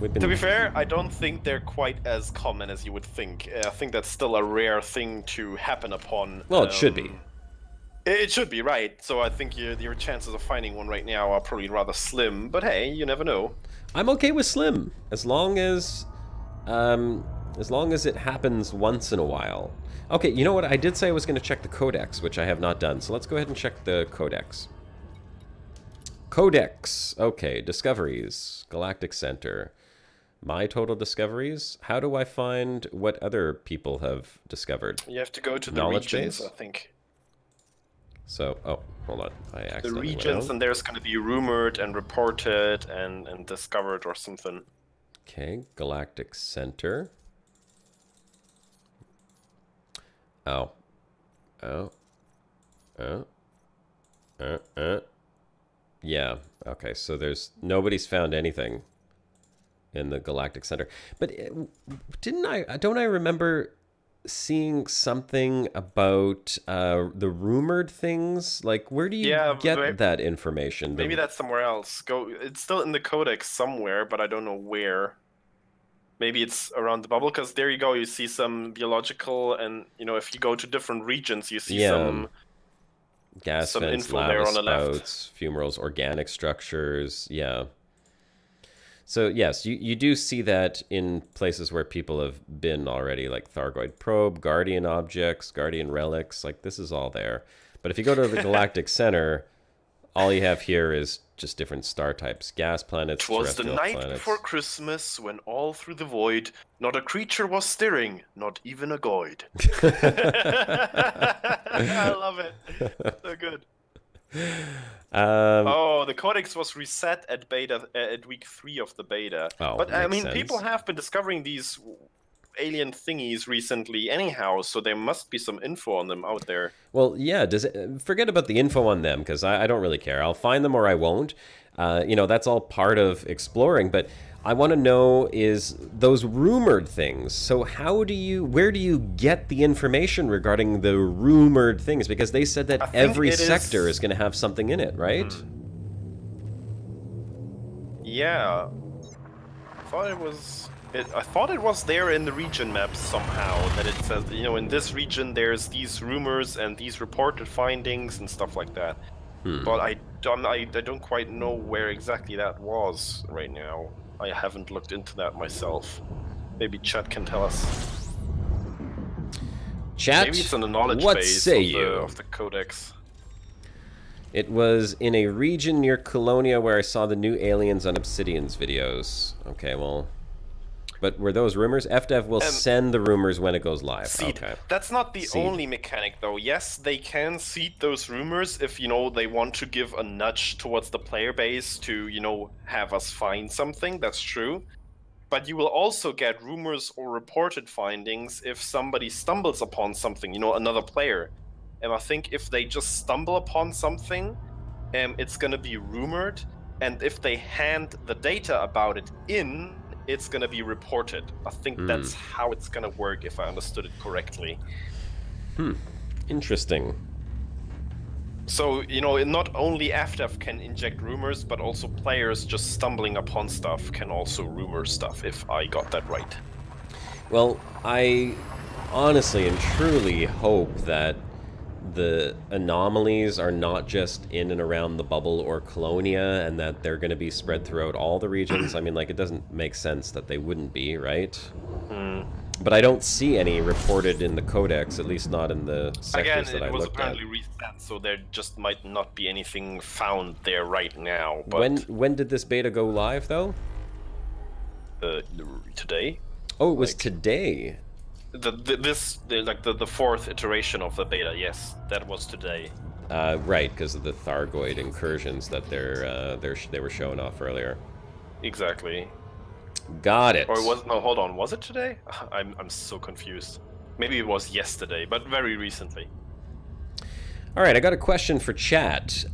we've been... To be fair, I don't think they're quite as common as you would think. I think that's still a rare thing to happen upon. Well, it should be. It should be, right. So I think your chances of finding one right now are probably rather slim. But hey, you never know. I'm okay with slim, as long as it happens once in a while. Okay, you know what? I did say I was going to check the Codex, which I have not done. So let's go ahead and check the Codex. Codex. Okay, discoveries. Galactic Center. My total discoveries. How do I find what other people have discovered? You have to go to the Knowledge regions, base? I think. So, oh, hold on. I The accidentally went regions, out. and there's going to be rumored and reported and discovered or something. Okay, galactic center. Oh. Oh. Yeah, okay, so nobody's found anything in the galactic center. But don't I remember seeing something about the rumored things? Like, where do you get that information? Maybe that's somewhere else. It's still in the Codex somewhere, but I don't know where. Maybe it's around the bubble, because there you go, you see some geological, and if you go to different regions, you see some gas some vents, info lava there on the spouts, fumaroles, organic structures, yeah. So yes, you do see that in places where people have been already, like Thargoid Probe, Guardian objects, Guardian relics, like this is all there. But if you go to the galactic center, all you have here is just different star types, gas planets, Twas the terrestrial night planets. before Christmas, when all through the void, not a creature was stirring, not even a goid. I love it. So good. Oh, the Codex was reset at beta at week 3 of the beta. Oh, but I mean, sense. people have been discovering these alien thingies recently anyhow, so there must be some info on them out there. Well, yeah, forget about the info on them, because I don't really care. I'll find them or I won't. That's all part of exploring, but I want to know is those rumored things. So where do you get the information regarding the rumored things? Because they said that every sector is going to have something in it, right? Yeah. I thought it was there in the region maps somehow, that it says, in this region there's these rumors and these reported findings and stuff like that. But I don't quite know where exactly that was right now. I haven't looked into that myself. Maybe chat can tell us. Chat, maybe it's in the knowledge what base say of the Codex. It was in a region near Colonia where I saw the new Aliens on Obsidian's videos. Okay, well... But were those rumors? FDev will send the rumors when it goes live. Seed. Okay. That's not the only mechanic, though. Yes, they can seed those rumors if, they want to give a nudge towards the player base to, have us find something. That's true. But you will also get rumors or reported findings if somebody stumbles upon something, another player. And I think if they just stumble upon something, it's going to be rumored. And if they hand the data about it in, it's going to be reported. I think that's how it's going to work, if I understood it correctly. Interesting. So, not only FDev can inject rumors, but also players just stumbling upon stuff can also rumor stuff, if I got that right. Well, I honestly and truly hope that the anomalies are not just in and around the bubble or Colonia, and that they're going to be spread throughout all the regions. I mean, like, it doesn't make sense that they wouldn't be, right? But I don't see any reported in the Codex, at least not in the sectors that I looked at. Again, it was apparently reset, so there just might not be anything found there right now. But when did this beta go live, though? Today. Oh, it was today. The fourth iteration of the beta, yes, that was today. Right, because of the Thargoid incursions that they were showing off earlier. Exactly. Got it. Or hold on, was it today? I'm so confused. Maybe it was yesterday, but very recently. All right, I got a question for chat.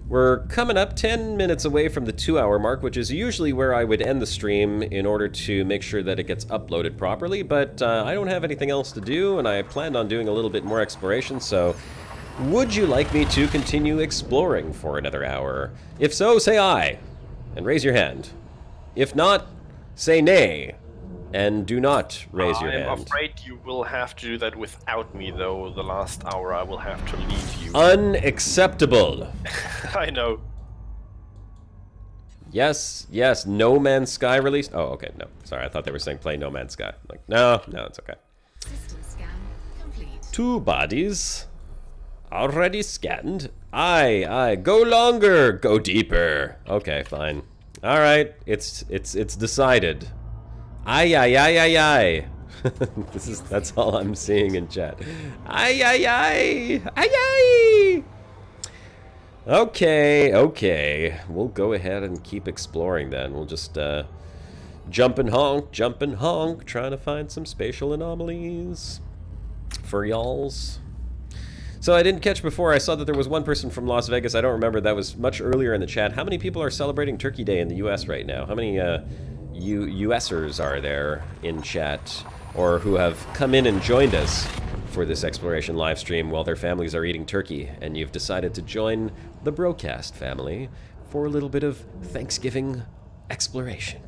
We're coming up 10 minutes away from the 2-hour mark, which is usually where I would end the stream in order to make sure that it gets uploaded properly, but I don't have anything else to do, and I planned on doing a little bit more exploration, so would you like me to continue exploring for another hour? If so, say aye, and raise your hand. If not, say nay, and do not raise your hand. I'm afraid you will have to do that without me, though. The last hour I will have to leave you. Unacceptable. I know. Yes, No Man's Sky released. Oh, okay, no. Sorry, I thought they were saying play No Man's Sky. Like, no, it's okay. System scan complete. 2 bodies. Already scanned. Aye. Go longer. Go deeper. Okay, fine. All right. It's decided. Aye. That's all I'm seeing in chat. Ay ay ay! Ay ay! Okay. We'll go ahead and keep exploring then. We'll just jump and honk, trying to find some spatial anomalies for y'alls. So I didn't catch before. I saw that there was one person from Las Vegas. I don't remember. That was much earlier in the chat. How many people are celebrating Turkey Day in the U.S. right now? How many USers are there in chat, or who have come in and joined us for this exploration live stream while their families are eating turkey, and you've decided to join the Broadcast family for a little bit of Thanksgiving exploration?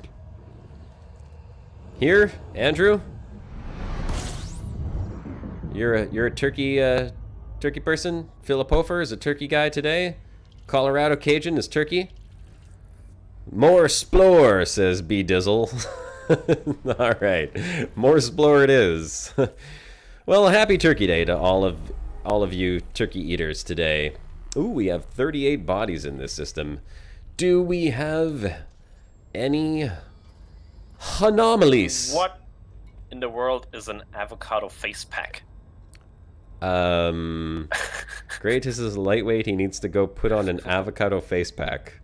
Here, Andrew? You're a turkey turkey person? Philip Hofer is a turkey guy today. Colorado Cajun is turkey. More splore, says B Dizzle. All right, more splore it is. Well, happy Turkey Day to all of you turkey eaters today. Ooh, we have 38 bodies in this system. Do we have any anomalies? What in the world is an avocado face pack? Gratis is lightweight. He needs to go put on an avocado face pack.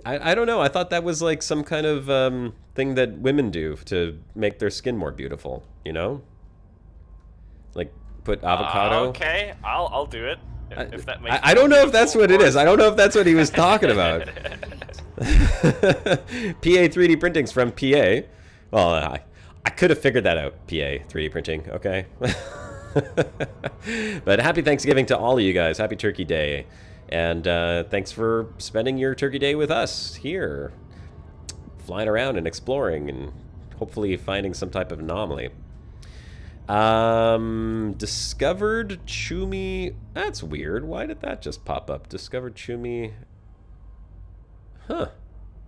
I don't know. I thought that was like some kind of thing that women do to make their skin more beautiful. You know, like put avocado. Okay, I'll do it. If that makes I don't know if that's what it is. I don't know if that's what he was talking about. PA 3D printing's from PA. Well, I could have figured that out. PA 3D printing. Okay. But happy Thanksgiving to all of you guys. Happy Turkey Day. And thanks for spending your Turkey Day with us here. Flying around and exploring and hopefully finding some type of anomaly. Discovered Chumi. That's weird. Why did that just pop up? Discovered Chumi. Huh.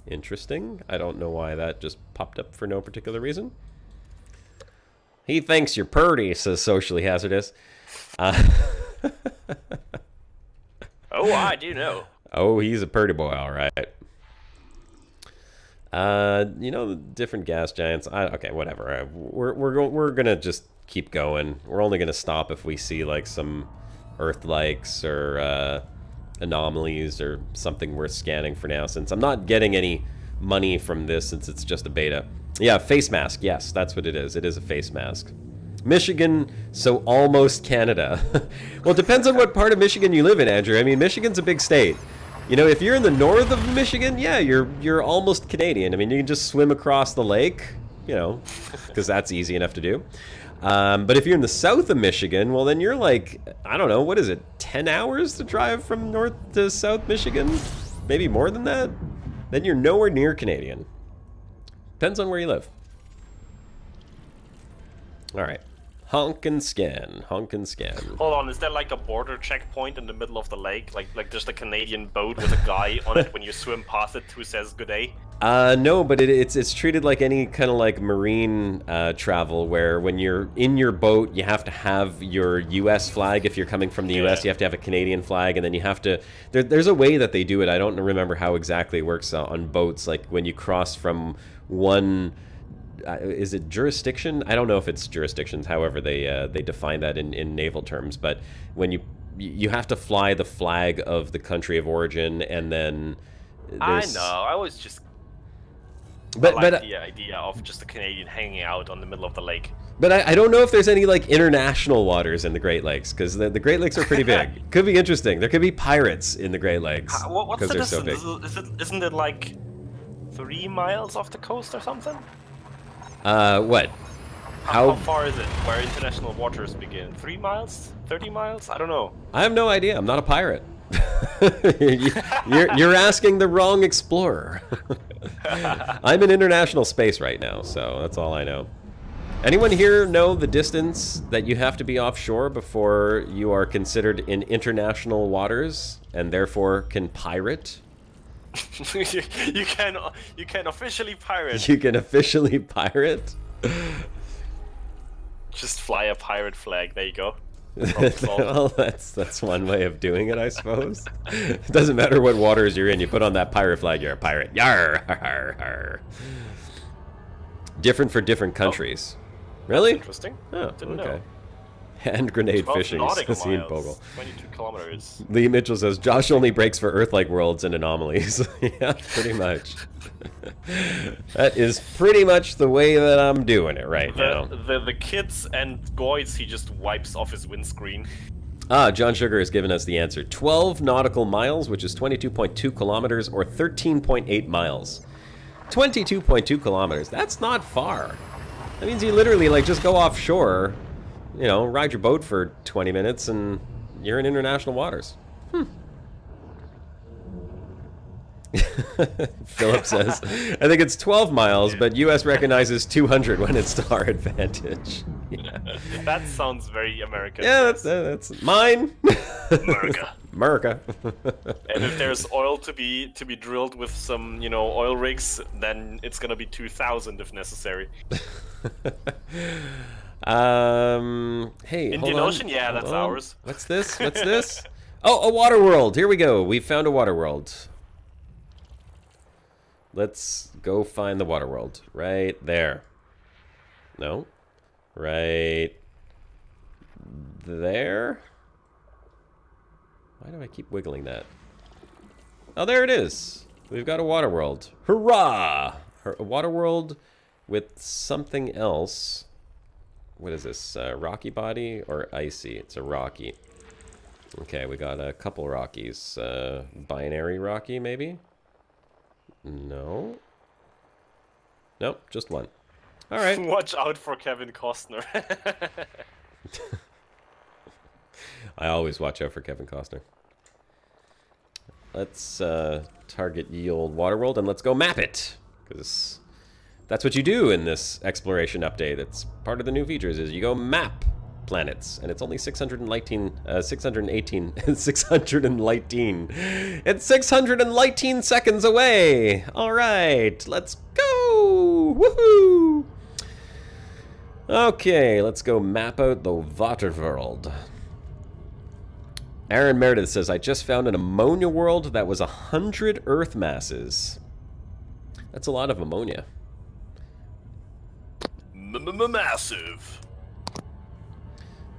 Interesting. I don't know why that just popped up for no particular reason. He thinks you're purty, says Socially Hazardous. Oh, I do know. Oh, he's a purty boy, all right. You know, different gas giants. Okay, whatever. We're gonna just keep going. We're only gonna stop if we see like some Earth-likes or anomalies or something worth scanning for now, since I'm not getting any money from this since it's just a beta. Yeah, face mask. Yes, that's what it is. It is a face mask. Michigan, so almost Canada. Well, it depends on what part of Michigan you live in, Andrew. I mean, Michigan's a big state. You know, if you're in the north of Michigan, yeah, you're almost Canadian. I mean, you can just swim across the lake, you know, because that's easy enough to do. But if you're in the south of Michigan, well, then you're like, I don't know, what is it, 10 hours to drive from north to south Michigan? Maybe more than that? Then you're nowhere near Canadian. Depends on where you live. All right. Honk and scan. Honk and scan. Hold on, is there like a border checkpoint in the middle of the lake? Like just a Canadian boat with a guy on it when you swim past it who says good day? No, but it's treated like any kind of like marine travel, where when you're in your boat, you have to have your U.S. flag. If you're coming from the U.S., you have to have a Canadian flag, and then you have to... There's a way that they do it. I don't remember how exactly it works on boats, like when you cross from one... is it jurisdiction? I don't know if it's jurisdictions, however they define that in naval terms, but when you have to fly the flag of the country of origin, and then there's... I know, I was just... But the idea of just a Canadian hanging out on the middle of the lake. But I don't know if there's any like international waters in the Great Lakes, because the Great Lakes are pretty big. Could be interesting. There could be pirates in the Great Lakes What's the they're so big. Isn't it like 3 miles off the coast or something? What? How far is it where international waters begin? 3 miles? 30 miles? I don't know. I have no idea. I'm not a pirate. you're asking the wrong explorer. I'm in international space right now, so that's all I know. Anyone here know the distance that you have to be offshore before you are considered in international waters and therefore can pirate? you can officially pirate. You can officially pirate? Just fly a pirate flag. There you go. Well, that's one way of doing it, I suppose. It doesn't matter what waters you're in. You put on that pirate flag, you're a pirate. Yar, har, har. Different for different countries. Really? Interesting. Oh, Didn't okay. know. Hand grenade 12 fishing, nautical says Ian miles, Bogle. 22 kilometers. Lee Mitchell says, Josh only breaks for Earth-like worlds and anomalies. Yeah, pretty much. That is pretty much the way that I'm doing it right now. The kids and goys he just wipes off his windscreen. Ah, John Sugar has given us the answer. 12 nautical miles, which is 22.2 kilometers, or 13.8 miles. 22.2 kilometers. That's not far. That means you literally, like, just go offshore, you know, ride your boat for 20 minutes, and you're in international waters. Philip says, I think it's 12 miles, but U.S. recognizes 200 when it's to our advantage. Yeah. That sounds very American. Yeah, that's mine. America. America. And if there's oil to be drilled with some, you know, oil rigs, then it's gonna be 2,000 if necessary. Hey, Indian Ocean, yeah, that's ours. What's this? What's this? Oh, a water world. Here we go. We found a water world. Let's go find the water world. Right there. No. Right there. Why do I keep wiggling that? Oh, there it is. We've got a water world. Hurrah! A water world with something else. What is this? Rocky body or icy? It's a rocky. Okay, we got a couple rockies. Binary rocky, maybe? No. Nope, just one. All right. Watch out for Kevin Costner. I always watch out for Kevin Costner. Let's target ye old water world and let's go map it, because that's what you do in this exploration update. It's part of the new features is you go map planets, and it's only 618. It's 618 seconds away. All right, let's go. Woohoo! Okay, let's go map out the water world. Aaron Meredith says, I just found an ammonia world that was 100 Earth masses. That's a lot of ammonia. Massive.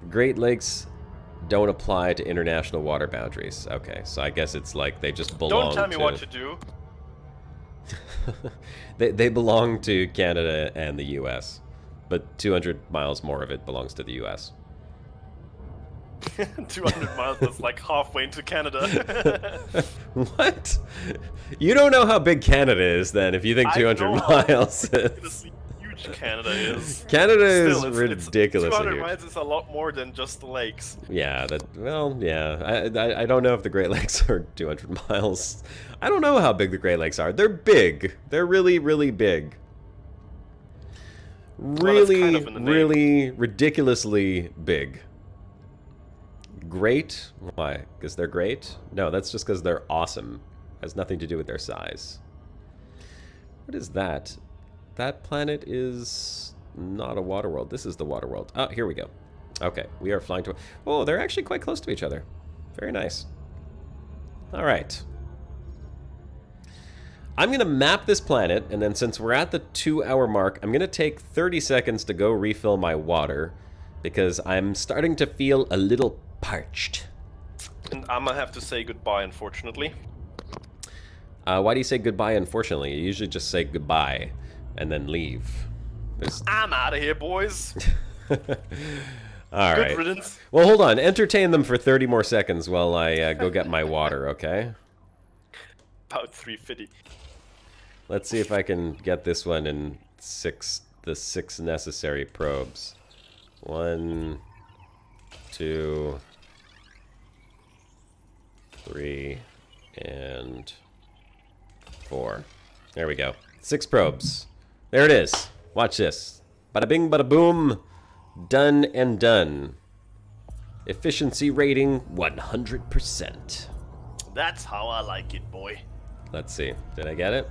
Great Lakes don't apply to international water boundaries. Okay, so I guess it's like they just belong to... Don't tell me what to do. they belong to Canada and the US, but 200 miles more of it belongs to the US. 200 miles, that's like halfway into Canada. What? You don't know how big Canada is then if you think 200 miles is. Huge Canada is. Canada is ridiculous. 200 miles is a lot more than just the lakes. Yeah, well, yeah. I don't know if the Great Lakes are 200 miles. I don't know how big the Great Lakes are. They're big. They're really, really big. Really, well, kind of really ridiculously big. Great? Why? Because they're great? No, that's just because they're awesome. Has nothing to do with their size. What is that? That planet is not a water world. This is the water world. Oh, here we go. Okay, we are flying to... Oh, they're actually quite close to each other. Very nice. All right. I'm going to map this planet, and then since we're at the 2-hour mark, I'm going to take 30 seconds to go refill my water, because I'm starting to feel a little parched. And I'm going to have to say goodbye, unfortunately. Why do you say goodbye, unfortunately? You usually just say goodbye and then leave. I'm out of here, boys. All right. Good riddance. Well, hold on. Entertain them for 30 more seconds while I go get my water, okay? About 350. Let's see if I can get this one in the 6 necessary probes. 1, 2, 3, and 4. There we go. 6 probes. There it is. Watch this. Bada bing, bada boom. Done and done. Efficiency rating 100%. That's how I like it, boy. Let's see. Did I get it?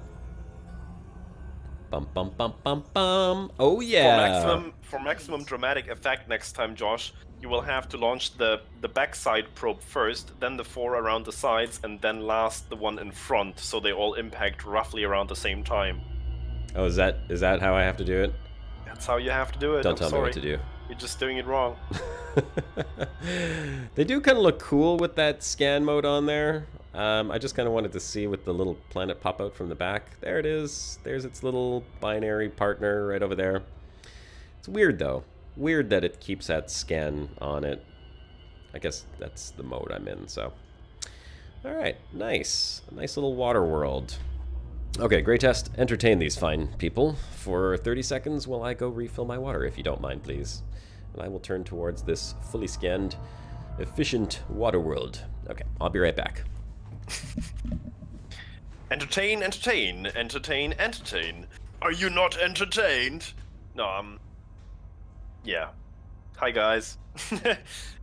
Bum bum bum bum bum. Oh yeah. For maximum dramatic effect next time, Josh, you will have to launch the backside probe first, then the 4 around the sides, and then last the one in front, so they all impact roughly around the same time. Oh, is that how I have to do it? That's how you have to do it. Don't tell me what to do. You're just doing it wrong. They do kind of look cool with that scan mode on there. I just kind of wanted to see with the little planet pop out from the back. There it is. There's its little binary partner right over there. It's weird though. Weird that it keeps that scan on it. I guess that's the mode I'm in, so. Alright, nice. A nice little water world. Okay, great test. Entertain these fine people for 30 seconds while I go refill my water, if you don't mind, please. And I will turn towards this fully scanned, efficient water world. Okay, I'll be right back. Entertain, entertain, entertain, entertain. Are you not entertained? No, yeah. Hi, guys.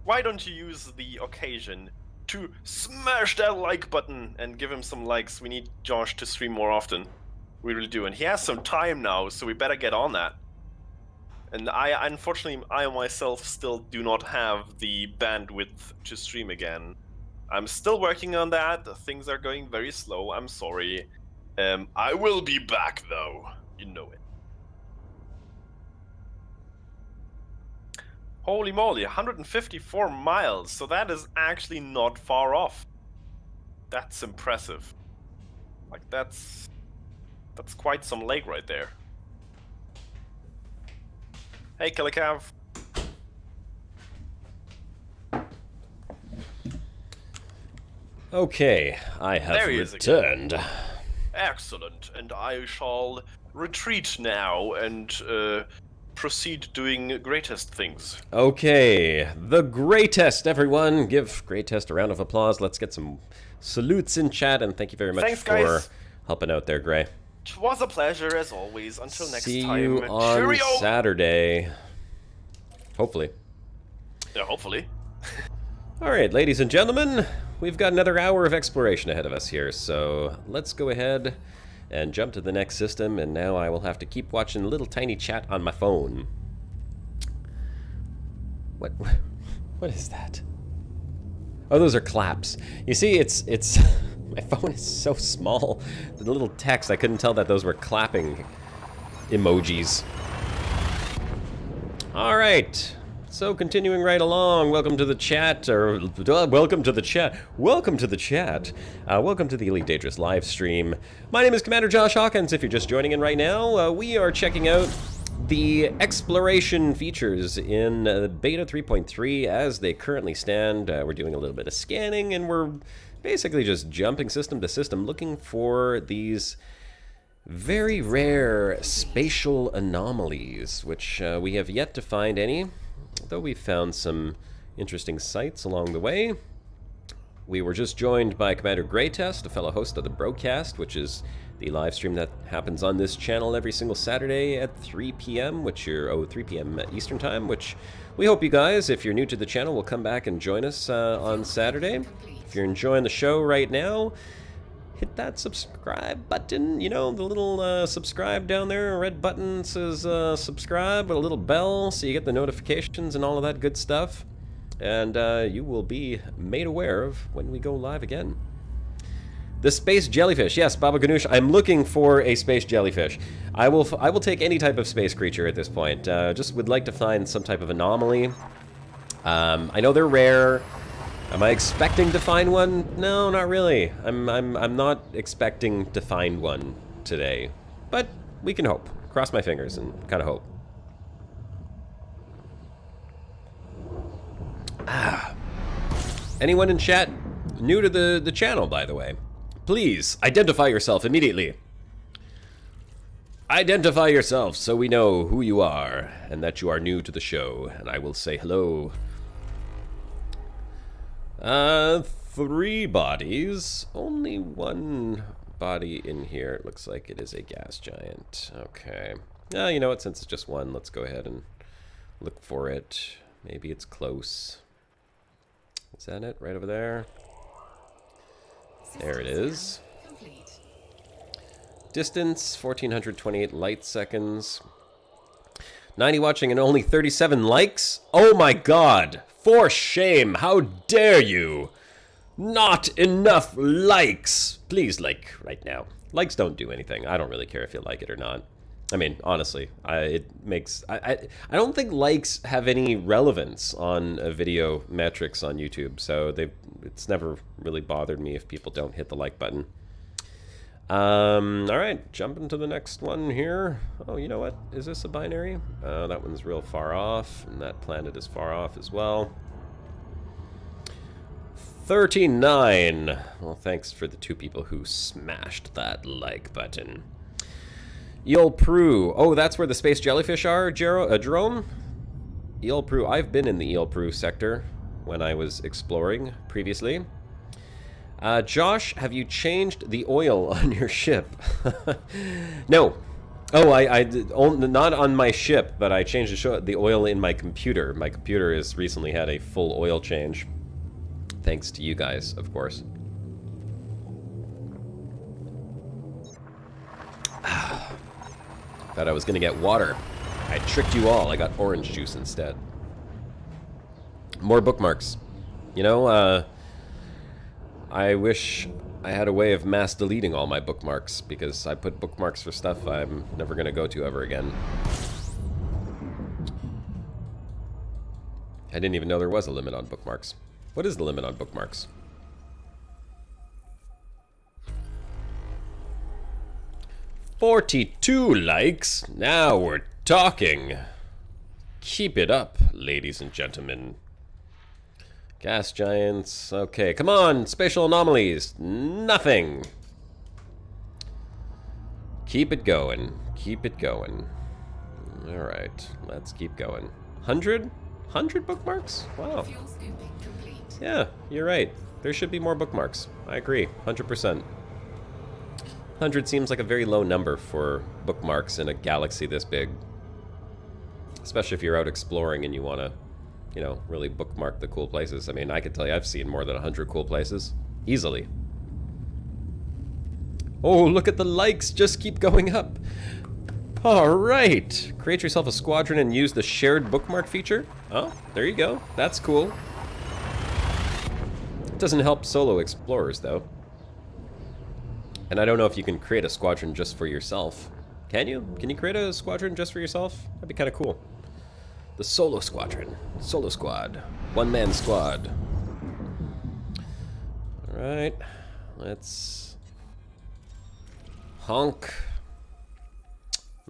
Why don't you use the occasion to smash that like button and give him some likes? We need Josh to stream more often. We really do. And he has some time now, so we better get on that. And unfortunately, I myself still do not have the bandwidth to stream again. I'm still working on that. Things are going very slow. I'm sorry. I will be back, though. You know it. Holy moly, 154 miles. So that is actually not far off. That's impressive. Like, that's quite some lake right there. Hey, Killicav. Okay, I have returned. Excellent, and I shall retreat now and proceed doing greatest things. Okay, the greatest, everyone. Give greatest a round of applause. Let's get some salutes in chat, and thank you very much for helping out there, Gray. It was a pleasure, as always. Until next time. See you on Saturday. Hopefully. Yeah, hopefully. All right, ladies and gentlemen, we've got another hour of exploration ahead of us here, so let's go ahead and jump to the next system, and now I will have to keep watching little tiny chat on my phone. What is that? Oh, those are claps. You see, it's my phone is so small. The little text, I couldn't tell that those were clapping emojis. All right. So continuing right along, welcome to the chat, welcome to the chat, welcome to the chat, welcome to the Elite Dangerous live stream. My name is Commander Josh Hawkins. If you're just joining in right now, we are checking out the exploration features in Beta 3.3 as they currently stand. We're doing a little bit of scanning, and we're basically just jumping system to system looking for these very rare spatial anomalies, which we have yet to find any. Though we found some interesting sights along the way. We were just joined by Commander Greytest, a fellow host of the broadcast, which is the live stream that happens on this channel every single Saturday at 3 p.m., 3 p.m. Eastern Time, which we hope you guys, if you're new to the channel, will come back and join us on Saturday. If you're enjoying the show right now, hit that subscribe button, you know, the little subscribe down there, a red button says subscribe with a little bell so you get the notifications and all of that good stuff. And you will be made aware of when we go live again. The space jellyfish, yes, Baba Ganoush, I'm looking for a space jellyfish. I will take any type of space creature at this point. Just would like to find some type of anomaly. I know they're rare. Am I expecting to find one? No, not really. I'm not expecting to find one today, but we can hope. Cross my fingers and kind of hope. Anyone in chat new to the channel, by the way? Please identify yourself immediately. Identify yourself so we know who you are and that you are new to the show, and I will say hello. 3 bodies. Only 1 body in here. It looks like it is a gas giant. Okay. You know what? Since it's just 1, let's go ahead and look for it. Maybe it's close. Is that it? Right over there? There it is. Distance, 1428 light seconds. 90 watching and only 37 likes? Oh my god! For shame! How dare you! Not enough likes! Please like right now. Likes don't do anything. I don't really care if you like it or not. I mean, honestly, I don't think likes have any relevance on video metrics on YouTube, so it's never really bothered me if people don't hit the like button. All right, jumping to the next one here. Oh, you know what? Is this a binary? That one's real far off, and that planet is far off as well. 39. Well, thanks for the 2 people who smashed that like button. Eel Prue. Oh, that's where the space jellyfish are, Jerome? Eel Prue. I've been in the Eel Prue sector when I was exploring previously. Josh, have you changed the oil on your ship? No. Oh, I did, not on my ship, but I changed the oil in my computer. My computer has recently had a full oil change. Thanks to you guys, of course. Thought I was gonna get water. I tricked you all. I got orange juice instead. More bookmarks. You know, I wish I had a way of mass deleting all my bookmarks, because I put bookmarks for stuff I'm never gonna go to ever again. I didn't even know there was a limit on bookmarks. What is the limit on bookmarks? "42 likes. Now we're talking. Keep it up, ladies and gentlemen." Gas giants. Okay, come on. Spatial anomalies. Nothing. Keep it going. Keep it going. Alright, let's keep going. 100? 100 bookmarks? Wow. Fuel scooping complete. Yeah, you're right. There should be more bookmarks. I agree. 100%. 100 seems like a very low number for bookmarks in a galaxy this big. Especially if you're out exploring and you want to, you know, really bookmark the cool places. I mean, I could tell you I've seen more than 100 cool places. Easily. Oh, look at the likes. Just keep going up. Alright. Create yourself a squadron and use the shared bookmark feature. Oh, there you go. That's cool. It doesn't help solo explorers, though. And I don't know if you can create a squadron just for yourself. Can you? Can you create a squadron just for yourself? That'd be kind of cool. The solo squadron. Solo squad. One-man squad. Alright. Let's honk.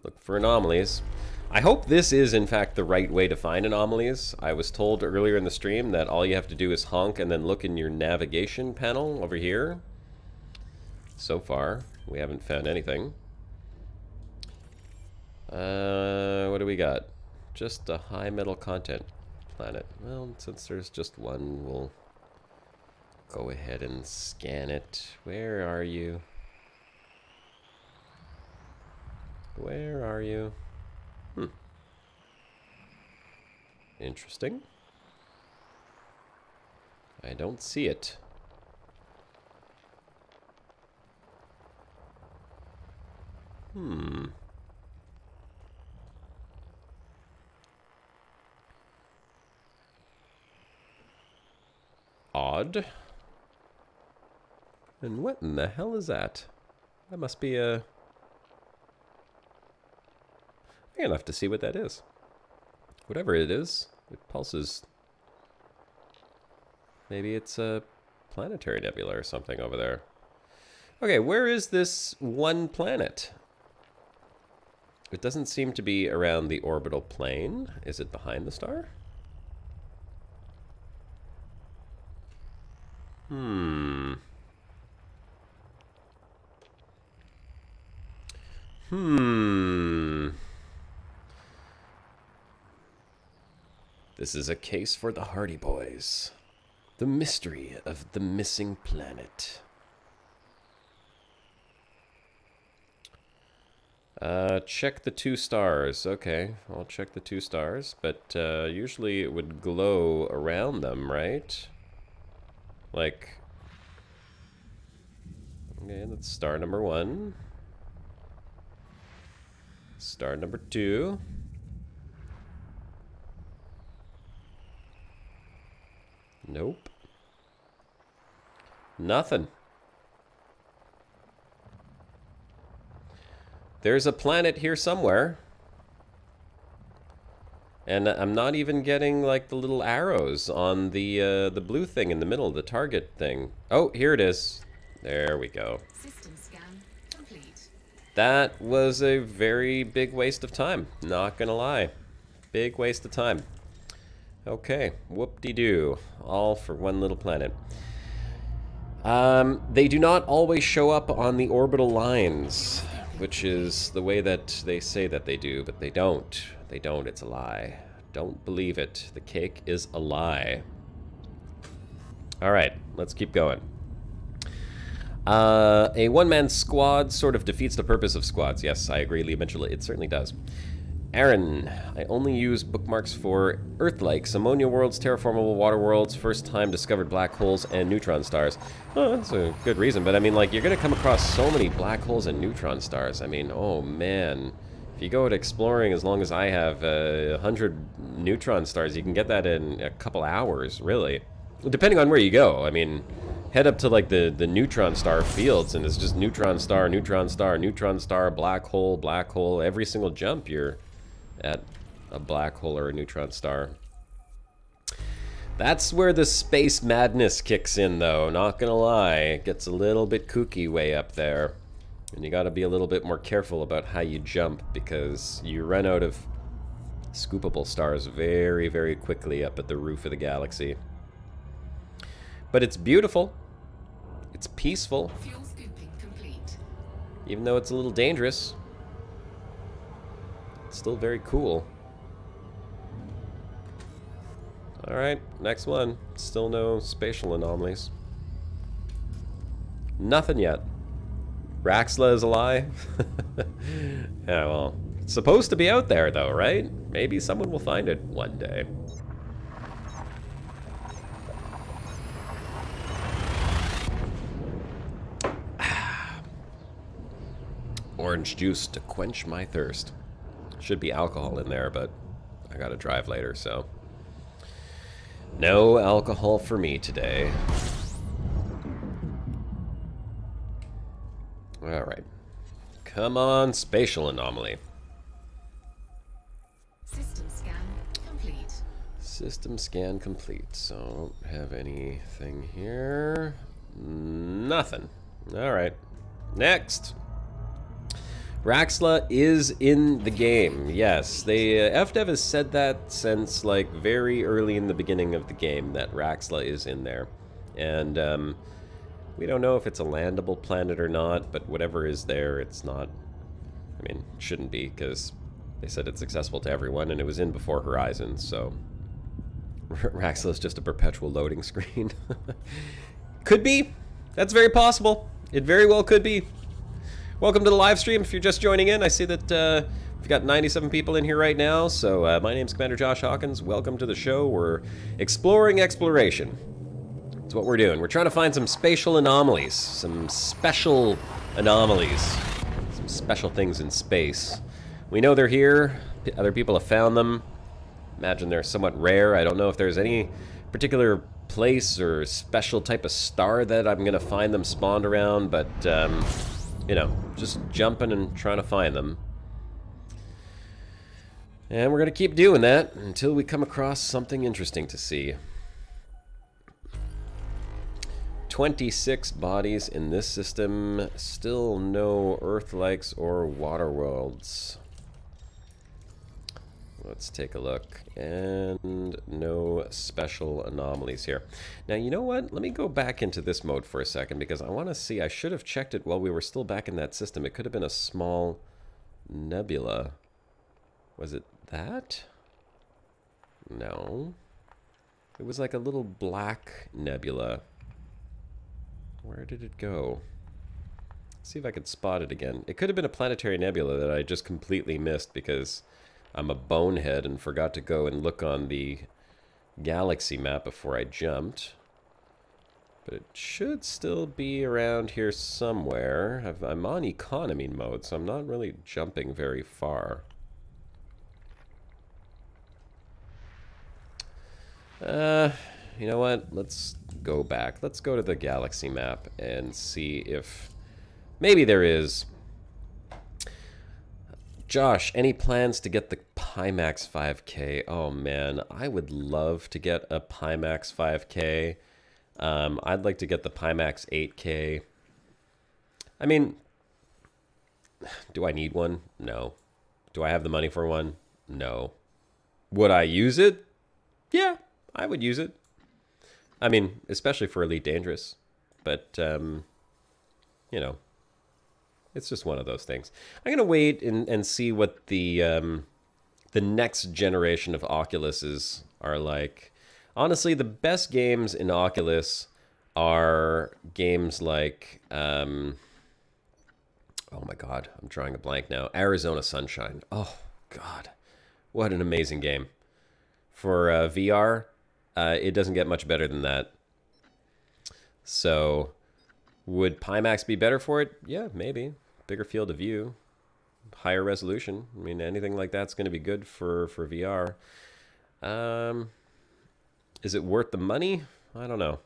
Look for anomalies. I hope this is, in fact, the right way to find anomalies. I was told earlier in the stream that all you have to do is honk and then look in your navigation panel over here. So far, we haven't found anything. What do we got? Just a high metal content planet. Well, since there's just one, we'll go ahead and scan it. Where are you? Where are you? Interesting. I don't see it. Odd. And what in the hell is that? That must be a... I'm gonna have to see what that is. Whatever it is, it pulses. Maybe it's a planetary nebula or something over there. Okay, where is this one planet? It doesn't seem to be around the orbital plane. Is it behind the star? This is a case for the Hardy Boys. The mystery of the missing planet. Check the 2 stars. Okay, I'll check the 2 stars, but usually it would glow around them, right? Like, okay, that's star number 1. Star number 2. Nope. Nothing. There's a planet here somewhere. And I'm not even getting, like, the little arrows on the blue thing in the middle, the target thing. Oh, here it is. There we go. System scan complete. That was a very big waste of time. Not gonna lie. Big waste of time. Okay, whoop-de-doo. All for one little planet. They do not always show up on the orbital lines, which is the way that they say that they do, but they don't. They don't, it's a lie. Don't believe it. The cake is a lie. Alright, let's keep going. A one-man squad sort of defeats the purpose of squads. Yes, I agree, Lee Mitchell. It certainly does. Aaron, I only use bookmarks for Earth-likes, ammonia worlds, terraformable water worlds, first time discovered black holes, and neutron stars. Oh, that's a good reason, but I mean, like, you're gonna come across so many black holes and neutron stars. I mean, oh man. If you go out exploring, as long as I have 100 neutron stars, you can get that in a couple hours, really. Depending on where you go. I mean, head up to, like, the neutron star fields, and it's just neutron star, neutron star, neutron star, black hole, black hole. Every single jump, you're at a black hole or a neutron star. That's where the space madness kicks in, though. Not gonna lie. It gets a little bit kooky way up there. And you gotta be a little bit more careful about how you jump, because you run out of scoopable stars very, very quickly up at the roof of the galaxy. But it's beautiful. It's peaceful. Fuel scooping complete. Even though it's a little dangerous. It's still very cool. Alright, next one. Still no spatial anomalies. Nothing yet. Raxla is a lie? Yeah, well, it's supposed to be out there though, right? Maybe someone will find it one day. Orange juice to quench my thirst. Should be alcohol in there, but I gotta drive later, so no alcohol for me today. Alright. Come on, spatial anomaly. System scan complete. System scan complete. So, don't have anything here. Nothing. Alright. Next. Raxla is in the game. Yes, they FDev has said that since like very early in the beginning of the game that Raxla is in there. And we don't know if it's a landable planet or not, but whatever is there, it's not, I mean, it shouldn't be, because they said it's accessible to everyone, and it was in before Horizon, so Raxla is just a perpetual loading screen. Could be. That's very possible. It very well could be. Welcome to the live stream. If you're just joining in, I see that we've got 97 people in here right now, so my name's Commander Josh Hawkins. Welcome to the show. We're exploring exploration. That's what we're doing. We're trying to find some spatial anomalies, some special anomalies, some special things in space. We know they're here. Other people have found them. Imagine they're somewhat rare. I don't know if there's any particular place or special type of star that I'm going to find them spawned around, but, you know, just jumping and trying to find them. And we're going to keep doing that until we come across something interesting to see. 26 bodies in this system, still no Earth-likes or water worlds. Let's take a look, and no special anomalies here. Now, you know what? Let me go back into this mode for a second, because I want to see, I should have checked it while we were still back in that system. It could have been a small nebula. Was it that? No. It was like a little black nebula. Where did it go? Let's see if I can spot it again. It could have been a planetary nebula that I just completely missed because I'm a bonehead and forgot to go and look on the galaxy map before I jumped. But it should still be around here somewhere. I'm on economy mode, so I'm not really jumping very far. You know what? Let's go back. Let's go to the galaxy map and see if maybe there is Josh, any plans to get the Pimax 5K? Oh man, I would love to get a Pimax 5K. I'd like to get the Pimax 8K. I mean, do I need one? No. Do I have the money for one? No. Would I use it? Yeah, I would use it. I mean, especially for Elite Dangerous. But, you know, it's just one of those things. I'm going to wait and see what the next generation of Oculuses are like. Honestly, the best games in Oculus are games like, oh my God, I'm drawing a blank now. Arizona Sunshine. Oh God, what an amazing game. For VR, it doesn't get much better than that. So, would Pimax be better for it? Yeah, maybe. Bigger field of view, higher resolution. I mean, anything like that's going to be good for VR. Is it worth the money? I don't know.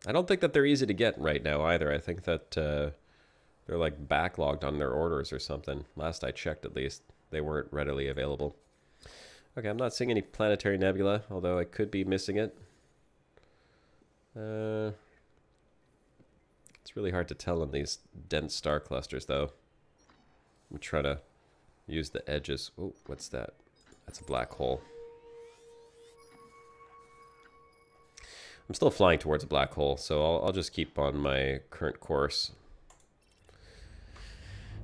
I don't think that they're easy to get right now either. I think that they're like backlogged on their orders or something. Last I checked, at least, they weren't readily available. Okay, I'm not seeing any planetary nebula, although I could be missing it. It's really hard to tell in these dense star clusters, though. I'm trying to use the edges. Oh, what's that? That's a black hole. I'm still flying towards a black hole, so I'll just keep on my current course.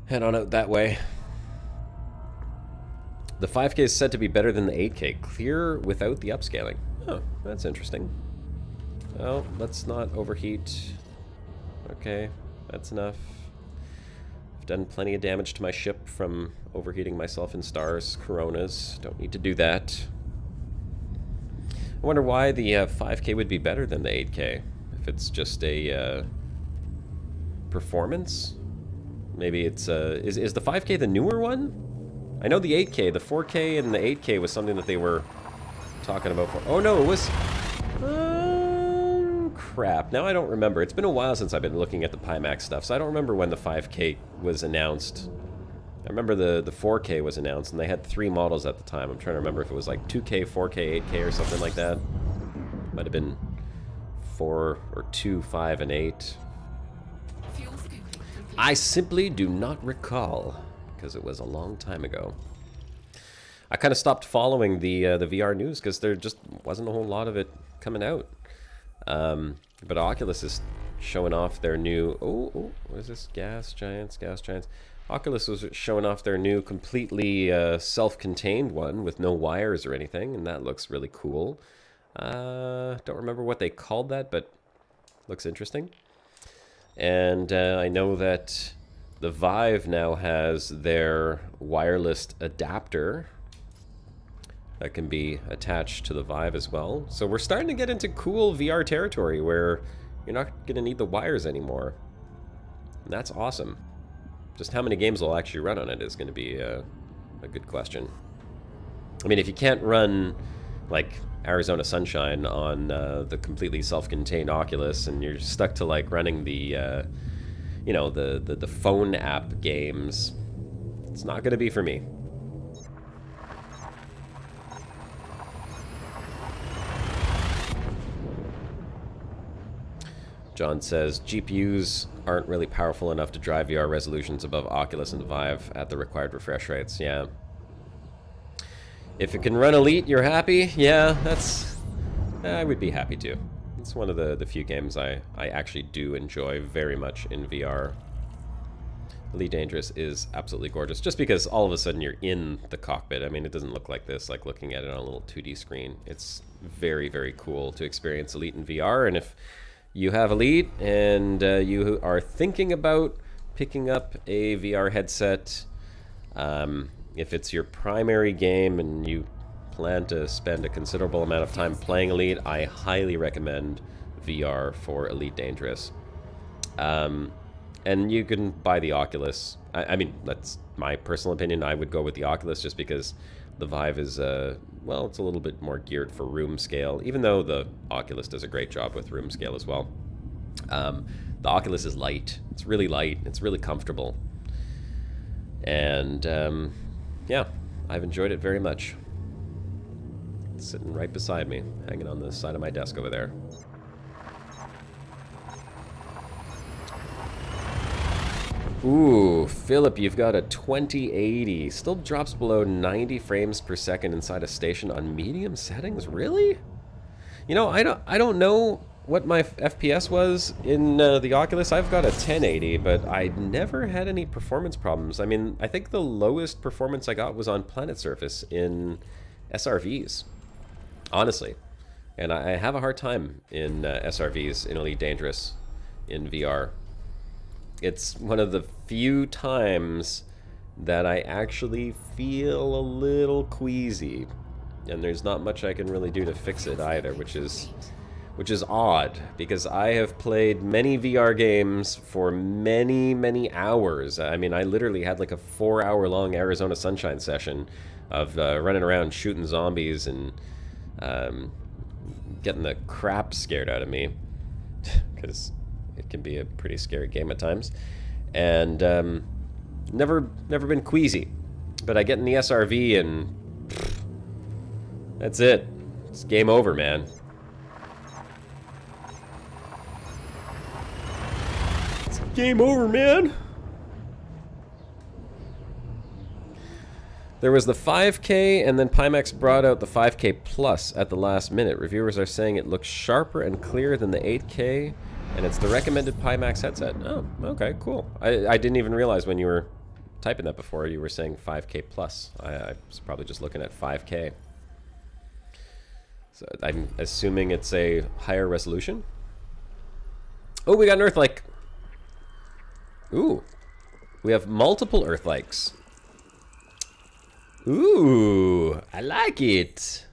Head on out that way. The 5K is said to be better than the 8K. Clear without the upscaling. Oh, that's interesting. Well, let's not overheat. Okay, that's enough. I've done plenty of damage to my ship from overheating myself in stars, coronas. Don't need to do that. I wonder why the 5K would be better than the 8K. If it's just a performance? Maybe it's... is the 5K the newer one? I know the 8K, the 4K and the 8K was something that they were talking about. Oh no, it was... crap. Now I don't remember. It's been a while since I've been looking at the Pimax stuff, so I don't remember when the 5K was announced. I remember the 4K was announced, and they had 3 models at the time. I'm trying to remember if it was like 2K, 4K, 8K, or something like that. Might have been 4 or 2, 5, and 8. I simply do not recall, because it was a long time ago. I kind of stopped following the VR news because there just wasn't a whole lot of it coming out. But Oculus is showing off their new... Oh, what is this? Gas Giants. Oculus was showing off their new completely self-contained one with no wires or anything, and that looks really cool. Don't remember what they called that, but looks interesting. And I know that the Vive now has their wireless adapter that can be attached to the Vive as well. So we're starting to get into cool VR territory where you're not going to need the wires anymore. And that's awesome. Just how many games will actually run on it is going to be a good question. I mean, if you can't run like Arizona Sunshine on the completely self-contained Oculus, and you're stuck to like running the you know, the phone app games, it's not going to be for me. John says, GPUs aren't really powerful enough to drive VR resolutions above Oculus and Vive at the required refresh rates. Yeah. If it can run Elite, you're happy? Yeah, that's... I would be happy too. It's one of the few games I actually do enjoy very much in VR. Elite Dangerous is absolutely gorgeous, just because all of a sudden you're in the cockpit. I mean, it doesn't look like this, like looking at it on a little 2D screen. It's very, very cool to experience Elite in VR, and if you have Elite and you are thinking about picking up a VR headset, if it's your primary game and you plan to spend a considerable amount of time playing Elite, I highly recommend VR for Elite Dangerous. And you can buy the Oculus. I mean, that's my personal opinion. I would go with the Oculus just because the Vive is, well, it's a little bit more geared for room scale, even though the Oculus does a great job with room scale as well. The Oculus is light. It's really light. It's really comfortable. And yeah, I've enjoyed it very much. It's sitting right beside me, hanging on the side of my desk over there. Ooh, Philip, you've got a 2080. Still drops below 90 frames per second inside a station on medium settings? Really? You know, I don't know what my FPS was in the Oculus. I've got a 1080, but I never had any performance problems. I mean, I think the lowest performance I got was on Planet Surface in SRVs, honestly. And I have a hard time in SRVs in Elite Dangerous in VR. It's one of the few times that I actually feel a little queasy, and there's not much I can really do to fix it either, which is odd, because I have played many VR games for many hours. I mean, I literally had like a 4-hour-long Arizona Sunshine session of running around shooting zombies and getting the crap scared out of me, because it can be a pretty scary game at times, and never been queasy. But I get in the SRV and that's it. It's game over, man. It's game over, man. There was the 5K, and then Pimax brought out the 5K Plus at the last minute. Reviewers are saying it looks sharper and clearer than the 8K. And it's the recommended Pimax headset. Oh, okay, cool. I didn't even realize when you were typing that before you were saying 5K plus. I was probably just looking at 5K. So I'm assuming it's a higher resolution. Oh, we got an Earth-like. Ooh. We have multiple Earth-likes. Ooh, I like it.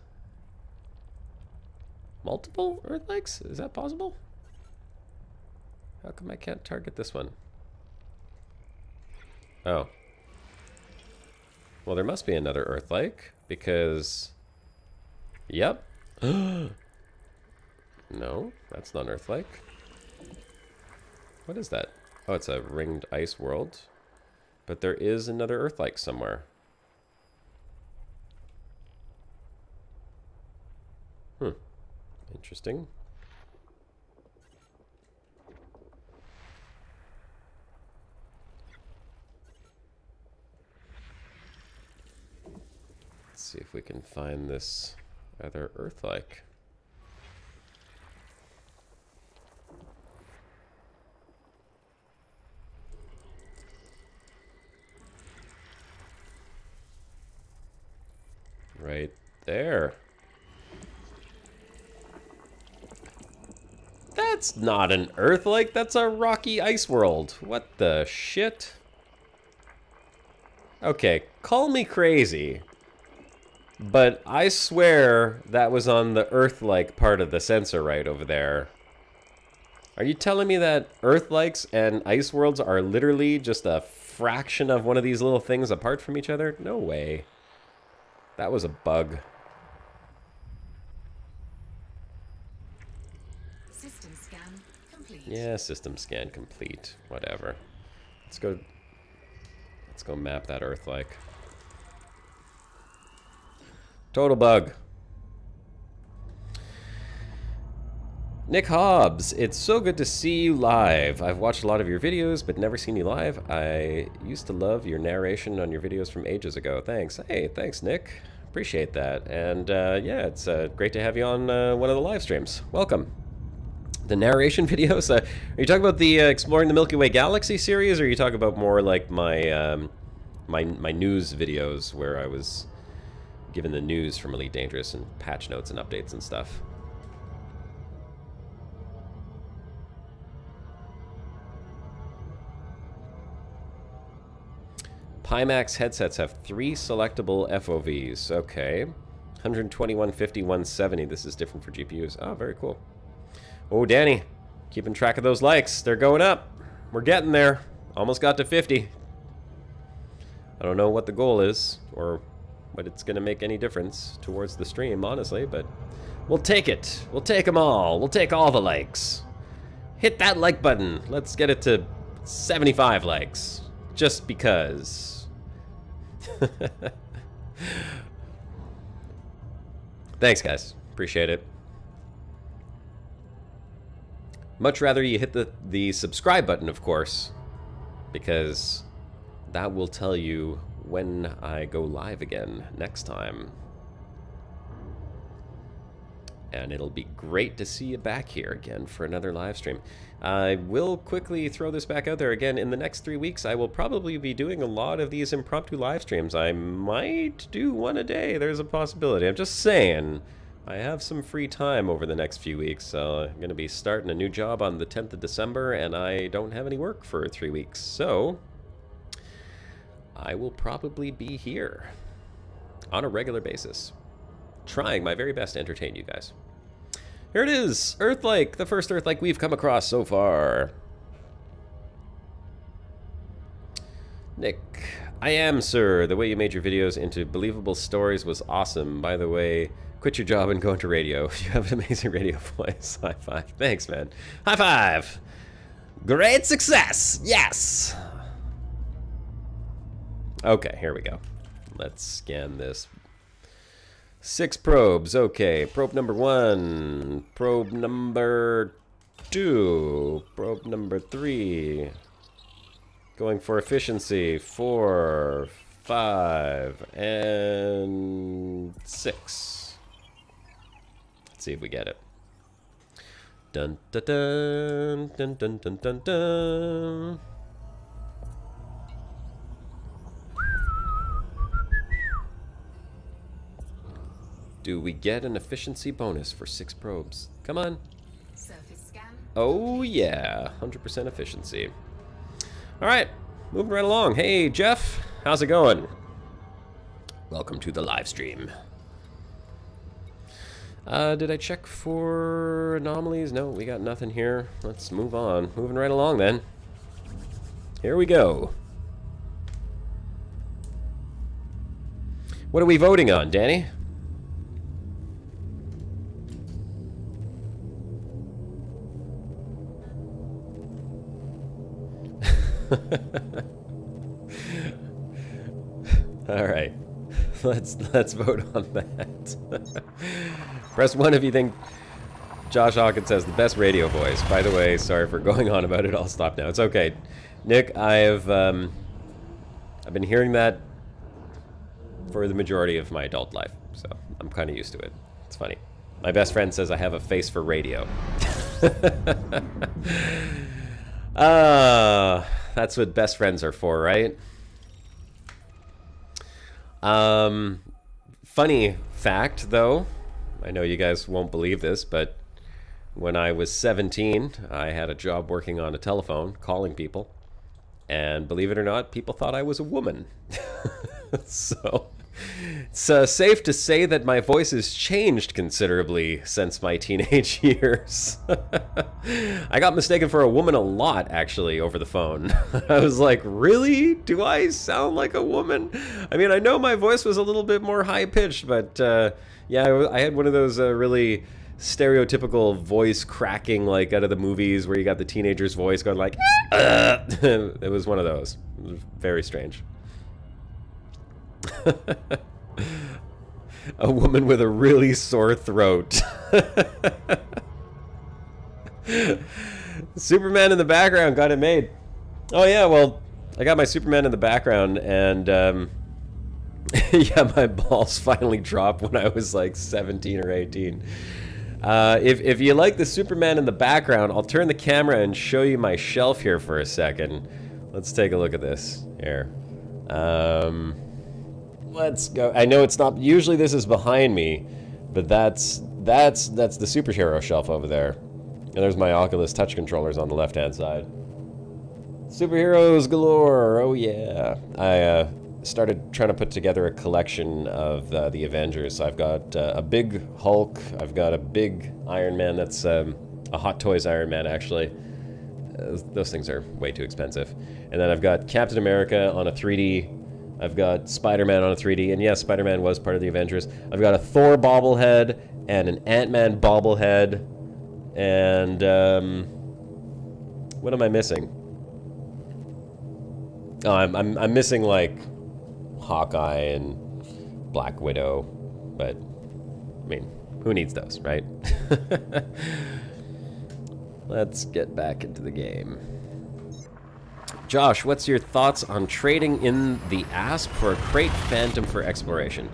Multiple Earth-likes? Is that possible? How come I can't target this one? Oh. Well, there must be another Earth-like, because... Yep. No, that's not Earth-like. What is that? Oh, it's a ringed ice world. But there is another Earth-like somewhere. Interesting. Let's see if we can find this other Earth-like. Right there. That's not an Earth-like, that's a rocky ice world. What the shit? Okay, call me crazy, but I swear that was on the Earth-like part of the sensor right over there. Are you telling me that Earth-likes and ice worlds are literally just a fraction of one of these little things apart from each other? No way. That was a bug. System scan complete. Yeah, system scan complete. Whatever. Let's go map that Earth-like. Total bug. Nick Hobbs, it's so good to see you live. I've watched a lot of your videos, but never seen you live. I used to love your narration on your videos from ages ago. Thanks. Hey, thanks, Nick. Appreciate that. And yeah, it's great to have you on one of the live streams. Welcome. The narration videos? Are you talking about the Exploring the Milky Way Galaxy series, or are you talking about more like my my news videos where I was given the news from Elite Dangerous and patch notes and updates and stuff? Pimax headsets have 3 selectable FOVs. Okay. 121, 50, 170. This is different for GPUs. Oh, very cool. Oh, Danny. Keeping track of those likes. They're going up. We're getting there. Almost got to 50. I don't know what the goal is, or what it's going to make any difference towards the stream, honestly, but we'll take it. We'll take them all. We'll take all the likes. Hit that like button. Let's get it to 75 likes. Just because. Thanks, guys. Appreciate it. Much rather you hit the subscribe button, of course, because that will tell you when I go live again next time. And it'll be great to see you back here again for another live stream. I will quickly throw this back out there again. In the next 3 weeks, I will probably be doing a lot of these impromptu live streams. I might do one a day. There's a possibility. I'm just saying. I have some free time over the next few weeks, so I'm going to be starting a new job on the 10th of December, and I don't have any work for 3 weeks. So I will probably be here on a regular basis, trying my very best to entertain you guys. Here it is, Earth-like, the first Earth-like we've come across so far. Nick, I am, sir. The way you made your videos into believable stories was awesome. By the way, quit your job and go into radio. You have an amazing radio voice. High five. Thanks, man. High five. Great success. Yes. Okay, here we go. Let's scan this. 6 probes. Okay, probe number 1, probe number 2, probe number 3. Going for efficiency. 4, 5, and 6. Let's see if we get it. Dun dun dun dun dun dun dun dun. Do we get an efficiency bonus for 6 probes? Come on. Surface scan. Oh yeah, 100% efficiency. All right, moving right along. Hey Jeff, how's it going? Welcome to the live stream. Did I check for anomalies? No, we got nothing here. Let's move on. Moving right along then. Here we go. What are we voting on, Danny? All right, let's vote on that. Press 1 if you think Josh Hawkins has the best radio voice. By the way, sorry for going on about it. I'll stop now. It's okay. Nick, I've been hearing that for the majority of my adult life, so I'm kind of used to it. It's funny. My best friend says I have a face for radio. That's what best friends are for, right? Funny fact, though, I know you guys won't believe this, but when I was 17, I had a job working on a telephone, calling people, and believe it or not, people thought I was a woman. So it's safe to say that my voice has changed considerably since my teenage years. I got mistaken for a woman a lot, actually, over the phone. I was like, really? Do I sound like a woman? I mean, I know my voice was a little bit more high-pitched, but yeah, I had one of those really stereotypical voice cracking, like out of the movies where you got the teenager's voice going like, it was one of those. It was very strange. A woman with a really sore throat. Superman in the background, got it made. Oh yeah, well, I got my Superman in the background, and yeah, my balls finally dropped when I was like 17 or 18. If you like the Superman in the background, I'll turn the camera and show you my shelf here for a second. Let's take a look at this here. Let's go. I know it's not, usually this is behind me, but that's the superhero shelf over there. And there's my Oculus touch controllers on the left-hand side. Superheroes galore, oh yeah. I started trying to put together a collection of the Avengers. So I've got a big Hulk, I've got a big Iron Man that's a Hot Toys Iron Man, actually. Those things are way too expensive. And then I've got Captain America on a 3D. I've got Spider-Man on a 3D, and yes, Spider-Man was part of the Avengers. I've got a Thor bobblehead and an Ant-Man bobblehead, and what am I missing? Oh, I'm missing like Hawkeye and Black Widow, but I mean, who needs those, right? Let's get back into the game. Josh, what's your thoughts on trading in the Asp for a Crate Phantom for exploration?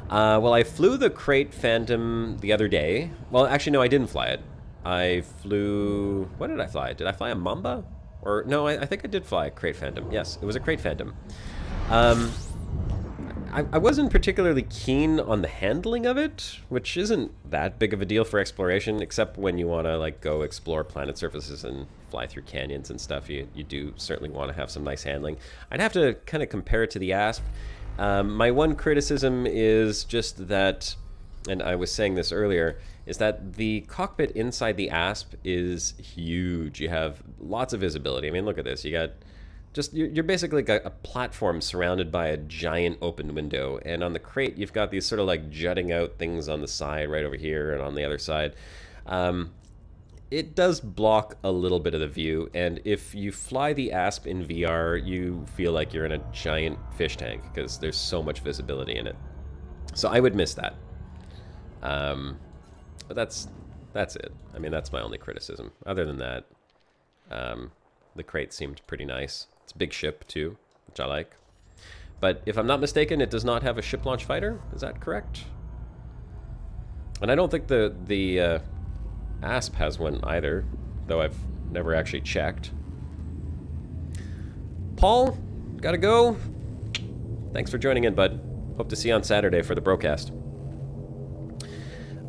Well, I flew the Crate Phantom the other day. Well, actually, no, I didn't fly it. I flew... What did I fly? Did I fly a Mamba? Or, no, I think I did fly a Crate Phantom. Yes, it was a Crate Phantom. I wasn't particularly keen on the handling of it, which isn't that big of a deal for exploration, except when you want to like go explore planet surfaces and fly through canyons and stuff. You do certainly want to have some nice handling. I'd have to kind of compare it to the Asp. My one criticism is just that, and I was saying this earlier, is that the cockpit inside the Asp is huge. You have lots of visibility. I mean, look at this. You got you're basically got a platform surrounded by a giant open window, and on the Crate you've got these sort of like jutting out things on the side right over here and on the other side. It does block a little bit of the view, and if you fly the Asp in VR, you feel like you're in a giant fish tank because there's so much visibility in it. So I would miss that. But that's it. I mean, that's my only criticism. Other than that, the Crate seemed pretty nice. It's a big ship too, which I like. But if I'm not mistaken, it does not have a ship launch fighter. Is that correct? And I don't think the Asp has one either, though I've never actually checked. Paul, gotta go. Thanks for joining in, bud. Hope to see you on Saturday for the broadcast.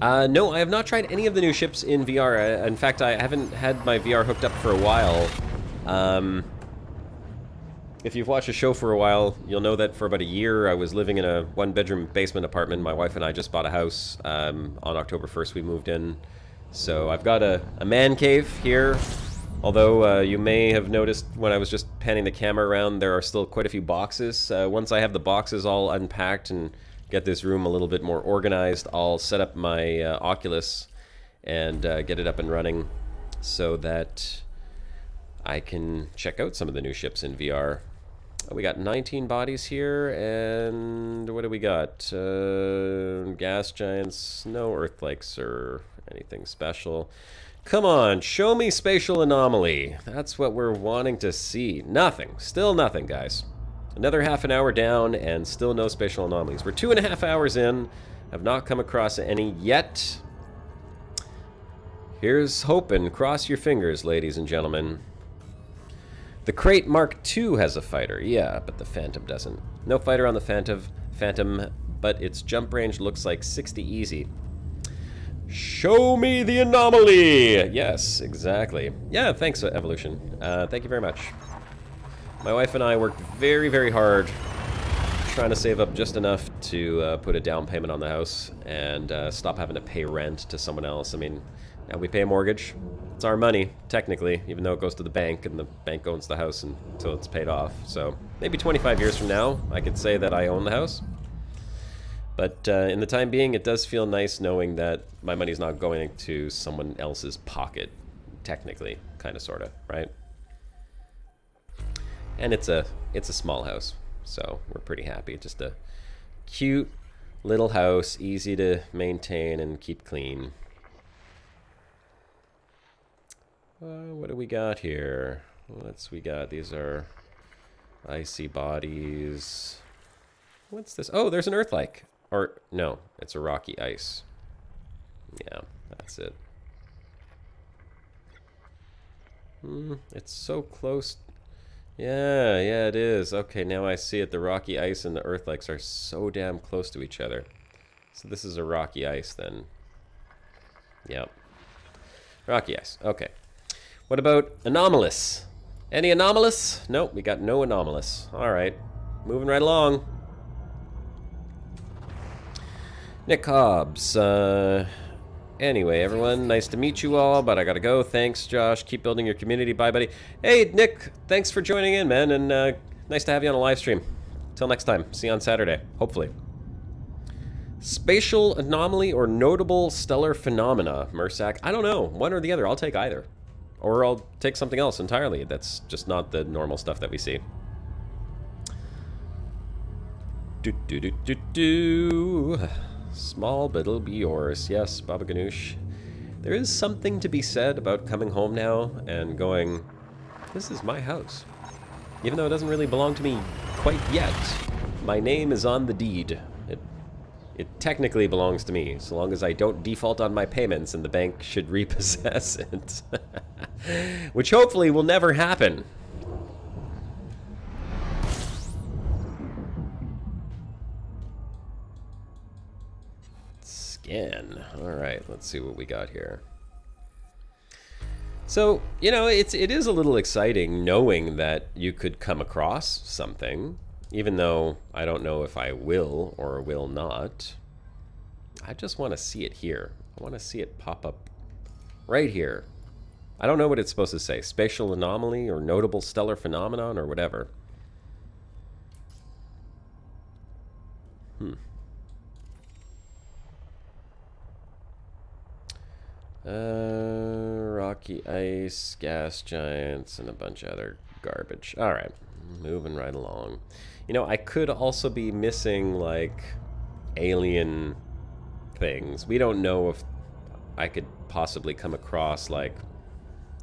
No, I have not tried any of the new ships in VR. In fact, I haven't had my VR hooked up for a while. If you've watched the show for a while, you'll know that for about a year I was living in a one-bedroom basement apartment. My wife and I just bought a house. On October 1st we moved in. So I've got a man cave here. Although you may have noticed when I was just panning the camera around, there are still quite a few boxes. Once I have the boxes all unpacked and get this room a little bit more organized, I'll set up my Oculus and get it up and running so that I can check out some of the new ships in VR. We got 19 bodies here, and what do we got? Gas giants, no earthquakes or anything special. Come on, show me spatial anomaly. That's what we're wanting to see. Nothing, still nothing, guys. Another half an hour down and still no spatial anomalies. We're 2.5 hours in, have not come across any yet. Here's hoping, cross your fingers, ladies and gentlemen. The Crate Mark II has a fighter, yeah, but the Phantom doesn't. No fighter on the Phantom, but its jump range looks like 60 easy. Show me the anomaly! Yes, exactly. Yeah, thanks, Evolution. Thank you very much. My wife and I worked very, very hard trying to save up just enough to put a down payment on the house and stop having to pay rent to someone else. I mean, now we pay a mortgage. It's our money, technically, even though it goes to the bank, and the bank owns the house until it's paid off. So maybe 25 years from now, I could say that I own the house. But in the time being, it does feel nice knowing that my money's not going to someone else's pocket, technically, kind of, sort of, right? And it's a small house, so we're pretty happy. Just a cute little house, easy to maintain and keep clean. What do we got here? We got, these are icy bodies. What's this? Oh, there's an Earth-like. Or, no, it's a rocky ice. Yeah, that's it. It's so close. Yeah, it is. Okay, now I see it. The rocky ice and the Earth-likes are so damn close to each other. So this is a rocky ice then. Yep. Rocky ice, okay. What about anomalous? Any anomalous? Nope, we got no anomalous. Alright, moving right along. Nick Hobbs. Anyway, everyone, nice to meet you all, but I gotta go. Thanks, Josh. Keep building your community. Bye, buddy. Hey, Nick, thanks for joining in, man, and nice to have you on a live stream. Till next time. See you on Saturday, hopefully. Spatial anomaly or notable stellar phenomena, Mursak? I don't know. One or the other. I'll take either. Or I'll take something else entirely that's just not the normal stuff that we see. Small, but it'll be yours. Yes, Baba Ganoush. There is something to be said about coming home now and going, this is my house. Even though it doesn't really belong to me quite yet, my name is on the deed. It technically belongs to me, so long as I don't default on my payments, and the bank should repossess it. Which hopefully will never happen. Scan. Alright, let's see what we got here. So, you know, it is a little exciting knowing that you could come across something, even though I don't know if I will or will not. I just want to see it here. I want to see it pop up right here. I don't know what it's supposed to say. Spatial anomaly or notable stellar phenomenon or whatever. Rocky ice, gas giants, and a bunch of other garbage. Alright, moving right along. You know, I could also be missing, like, alien things. We don't know if I could possibly come across, like,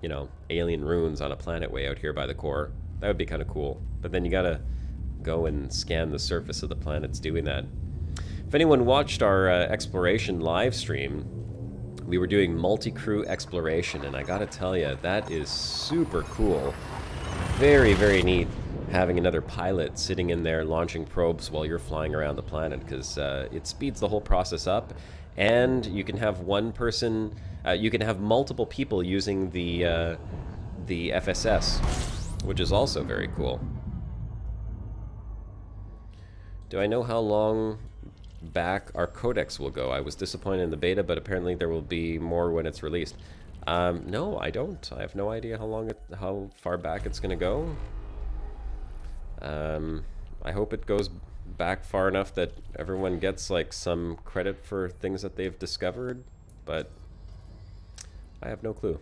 you know, alien ruins on a planet way out here by the core. That would be kind of cool. But then you gotta go and scan the surface of the planets doing that. If anyone watched our exploration live stream, we were doing multi-crew exploration, and I gotta tell you, that is super cool. Very, very neat having another pilot sitting in there launching probes while you're flying around the planet, because it speeds the whole process up, and you can have one person, you can have multiple people using the FSS, which is also very cool. Do I know how long back our Codex will go? I was disappointed in the beta, but apparently there will be more when it's released. No, I don't. I have no idea how far back it's gonna go. I hope it goes back far enough that everyone gets like some credit for things that they've discovered, but I have no clue.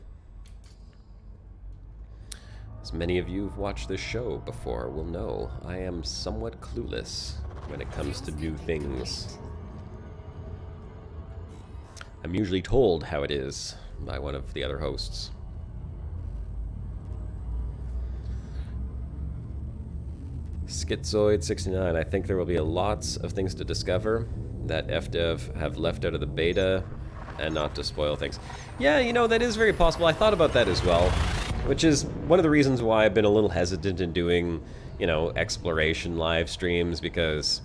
As many of you who've watched this show before will know, I am somewhat clueless when it comes to new things. I'm usually told how it is by one of the other hosts. Schizoid69, I think there will be lots of things to discover that FDev have left out of the beta, and not to spoil things. Yeah, you know, that is very possible. I thought about that as well, which is one of the reasons why I've been a little hesitant in doing, you know, exploration live streams, because,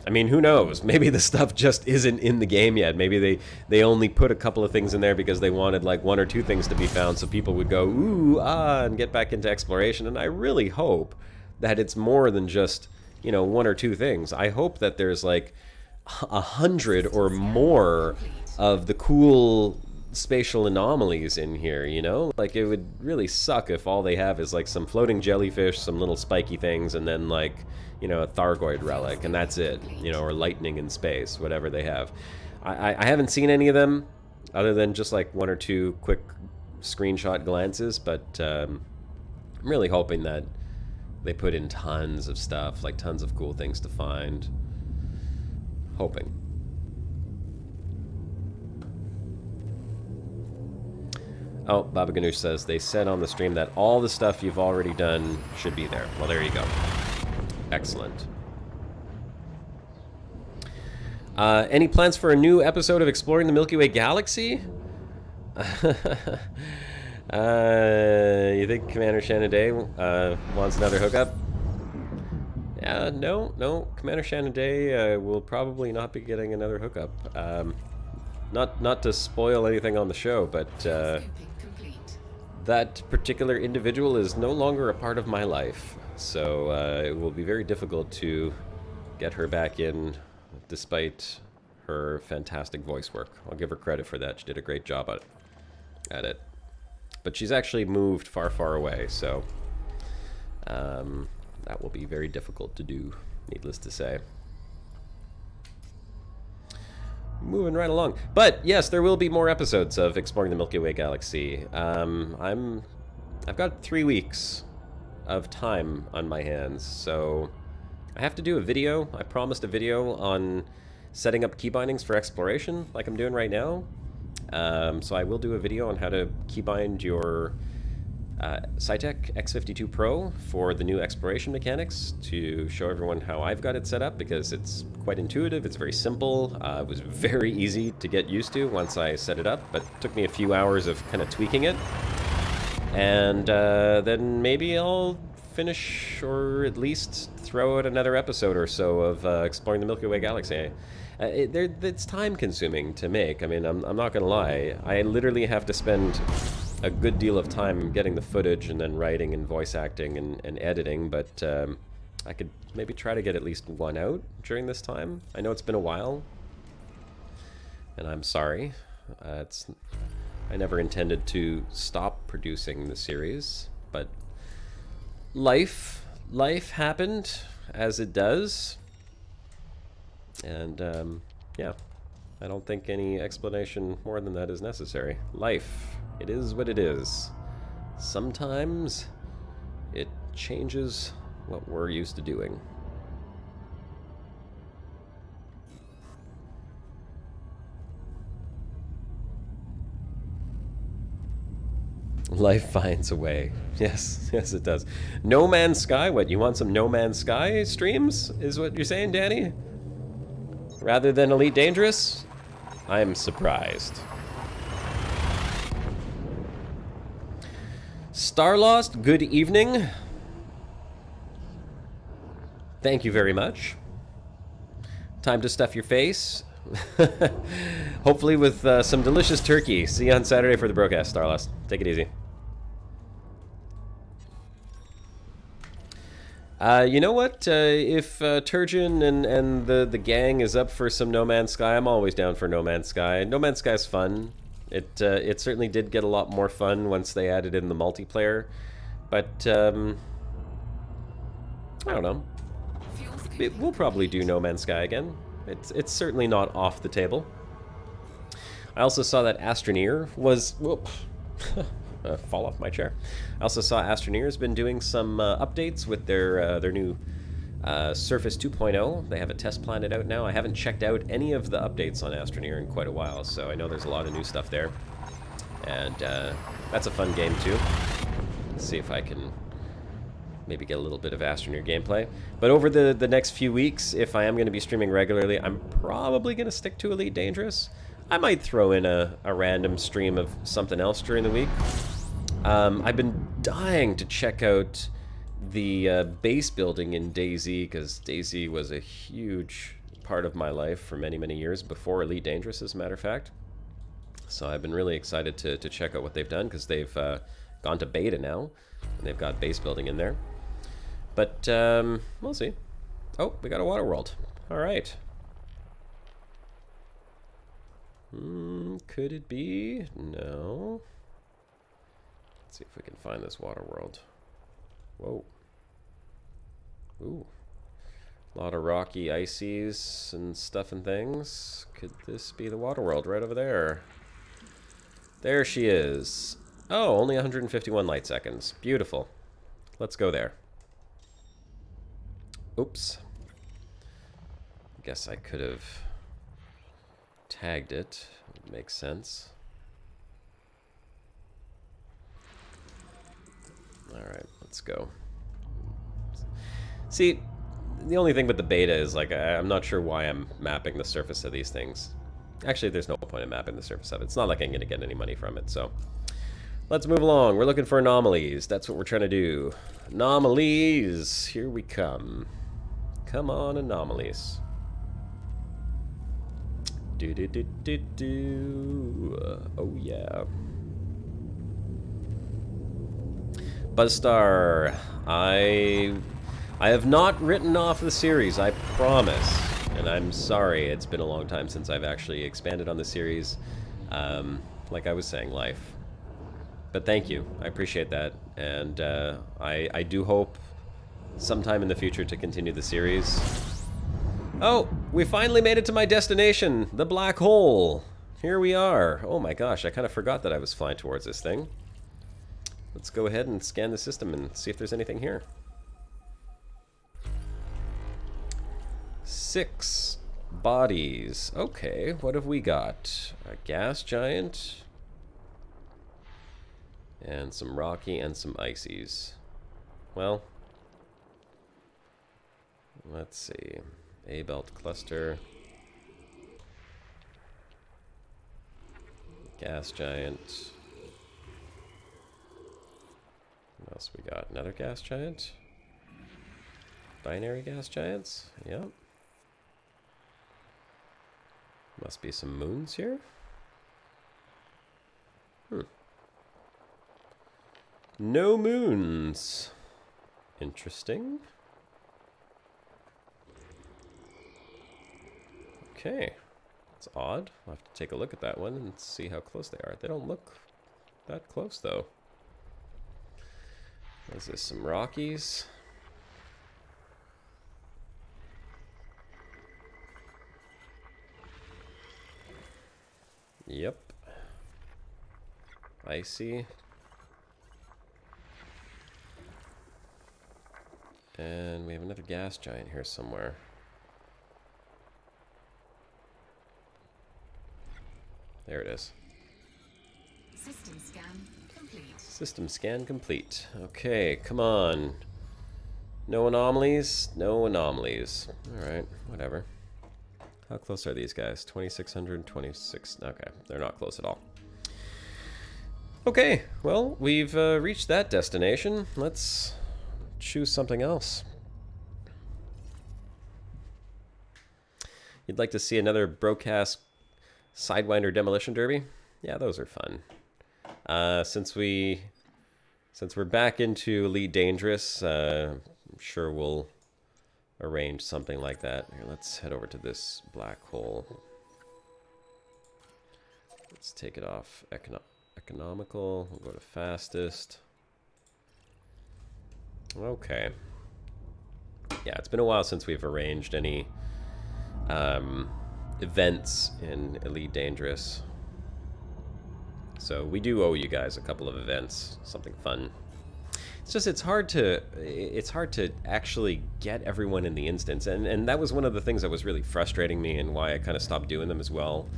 I mean, who knows? Maybe the stuff just isn't in the game yet. Maybe they only put a couple of things in there because they wanted like 1 or 2 things to be found so people would go, ooh, ah, and get back into exploration. And I really hope that it's more than just, you know, 1 or 2 things. I hope that there's like 100 or more of the cool spatial anomalies in here, you know? Like, it would really suck if all they have is like some floating jellyfish, some little spiky things, and then like, you know, a Thargoid relic, and that's it, you know, or lightning in space, whatever they have. I haven't seen any of them, other than just like 1 or 2 quick screenshot glances, but I'm really hoping that they put in tons of stuff, like tons of cool things to find. Hoping. Oh, Baba Ganoush says, they said on the stream that all the stuff you've already done should be there. Well, there you go. Excellent. Any plans for a new episode of Exploring the Milky Way Galaxy? You think Commander Shanaday wants another hookup? Yeah, no. Commander Shanaday will probably not be getting another hookup. Not to spoil anything on the show, but that particular individual is no longer a part of my life. So it will be very difficult to get her back in, despite her fantastic voice work. I'll give her credit for that. She did a great job at it. But she's actually moved far, far away, so that will be very difficult to do, needless to say. Moving right along. But yes, there will be more episodes of Exploring the Milky Way Galaxy. I've got 3 weeks of time on my hands, so I have to do a video. I promised a video on setting up key bindings for exploration, like I'm doing right now. So I will do a video on how to keybind your Cytec X52 Pro for the new exploration mechanics to show everyone how I've got it set up, because it's quite intuitive, it's very simple, it was very easy to get used to once I set it up, but it took me a few hours of kind of tweaking it. And then maybe I'll finish, or at least throw out another episode or so of exploring the Milky Way galaxy. It's time consuming to make. I mean, I'm not gonna lie, I literally have to spend a good deal of time getting the footage and then writing and voice acting and editing, but I could maybe try to get at least one out during this time. I know it's been a while, and I'm sorry. I never intended to stop producing the series, but life happened, as it does, and yeah, I don't think any explanation more than that is necessary. Life. It is what it is. Sometimes it changes what we're used to doing. Life finds a way. Yes, yes it does. No Man's Sky? What, you want some No Man's Sky streams? Is what you're saying, Danny? Rather than Elite Dangerous? I'm surprised. Starlost, good evening. Thank you very much. Time to stuff your face. Hopefully with some delicious turkey. See you on Saturday for the broadcast, Starlost. Take it easy. You know what? If Turgeon and the gang is up for some No Man's Sky, I'm always down for No Man's Sky. No Man's Sky's fun. It certainly did get a lot more fun once they added in the multiplayer, but I don't know. We'll probably do No Man's Sky again. It's certainly not off the table. I also saw that Astroneer was... Whoop. Fall off my chair. I also saw Astroneer's been doing some updates with their new Surface 2.0. They have a test planet out now. I haven't checked out any of the updates on Astroneer in quite a while, so I know there's a lot of new stuff there. And that's a fun game too. Let's see if I can maybe get a little bit of Astroneer gameplay. But over the next few weeks, if I am going to be streaming regularly, I'm probably going to stick to Elite Dangerous. I might throw in a random stream of something else during the week. I've been dying to check out the base building in DayZ, because DayZ was a huge part of my life for many, many years, before Elite Dangerous, as a matter of fact. So I've been really excited to check out what they've done, because they've gone to beta now, and they've got base building in there. But we'll see. Oh, we got a water world. All right. Could it be? No. Let's see if we can find this water world. Whoa. Ooh. A lot of rocky ices and stuff and things. Could this be the water world right over there? There she is. Oh, only 151 light seconds. Beautiful. Let's go there. Oops. Guess I could have tagged it. Would make sense. Alright, let's go. See, the only thing with the beta is, like, I'm not sure why I'm mapping the surface of these things. Actually, there's no point in mapping the surface of it. It's not like I'm going to get any money from it, so... Let's move along. We're looking for anomalies. That's what we're trying to do. Anomalies! Here we come. Come on, anomalies. Do-do-do-do-do. Oh, yeah. Buzzstar, I have not written off the series, I promise. And I'm sorry, it's been a long time since I've actually expanded on the series. Like I was saying, life. But thank you, I appreciate that. And I do hope sometime in the future to continue the series. Oh, we finally made it to my destination, the black hole. Here we are. Oh my gosh, I kind of forgot that I was flying towards this thing. Let's go ahead and scan the system and see if there's anything here. 6 bodies. Okay, what have we got? A gas giant. And some rocky and some ices. Well, let's see. A-belt cluster. Gas giant. What else we got? Another gas giant? Binary gas giants? Yep. Must be some moons here. No moons. Interesting. Okay. That's odd. I'll have to take a look at that one and see how close they are. They don't look that close, though. Is this some Rockies? Yep. Icy. And we have another gas giant here somewhere. There it is. System scan complete. System scan complete. Okay, come on. No anomalies? No anomalies. Alright, whatever. How close are these guys? 2,600, 26. Okay, they're not close at all. Okay, well, we've reached that destination. Let's choose something else. You'd like to see another broadcast Sidewinder demolition derby? Yeah, those are fun. Since we're back into Elite Dangerous, I'm sure we'll arrange something like that. Here, let's head over to this black hole. Let's take it off economical. We'll go to fastest. Okay. Yeah, it's been a while since we've arranged any events in Elite Dangerous. So we do owe you guys a couple of events, something fun. It's just it's hard to actually get everyone in the instance, and that was one of the things that was really frustrating me and why I kind of stopped doing them as well.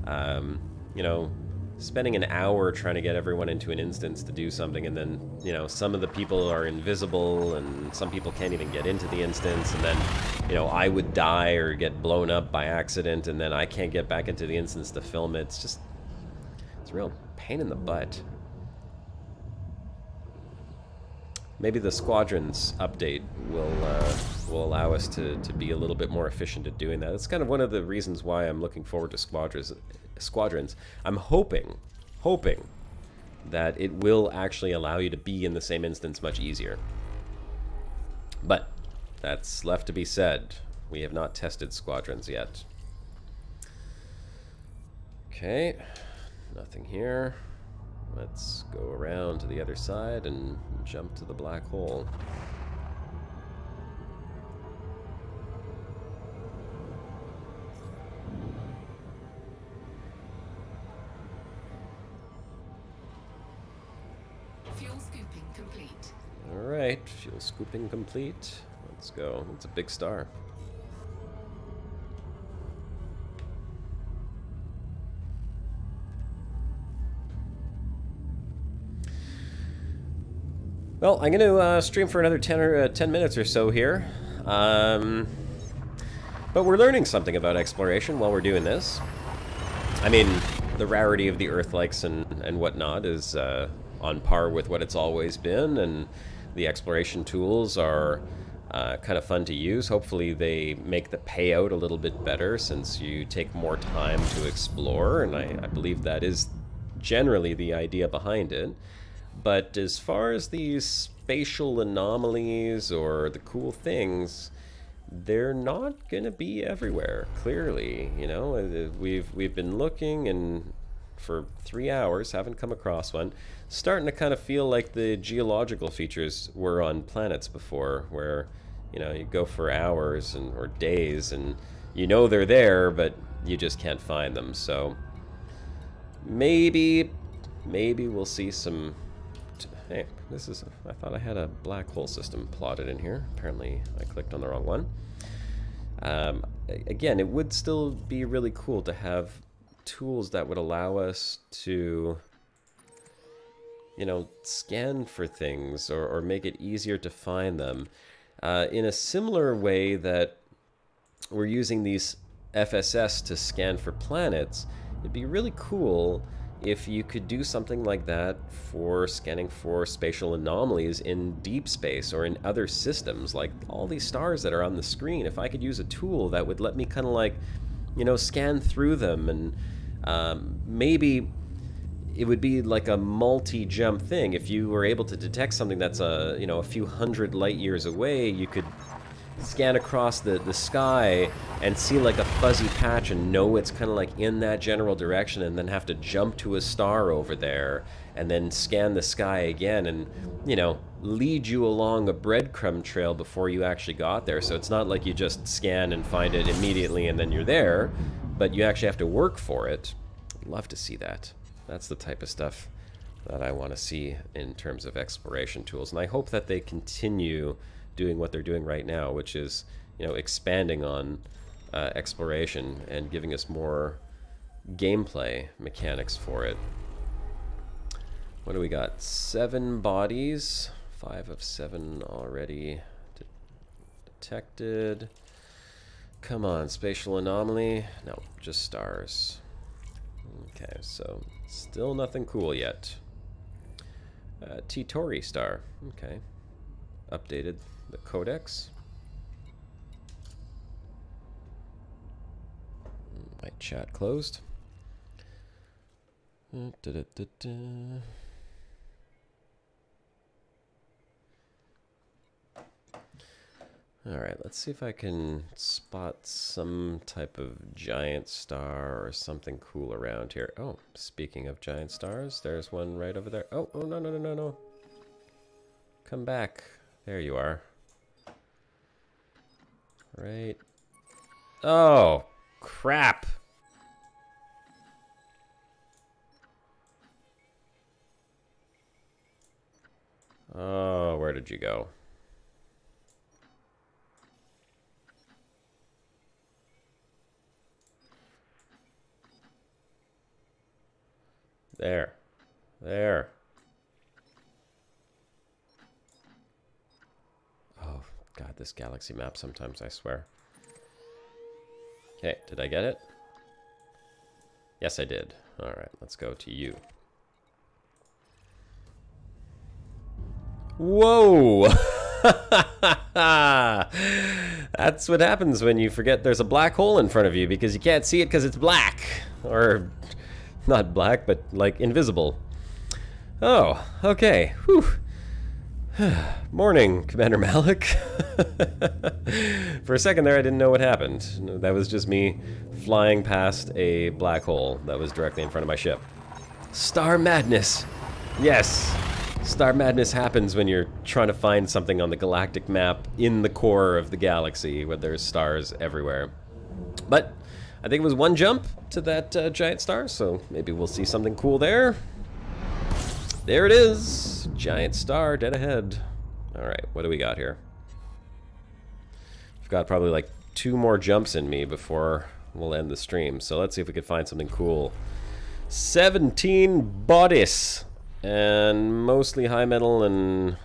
You know, spending an hour trying to get everyone into an instance to do something, and then, you know, some of the people are invisible and some people can't even get into the instance, and then, you know, I would die or get blown up by accident, and then I can't get back into the instance to film it. It's a real pain in the butt. Maybe the Squadrons update will allow us to be a little bit more efficient at doing that. That's kind of one of the reasons why I'm looking forward to Squadrons. I'm hoping that it will actually allow you to be in the same instance much easier. But that's left to be said. We have not tested Squadrons yet. Okay, nothing here. Let's go around to the other side and jump to the black hole. Fuel scooping complete. Alright, fuel scooping complete. Let's go. It's a big star. Well, I'm going to stream for another 10 minutes or so here. But we're learning something about exploration while we're doing this. I mean, the rarity of the Earth-likes and whatnot is on par with what it's always been, and the exploration tools are kind of fun to use. Hopefully they make the payout a little bit better since you take more time to explore, and I believe that is generally the idea behind it. But as far as these spatial anomalies or the cool things, they're not going to be everywhere, clearly. You know, we've been looking and for 3 hours, haven't come across one. Starting to kind of feel like the geological features were on planets before, where, you know, you go for hours or days and you know they're there, but you just can't find them. So maybe we'll see some... Hey, this is... I thought I had a black hole system plotted in here. Apparently I clicked on the wrong one. Again, it would still be really cool to have tools that would allow us to, you know, scan for things or make it easier to find them. In a similar way that we're using these FSS to scan for planets, it'd be really cool if you could do something like that for scanning for spatial anomalies in deep space or in other systems, like all these stars that are on the screen. If I could use a tool that would let me kind of like, you know, scan through them, and maybe it would be like a multi-jump thing. If you were able to detect something that's you know, a few hundred light years away, you could scan across the sky and see like a fuzzy patch and know it's kind of like in that general direction, and then have to jump to a star over there and then scan the sky again and, you know, lead you along a breadcrumb trail before you actually got there. So it's not like you just scan and find it immediately and then you're there, but you actually have to work for it. I'd love to see that. That's the type of stuff that I want to see in terms of exploration tools, and I hope that they continue doing what they're doing right now, which is, you know, expanding on exploration and giving us more gameplay mechanics for it. What do we got? 7 bodies, 5 of 7 already detected. Come on, spatial anomaly. No, just stars. Okay, so still nothing cool yet. T-Tori star. Okay. Updated the Codex. My chat closed. Alright, let's see if I can spot some type of giant star or something cool around here. Oh, speaking of giant stars, there's one right over there. Oh, no, no, no, no, no. Come back. There you are. Right. Oh, crap. Oh, where did you go? There. There. Oh, God, this galaxy map sometimes, I swear. Okay, did I get it? Yes, I did. Alright, let's go to you. Whoa! That's what happens when you forget there's a black hole in front of you, because you can't see it because it's black. Or, not black, but like invisible. Oh, okay. Whew. Morning, Commander Malik. For a second there, I didn't know what happened. That was just me flying past a black hole that was directly in front of my ship. Star madness. Yes. Star madness happens when you're trying to find something on the galactic map in the core of the galaxy where there's stars everywhere. But I think it was one jump to that giant star, so maybe we'll see something cool there. There it is. Giant star dead ahead. Alright, what do we got here? I've got probably like 2 more jumps in me before we'll end the stream, so let's see if we can find something cool. 17 bodies! And mostly high metal and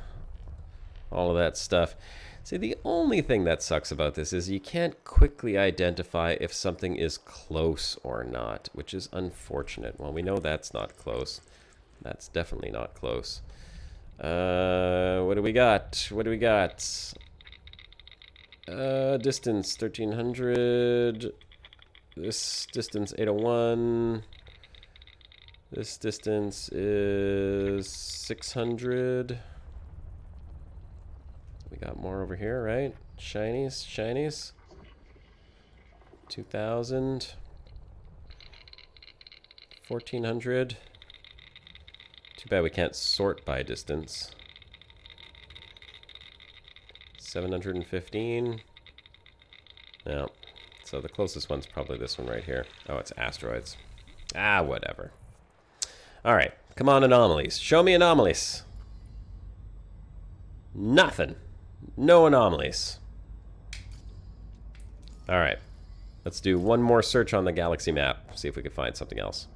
all of that stuff. See, the only thing that sucks about this is you can't quickly identify if something is close or not, which is unfortunate. Well, we know that's not close. That's definitely not close. What do we got? What do we got? Distance 1300. This distance 801. This distance is 600. We got more over here, right? Shinies, shinies. 2000. 1400. Too bad we can't sort by distance. 715. No. So the closest one's probably this one right here. Oh, it's asteroids. Ah, whatever. Alright, come on, anomalies. Show me anomalies. Nothing. No anomalies. All right. Let's do one more search on the galaxy map. See if we can find something else.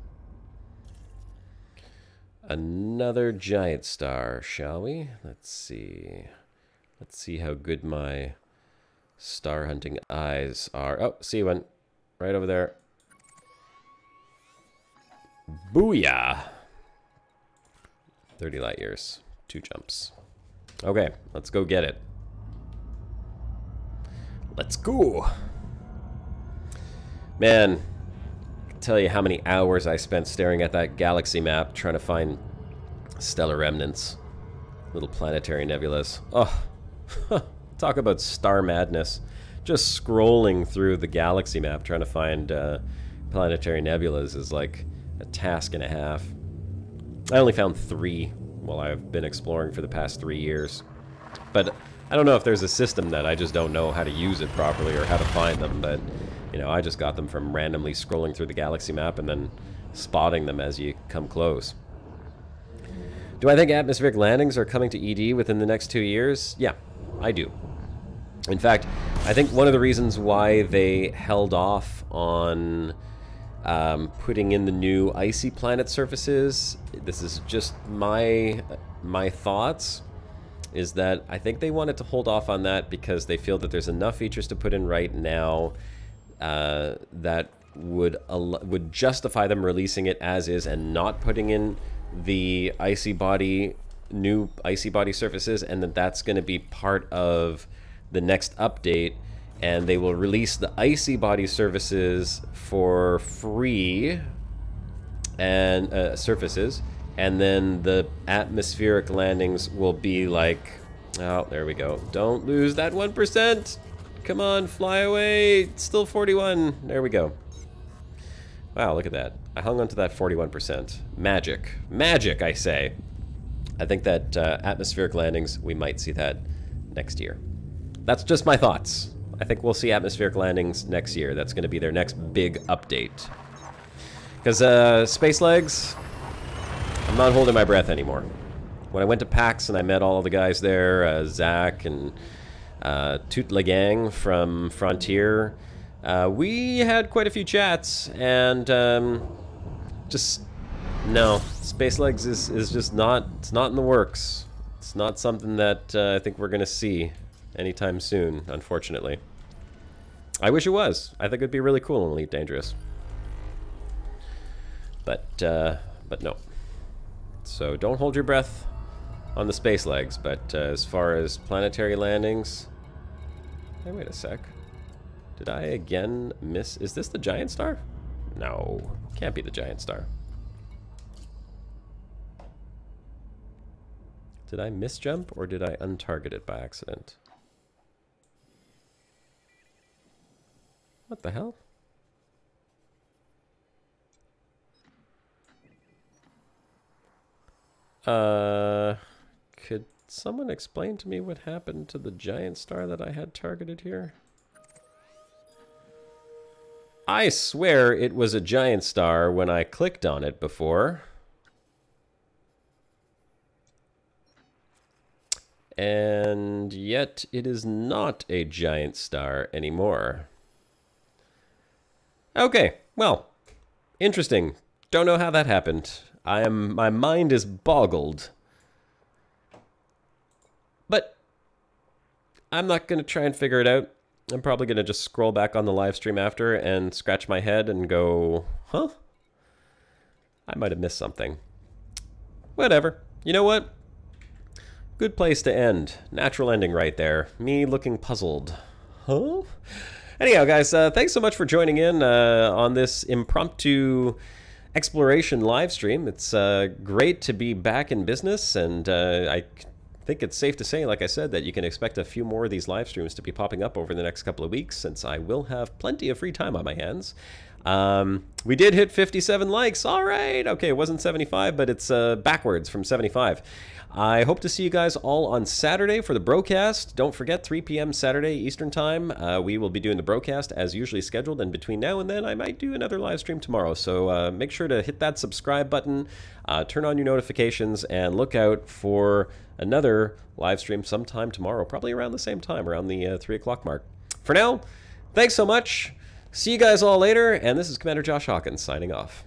Another giant star, shall we? Let's see. Let's see how good my star hunting eyes are. Oh, see one right over there. Booyah! 30 light years. 2 jumps. Okay, let's go get it. Let's go! Man, I can tell you how many hours I spent staring at that galaxy map trying to find stellar remnants. Little planetary nebulas. Oh, talk about star madness. Just scrolling through the galaxy map trying to find planetary nebulas is like a task and a half. I only found 3 while I've been exploring for the past 3 years. But I don't know if there's a system that I just don't know how to use it properly or how to find them, but you know, I just got them from randomly scrolling through the galaxy map and then spotting them as you come close. Do I think atmospheric landings are coming to ED within the next 2 years? Yeah, I do. In fact, I think one of the reasons why they held off on putting in the new icy planet surfaces, this is just my thoughts, is that I think they wanted to hold off on that because they feel that there's enough features to put in right now that would justify them releasing it as is and not putting in the new icy body surfaces, and that's going to be part of the next update, and they will release the icy body surfaces for free and surfaces, and then the atmospheric landings will be like, oh, there we go. Don't lose that 1%. Come on, fly away. It's still 41. There we go. Wow, look at that. I hung on to that 41%. Magic. Magic, I say. I think that atmospheric landings, we might see that next year. That's just my thoughts. I think we'll see atmospheric landings next year. That's going to be their next big update. Because space legs, I'm not holding my breath anymore. When I went to PAX and I met all the guys there, Zach and Toute la gang from Frontier, we had quite a few chats, and just, no, space legs is just not, it's not in the works. It's not something that I think we're going to see anytime soon, unfortunately. I wish it was. I think it'd be really cool in Elite Dangerous. But no. So don't hold your breath on the space legs, but as far as planetary landings... Hey, wait a sec. Did I again miss... Is this the giant star? No, can't be the giant star. Did I misjump or did I untarget it by accident? What the hell? Could someone explain to me what happened to the giant star that I had targeted here? I swear it was a giant star when I clicked on it before. And yet it is not a giant star anymore. Okay, well, interesting. Don't know how that happened. My mind is boggled. But I'm not going to try and figure it out. I'm probably going to just scroll back on the live stream after and scratch my head and go, huh? I might have missed something. Whatever. You know what? Good place to end. Natural ending right there. Me looking puzzled. Huh? Anyhow, guys, thanks so much for joining in on this impromptu exploration live stream. It's great to be back in business, and I think it's safe to say, like I said, that you can expect a few more of these live streams to be popping up over the next couple of weeks, since I will have plenty of free time on my hands. We did hit 57 likes. All right. Okay, it wasn't 75, but it's backwards from 75. I hope to see you guys all on Saturday for the broadcast. Don't forget, 3 p.m. Saturday Eastern Time. We will be doing the broadcast as usually scheduled, and between now and then, I might do another live stream tomorrow. So make sure to hit that subscribe button, turn on your notifications, and look out for another live stream sometime tomorrow, probably around the same time, around the 3 o'clock mark. For now, thanks so much. See you guys all later, and this is Commander Josh Hawkins signing off.